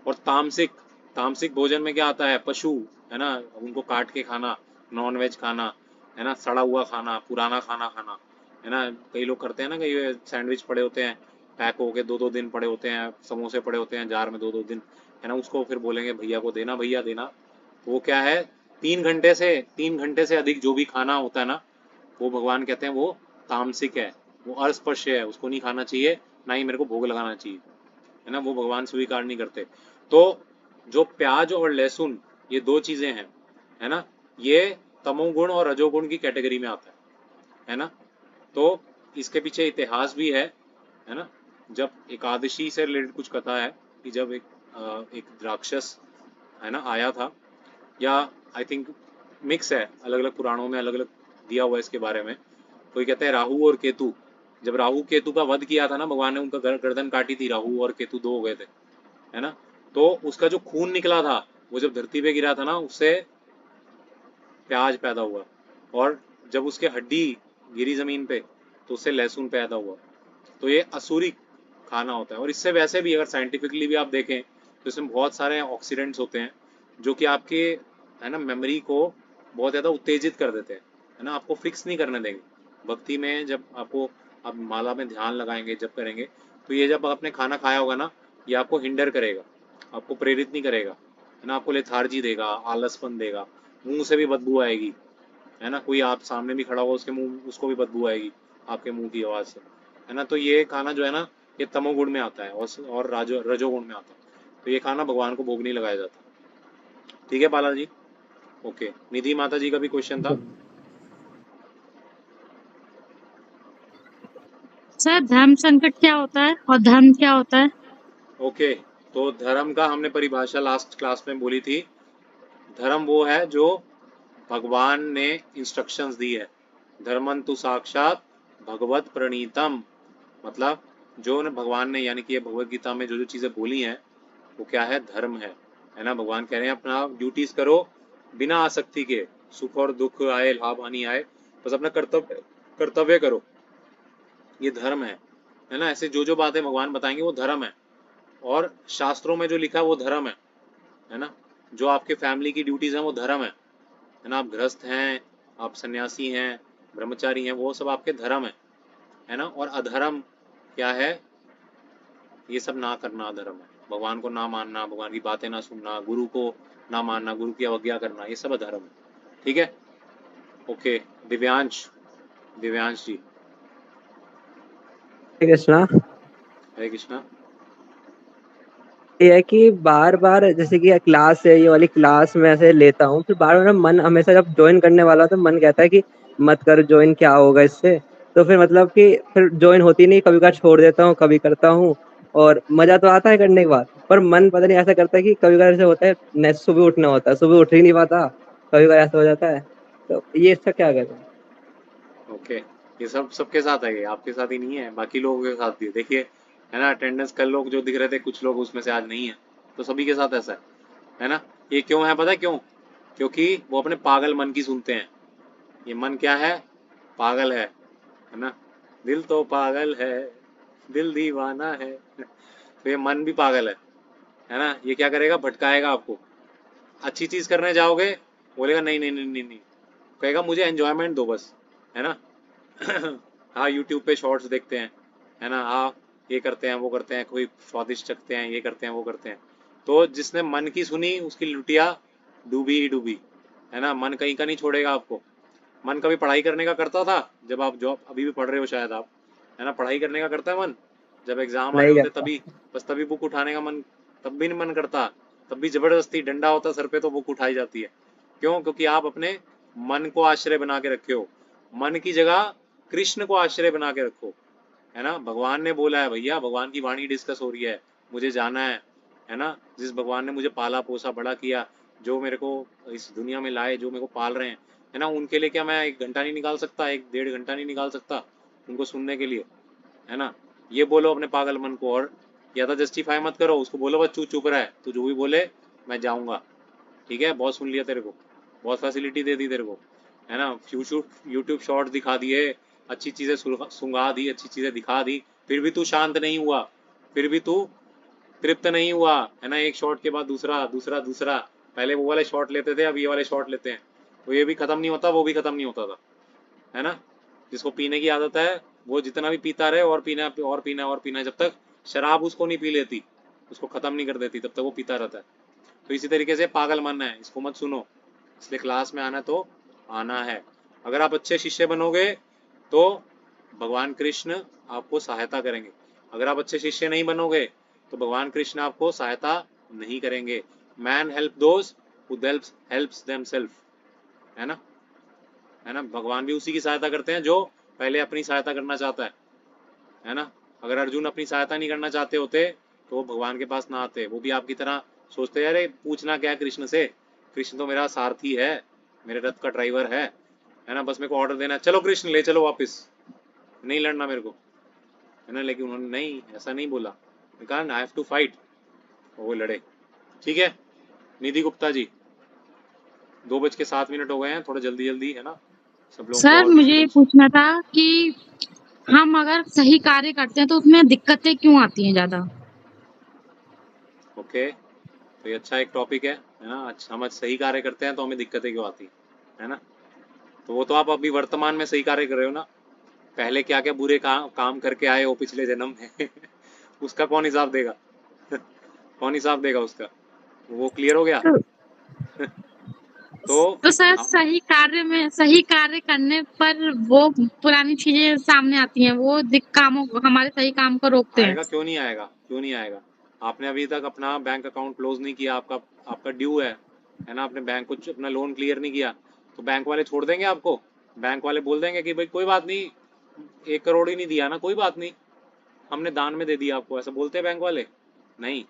और तामसिक, तामसिक भोजन में क्या आता है, पशु, है ना, उनको काट के खाना, नॉन वेज खाना, है ना, सड़ा हुआ खाना, पुराना खाना खाना, है ना। कई लोग करते हैं ना, कई सैंडविच पड़े होते हैं पैक होके 2-2 दिन पड़े होते हैं, समोसे पड़े होते हैं जार में 2-2 दिन, है ना, उसको फिर बोलेंगे भैया को देना, भैया देना। तो वो क्या है, 3 घंटे से अधिक जो भी खाना होता है ना, वो भगवान कहते हैं वो तामसिक है, वो अस्पर्श्य है, उसको नहीं खाना चाहिए, ना ही मेरे को भोग लगाना चाहिए, है ना, वो भगवान स्वीकार नहीं करते। तो जो प्याज और लहसुन ये 2 चीजें हैं, है ना, ये तमोगुण और रजोगुण की कैटेगरी में आता है ना। तो इसके पीछे इतिहास भी है ना। जब एकादशी से रिलेटेड कुछ कथा है कि जब एक राक्षस, है ना, आया था, या आई थिंक मिक्स है, अलग अलग पुराणों में अलग अलग दिया हुआ है इसके बारे में। कोई कहते हैं राहु और केतु, जब राहु केतु का वध किया था ना भगवान ने, उनका गर्दन काटी थी, राहु और केतु 2 हो गए थे, है ना। तो उसका जो खून निकला था वो जब धरती पे गिरा था ना, उससे प्याज पैदा हुआ, और जब उसके हड्डी गिरी जमीन पे तो उससे लहसुन पैदा हुआ। तो ये असुरी खाना होता है। और इससे वैसे भी अगर साइंटिफिकली भी आप देखें तो इसमें बहुत सारे ऑक्सीडेंट्स होते हैं जो कि आपके, है ना, मेमोरी को बहुत ज़्यादा उत्तेजित कर देते हैं, है ना, आपको फिक्स नहीं करने देंगे, भक्ति में जब आपको आप माला में ध्यान लगाएंगे, जब करेंगे, तो ये जब आपने खाना खाया होगा ना, ये आपको हिंडर करेगा, आपको प्रेरित नहीं करेगा, है ना, आपको लेथार्जी देगा, आलसपन देगा, मुंह से भी बदबू आएगी, है ना, कोई आप सामने भी खड़ा हुआ उसके मुंह, उसको भी बदबू आएगी आपके मुंह की आवाज़ से, है ना। तो ये खाना जो है ना, ये तमोगुण में आता है और रजोगुण में आता है। तो ये खाना भगवान को भोग नहीं लगाया जाता। ठीक है बालाजी? ओके, निधि माता जी का भी क्वेश्चन था। सर धर्म संकट क्या होता है और धर्म क्या होता है? ओके, तो धर्म का हमने परिभाषा लास्ट क्लास में बोली थी। धर्म वो है जो भगवान ने इंस्ट्रक्शंस दी है। धर्मंतु साक्षात भगवत प्रणीतम, मतलब जो भगवान ने, यानी कि ये भगवत गीता में जो जो चीज़ें बोली हैं वो क्या है, धर्म है ना। भगवान कह रहे हैं अपना ड्यूटीज करो बिना आसक्ति के, सुख और दुख आए, लाभ हानि आए, बस अपना कर्तव्य करो, ये धर्म है ना। ऐसे जो जो बातें भगवान बताएंगे वो धर्म है, और शास्त्रों में जो लिखा है वो धर्म है ना। जो आपके फैमिली की ड्यूटीज हैं वो धर्म है ना। आप गृहस्थ हैं, आप सन्यासी हैं, ब्रह्मचारी हैं, वो सब आपके धर्म है ना। और अधर्म क्या है, ये सब ना करना अधर्म है। भगवान को ना मानना, भगवान की बातें ना सुनना, गुरु को ना मानना, गुरु की अवज्ञा करना, ये सब अधर्म है। ठीक है, ओके। दिव्यांश जी। हरे कृष्णा। हरे कृष्णा। ये है कि बार बार जैसे कि क्लास है, ये वाली क्लास में ऐसे लेता हूँ, फिर बार बार मन हमेशा जब ज्वाइन करने वाला तो मन कहता है कि मत कर ज्वाइन, क्या होगा इससे। तो फिर मतलब कि फिर ज्वाइन होती नहीं, कभी कभार छोड़ देता हूँ, कभी करता हूँ, और मजा तो आता है करने के बाद, पर मन पता नहीं ऐसा करता है कि कभी कभार ऐसे होता है, नेक्स्ट सुबह उठना होता है, सुबह उठ ही नहीं पाता, कभी कभार ऐसा हो जाता है। तो ये इसका क्या करें? ओके, ये सब सबके साथ है, ये आपके साथ ही नहीं है, बाकी लोगों के साथ भी है। देखिए, है ना, अटेंडेंस कल लोग जो दिख रहे थे, कुछ लोग उसमें से आज नहीं है, तो सभी के साथ ऐसा है ना। ये क्यों है पता है क्यों? क्योंकि वो अपने पागल मन की सुनते हैं। ये मन क्या है, पागल है ना। दिल तो पागल है, दिल दीवाना है। तो ये मन भी पागल है ना। ये क्या करेगा, भटकाएगा आपको। अच्छी चीज करने जाओगे, बोलेगा नहीं नहीं नहीं नहीं नहीं, कहेगा मुझे एंजॉयमेंट दो बस, है ना। हाँ, यूट्यूब पे शॉर्ट्स देखते हैं, है ना, हाँ ये करते हैं वो करते हैं, कोई स्वादिष्ट चखते हैं, ये करते हैं वो करते हैं। तो जिसने मन की सुनी उसकी लुटिया डूबी ही डूबी, है ना। मन कहीं का नहीं छोड़ेगा आपको। मन कभी पढ़ाई करने का करता था, जब आप जॉब अभी भी पढ़ रहे हो शायद आप, है ना, पढ़ाई करने का करता है मन। जब एग्जाम आ रहे नहीं होते करता। तभी, बस तभी बुक उठाने का मन, तब भी नहीं मन करता, तब भी जबरदस्ती डंडा होता सर पे तो बुक उठाई जाती है। क्यों? क्योंकि आप अपने मन को आश्रय बना के रखे हो। मन की जगह कृष्ण को आश्रय बना के रखो, है ना। भगवान ने बोला है भैया, भगवान की वाणी डिस्कस हो रही है, मुझे जाना है ना। जिस भगवान ने मुझे पाला पोसा बड़ा किया, जो मेरे को इस दुनिया में लाए, जो मेरे को पाल रहे हैं, है ना, उनके लिए क्या मैं 1 घंटा नहीं निकाल सकता, 1-1.5 घंटा नहीं निकाल सकता उनको सुनने के लिए, है ना। ये बोलो अपने पागल मन को, और ज़्यादा जस्टिफाई मत करो उसको, बोलो बस चुप रहा है, तू जो भी बोले मैं जाऊँगा, ठीक है, बहुत सुन लिया तेरे को, बहुत फैसिलिटी दे दी तेरे को, है ना। यूट्यूब शॉर्ट्स दिखा दिए, अच्छी चीज़ें सुंगा दी, अच्छी चीज़ें दिखा दी, फिर भी तू शांत नहीं हुआ, फिर भी तू तृप्त नहीं हुआ, है ना। एक शॉट के बाद दूसरा दूसरा दूसरा, पहले वो वाले शॉट लेते थे, अब ये वाले शॉट लेते हैं, तो ये भी खत्म नहीं होता, वो भी खत्म नहीं होता था, है ना। जिसको पीने की आदत है वो जितना भी पीता रहे, और पीना और पीना और पीना, जब तक शराब उसको नहीं पी लेती, उसको खत्म नहीं कर देती, तब तक वो पीता रहता है। तो इसी तरीके से पागल मन है, इसको मत सुनो। इसलिए क्लास में आना तो आना है। अगर आप अच्छे शिष्य बनोगे तो भगवान कृष्ण आपको सहायता करेंगे। अगर आप अच्छे शिष्य नहीं बनोगे तो भगवान कृष्ण आपको सहायता नहीं करेंगे। Man help those who helps themselves, है ना, है ना। भगवान भी उसी की सहायता करते हैं जो पहले अपनी सहायता करना चाहता है ना। अगर अर्जुन अपनी सहायता नहीं करना चाहते होते तो वो भगवान के पास ना आते, वो भी आपकी तरह सोचते अरे पूछना क्या है कृष्ण से, कृष्ण तो मेरा सारथी है, मेरे रथ का ड्राइवर है ना, बस मेरे को ऑर्डर देना, चलो कृष्ण ले चलो वापस, नहीं लड़ना मेरे को, है ना। लेकिन उन्होंने नहीं, ऐसा नहीं बोला, कहा आई हैव टू फाइट, वो लड़े। ठीक है, निधि गुप्ता जी, 2:07 हो गए हैं, थोड़ा जल्दी जल्दी, है ना, सब लोगों की सर और मुझे ये डिस्टर्बेंस। पूछना था कि हम अगर सही कार्य करते हैं तो उसमें दिक्कतें क्यों आती हैं ज्यादा? ओके, तो ये अच्छा एक टॉपिक है ना। अच्छा, हम सही कार्य करते हैं तो हमें दिक्कतें क्यों आती है ना। तो वो तो आप अभी वर्तमान में सही कार्य कर रहे हो ना, पहले क्या क्या बुरे काम करके आए हो पिछले जन्म में उसका कौन हिसाब देगा कौन हिसाब देगा उसका? वो क्लियर हो गया? तो सर सही कार्य करने पर वो पुरानी चीजें सामने आती हैं, वो कामों हमारे सही काम को रोकते हैं। आएगा, क्यों नहीं आएगा? क्यों नहीं आएगा? आपने अभी तक अपना बैंक अकाउंट क्लोज नहीं किया, आपका ड्यू है ना, आपने बैंक को अपना लोन क्लियर नहीं किया, तो बैंक वाले छोड़ देंगे आपको? बैंक वाले बोल देंगे कि भाई कोई बात नहीं, 1 करोड़ ही नहीं दिया ना, कोई बात नहीं, हमने दान में दे दिया आपको, ऐसा बोलते हैं बैंक वाले? नहीं,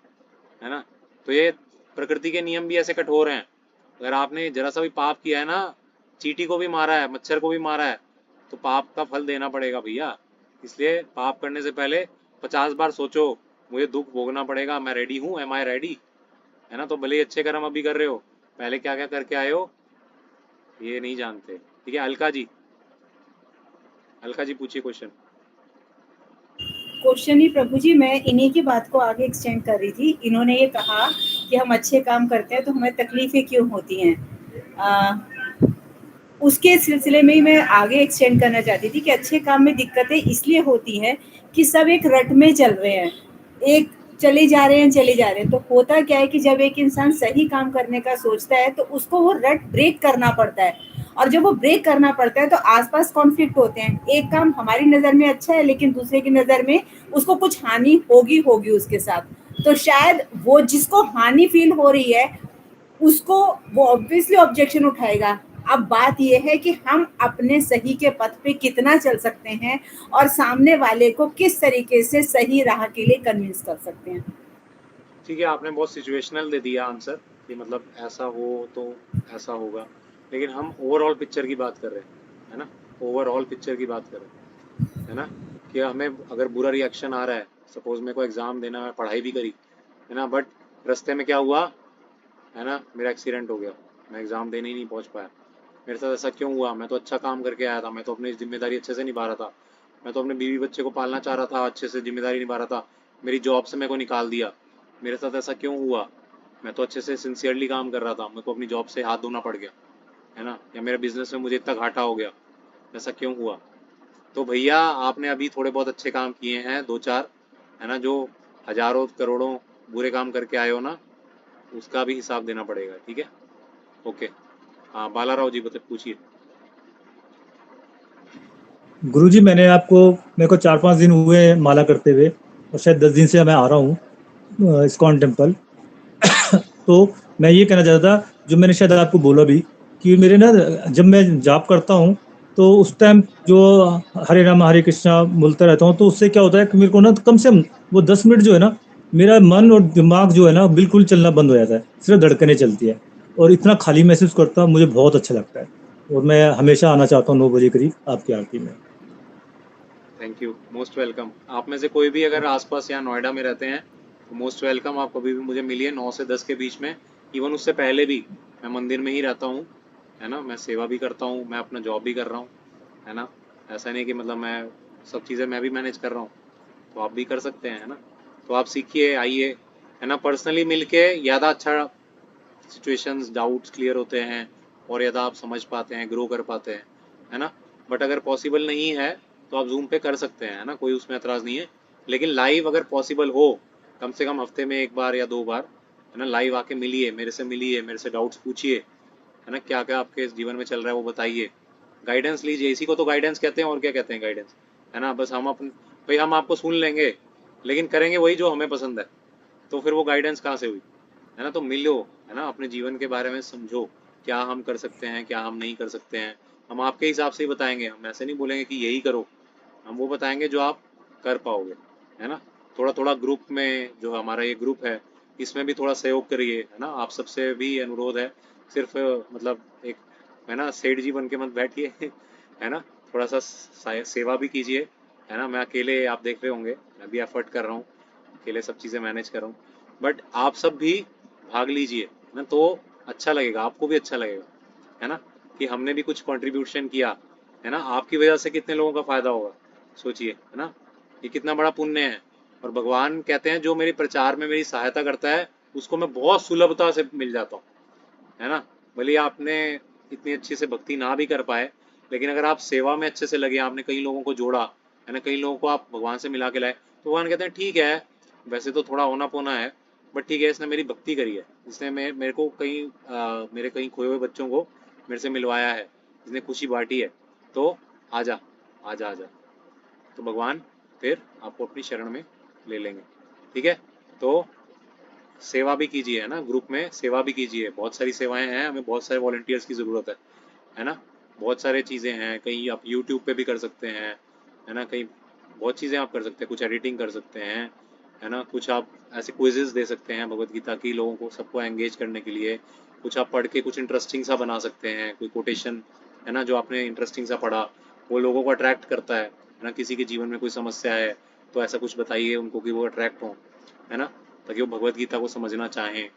है ना? तो ये प्रकृति के नियम भी ऐसे कठोर हैं। अगर आपने जरा सा भी पाप किया है ना, चींटी को भी मारा है, मच्छर को भी मारा है, तो पाप का फल देना पड़ेगा भैया। इसलिए पाप करने से पहले 50 बार सोचो, मुझे दुख भोगना पड़ेगा, मैं रेडी हूँ, एम आई रेडी, है ना? तो भले ही अच्छे कर्म अभी कर रहे हो, पहले क्या क्या करके आए हो ये नहीं जानते। ठीक है, अलका जी पूछिए क्वेश्चन। क्वेश्चन ही प्रभु जी, मैं इन्हीं की बात को आगे एक्सटेंड कर रही थी। इन्होंने ये कहा कि हम अच्छे काम करते हैं तो हमें तकलीफें क्यों होती हैं, उसके सिलसिले में ही मैं आगे एक्सटेंड करना चाहती थी कि अच्छे काम में दिक्कतें इसलिए होती हैं कि सब एक रट में चल रहे हैं, एक चले जा रहे हैं। तो होता क्या है कि जब एक इंसान सही काम करने का सोचता है तो उसको वो रट ब्रेक करना पड़ता है, और जब वो ब्रेक करना पड़ता है तो आसपास कॉन्फ्लिक्ट होते हैं। एक काम हमारी नज़र में अच्छा है लेकिन दूसरे की नज़र में उसको कुछ हानि होगी उसके साथ, तो शायद वो जिसको हानि फील हो रही है उसको वो ऑब्वियसली ऑब्जेक्शन उठाएगा। अब बात यह है कि हम अपने सही के पथ पे कितना चल सकते हैं और सामने वाले को किस तरीके से सही राह के लिए कन्विंस कर सकते हैं। ठीक है, आपने बहुत सिचुएशनल दे दिया आंसर कि मतलब ऐसा हो तो ऐसा होगा, लेकिन हम ओवरऑल पिक्चर की बात कर रहे हैं, है ना? ओवरऑल पिक्चर की बात कर रहे हैं, है ना? कि हमें अगर बुरा रिएक्शन आ रहा है, सपोज मेरे को एग्ज़ाम देना है, पढ़ाई भी करी, है ना, बट रास्ते में क्या हुआ, है ना, मेरा एक्सीडेंट हो गया, मैं एग्ज़ाम देने ही नहीं पहुंच पाया। मेरे साथ ऐसा क्यों हुआ? मैं तो अच्छा काम करके आया था, मैं तो अपनी जिम्मेदारी अच्छे से निभा रहा था, मैं तो अपने बीवी बच्चे को पालना चाह रहा था, अच्छे से जिम्मेदारी निभा रहा था, मेरी जॉब से मेरे को निकाल दिया, मेरे साथ ऐसा क्यों हुआ? मैं तो अच्छे से सिंसियरली काम कर रहा था, मेरे को अपनी जॉब से हाथ धोना पड़ गया, है ना? या मेरे बिजनेस में मुझे इतना घाटा हो गया, ऐसा क्यों हुआ? तो भैया आपने अभी थोड़े बहुत अच्छे काम किए हैं, 2-4, है ना, जो हजारों करोड़ों बुरे काम करके आए हो ना, उसका भी हिसाब देना पड़ेगा। ठीक है, ओके। हाँ, बालाराव जी पूछिए। गुरुजी मेरे को 4-5 दिन हुए माला करते हुए, और शायद 10 दिन से मैं आ रहा हूँ इस्कॉन टेम्पल। तो मैं ये कहना चाहता था, जो मैंने शायद आपको बोला भी, कि मेरे ना जब मैं जाप करता हूँ तो उस टाइम जो हरे राम हरे कृष्णा बोलता रहता हूँ, तो उससे क्या होता है कि मेरे को ना कम से कम वो 10 मिनट जो है ना, मेरा मन और दिमाग जो है ना बिल्कुल चलना बंद हो जाता है, सिर्फ धड़कनें चलती है, और इतना खाली महसूस करता हूँ, मुझे बहुत अच्छा लगता है, और मैं हमेशा आना चाहता हूँ 9 बजे करीब आपकी आरती में। Thank you, most welcome. आप में से कोई भी अगर आसपास या नोएडा में रहते हैं तो मोस्ट वेलकम, आप कभी भी मुझे मिलिए 9 से 10 के बीच में। इवन उससे पहले भी मैं मंदिर में ही रहता हूँ, है ना, मैं सेवा भी करता हूँ, मैं अपना जॉब भी कर रहा हूँ, है ना, ऐसा नहीं कि मतलब मैं सब चीज़ें मैं भी मैनेज कर रहा हूँ, तो आप भी कर सकते हैं, है ना? तो आप सीखिए, आइए, है ना, पर्सनली मिलके ज़्यादा अच्छा सिचुएशंस, डाउट्स क्लियर होते हैं और ज़्यादा आप समझ पाते हैं, ग्रो कर पाते हैं, है ना? बट अगर पॉसिबल नहीं है तो आप जूम पे कर सकते हैं, है ना, कोई उसमें एतराज़ नहीं है, लेकिन लाइव अगर पॉसिबल हो, कम से कम हफ्ते में 1 बार या 2 बार, है ना, लाइव आके मिलिए, मेरे से डाउट्स पूछिए, है ना, क्या क्या आपके जीवन में चल रहा है वो बताइए, गाइडेंस लीजिए। इसी को तो गाइडेंस कहते हैं, और क्या कहते हैं गाइडेंस, है ना? बस हम भाई हम आपको सुन लेंगे लेकिन करेंगे वही जो हमें पसंद है, तो फिर वो गाइडेंस कहाँ से हुई, है ना? तो मिलो, है ना, अपने जीवन के बारे में समझो, क्या हम कर सकते हैं, क्या हम नहीं कर सकते हैं, हम आपके हिसाब से ही बताएंगे, हम ऐसे नहीं बोलेंगे कि यही करो, हम वो बताएंगे जो आप कर पाओगे, है ना? थोड़ा थोड़ा ग्रुप में, जो हमारा ये ग्रुप है, इसमें भी थोड़ा सहयोग करिए, है ना? आप सबसे भी अनुरोध है, सिर्फ मतलब एक, है ना, सेठ जी बन के मत बैठिए है ना, थोड़ा सा सेवा भी कीजिए, है ना? मैं अकेले, आप देख रहे होंगे, मैं भी एफर्ट कर रहा हूँ, अकेले सब चीज़ें मैनेज कर रहा हूँ, बट आप सब भी भाग लीजिए ना, तो अच्छा लगेगा, आपको भी अच्छा लगेगा, है ना, कि हमने भी कुछ कंट्रीब्यूशन किया, है ना? आपकी वजह से कितने लोगों का फायदा होगा, सोचिए, है ना? ये कितना बड़ा पुण्य है। और भगवान कहते हैं जो मेरी प्रचार में मेरी सहायता करता है उसको मैं बहुत सुलभता से मिल जाता हूँ, है ना? भले आपने इतनी अच्छी से भक्ति ना भी कर पाए, लेकिन अगर आप सेवा में अच्छे से लगे, आपने कई लोगों को जोड़ा है ना, कई लोगों को आप भगवान से मिला के लाए, तो भगवान कहते हैं ठीक है, वैसे तो थोड़ा होना पोना है, बट ठीक है, इसने मेरी भक्ति करी है, इसने मेरे को मेरे कहीं खोए हुए बच्चों को मेरे से मिलवाया है, इसने खुशी बांटी है, तो आजा आजा आजा, तो भगवान फिर आपको अपनी शरण में ले लेंगे। ठीक है, तो सेवा भी कीजिए, है ना, ग्रुप में सेवा भी कीजिए, बहुत सारी सेवाएं हैं, हमें बहुत सारे वॉलंटियर्स की ज़रूरत है ना, बहुत सारे चीज़ें हैं, कहीं आप यूट्यूब पे भी कर सकते हैं, है ना, कहीं बहुत चीज़ें आप कर सकते हैं, कुछ एडिटिंग कर सकते हैं, है ना, कुछ आप ऐसे क्विजेस दे सकते हैं भगवत गीता की, लोगों को सबको एंगेज करने के लिए, कुछ आप पढ़ के कुछ इंटरेस्टिंग सा बना सकते हैं, कोई कोटेशन है ना जो आपने इंटरेस्टिंग सा पढ़ा वो लोगों को अट्रैक्ट करता है ना, किसी के जीवन में कोई समस्या है तो ऐसा कुछ बताइए उनको कि वो अट्रैक्ट हों, है ना, ताकि वो भगवत गीता को समझना चाहें,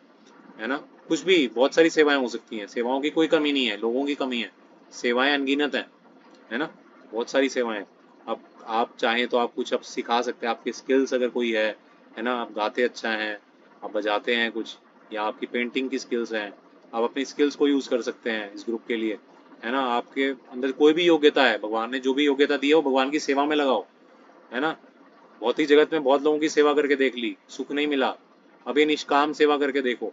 है ना, कुछ भी, बहुत सारी सेवाएं हो सकती हैं, सेवाओं की कोई कमी नहीं है, लोगों की कमी है, सेवाएं अनगिनत हैं, है ना, बहुत सारी सेवाएं। आप चाहें तो आप कुछ अब सिखा सकते हैं, आपके स्किल्स अगर कोई है ना, आप गाते अच्छा हैं, आप बजाते हैं कुछ, या आपकी पेंटिंग की स्किल्स हैं, आप अपनी स्किल्स को यूज़ कर सकते हैं इस ग्रुप के लिए, है ना, आपके अंदर कोई भी योग्यता है, भगवान ने जो भी योग्यता दी है वो भगवान की सेवा में लगाओ, है ना, भौतिक जगत में बहुत लोगों की सेवा करके देख ली, सुख नहीं मिला, अब ये निष्काम सेवा करके देखो,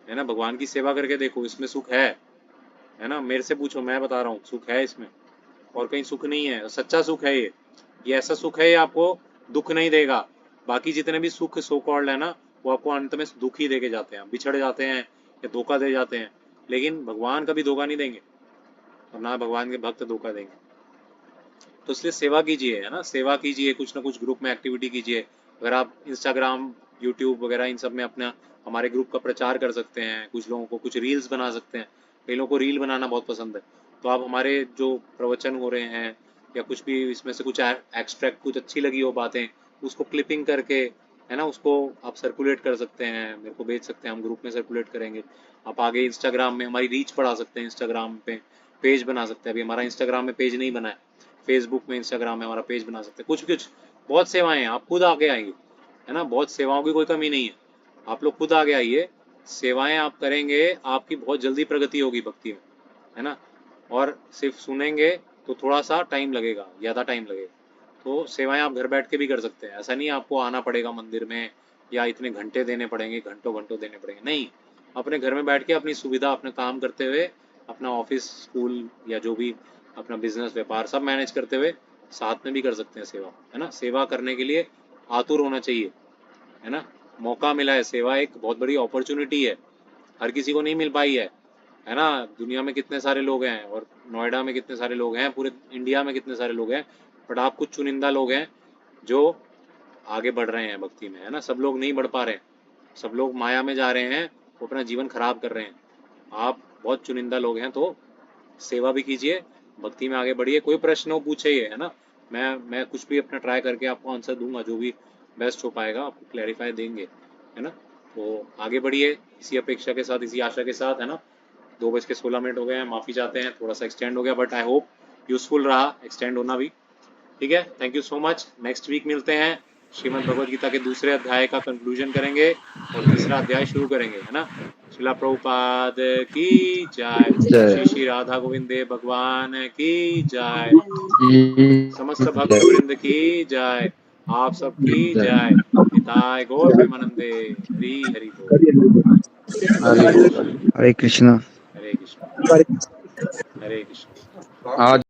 है ना, भगवान की सेवा करके देखो, इसमें सुख है ना, मेरे से पूछो, मैं बता रहा हूँ सुख है इसमें, और कहीं सुख नहीं है, सच्चा सुख है ये ऐसा सुख है, ये आपको दुख नहीं देगा, बाकी जितने भी सुख सो कॉल्ड है ना वो आपको अंत में दुख ही देके जाते हैं, बिछड़ जाते हैं या धोखा दे जाते हैं, लेकिन भगवान कभी धोखा नहीं देंगे और ना भगवान के भक्त धोखा देंगे। तो इसलिए सेवा कीजिए, है ना, सेवा कीजिए, कुछ ना कुछ ग्रुप में एक्टिविटी कीजिए, अगर आप इंस्टाग्राम यूट्यूब वगैरह इन सब में अपना हमारे ग्रुप का प्रचार कर सकते हैं, कुछ लोगों को कुछ रील्स बना सकते हैं, कई लोगों को रील बनाना बहुत पसंद है, तो आप हमारे जो प्रवचन हो रहे हैं या कुछ भी इसमें से कुछ एक्सट्रैक्ट कुछ अच्छी लगी हो बातें, उसको क्लिपिंग करके, है ना, उसको आप सर्कुलेट कर सकते हैं, मेरे को भेज सकते हैं, हम ग्रुप में सर्कुलेट करेंगे, आप आगे इंस्टाग्राम में हमारी रीच बढ़ा सकते हैं, इंस्टाग्राम पे पेज बना सकते हैं, अभी हमारा इंस्टाग्राम में पेज नहीं बना है, फेसबुक में इंस्टाग्राम में हमारा पेज बना सकते हैं, कुछ बहुत सेवाएं हैं, आप खुद आगे आइए, है ना, बहुत सेवाओं की कोई कमी नहीं है, आप लोग खुद आगे आइए, सेवाएं आप करेंगे, आपकी बहुत जल्दी प्रगति होगी भक्ति में, है ना, और सिर्फ सुनेंगे तो थोड़ा सा टाइम लगेगा, ज़्यादा टाइम लगेगा, तो सेवाएं आप घर बैठ के भी कर सकते हैं, ऐसा नहीं आपको आना पड़ेगा मंदिर में या इतने घंटे देने पड़ेंगे, घंटों घंटों देने पड़ेंगे, नहीं, अपने घर में बैठ के अपनी सुविधा अपना काम करते हुए, अपना ऑफिस स्कूल या जो भी अपना बिजनेस व्यापार सब मैनेज करते हुए साथ में भी कर सकते हैं सेवा, है ना, सेवा करने के लिए आतुर होना चाहिए, है ना, मौका मिला है, सेवा एक बहुत बड़ी अपॉर्चुनिटी है, हर किसी को नहीं मिल पाई है ना, दुनिया में कितने सारे लोग हैं और नोएडा में कितने सारे लोग हैं, पूरे इंडिया में कितने सारे लोग हैं, बट आप कुछ चुनिंदा लोग हैं जो आगे बढ़ रहे हैं भक्ति में, है ना, सब लोग नहीं बढ़ पा रहे हैं, सब लोग माया में जा रहे हैं, वो अपना जीवन खराब कर रहे हैं, आप बहुत चुनिंदा लोग हैं, तो सेवा भी कीजिए, भक्ति में आगे बढ़िए, कोई प्रश्न हो पूछिए, है ना, मैं कुछ भी अपना ट्राई करके आपको आंसर दूंगा, जो भी बेस्ट हो पाएगा आपको क्लैरिफाई देंगे, है ना, तो आगे बढ़िए इसी अपेक्षा के साथ, इसी आशा के साथ, है ना, 2:16 हो गए हैं, माफ़ी चाहते हैं, थोड़ा सा एक्सटेंड हो गया, बट आई होप यूजफुल रहा एक्सटेंड होना भी, ठीक है, thank you so much, next week मिलते हैं, श्रीमद् भगवद गीता के दूसरे अध्याय का कंक्लूजन करेंगे और तीसरा अध्याय शुरू करेंगे, है ना, श्रीला प्रभुपाद की जय, श्री श्री राधा गोविंद देव भगवान की जय, समस्त भक्त वृंद की जय, आप सबकी जय, निताय गौर प्रेमानंदे, हरि हरि बोल, हरे कृष्णा हरे कृष्ण, हरे कृष्ण। आज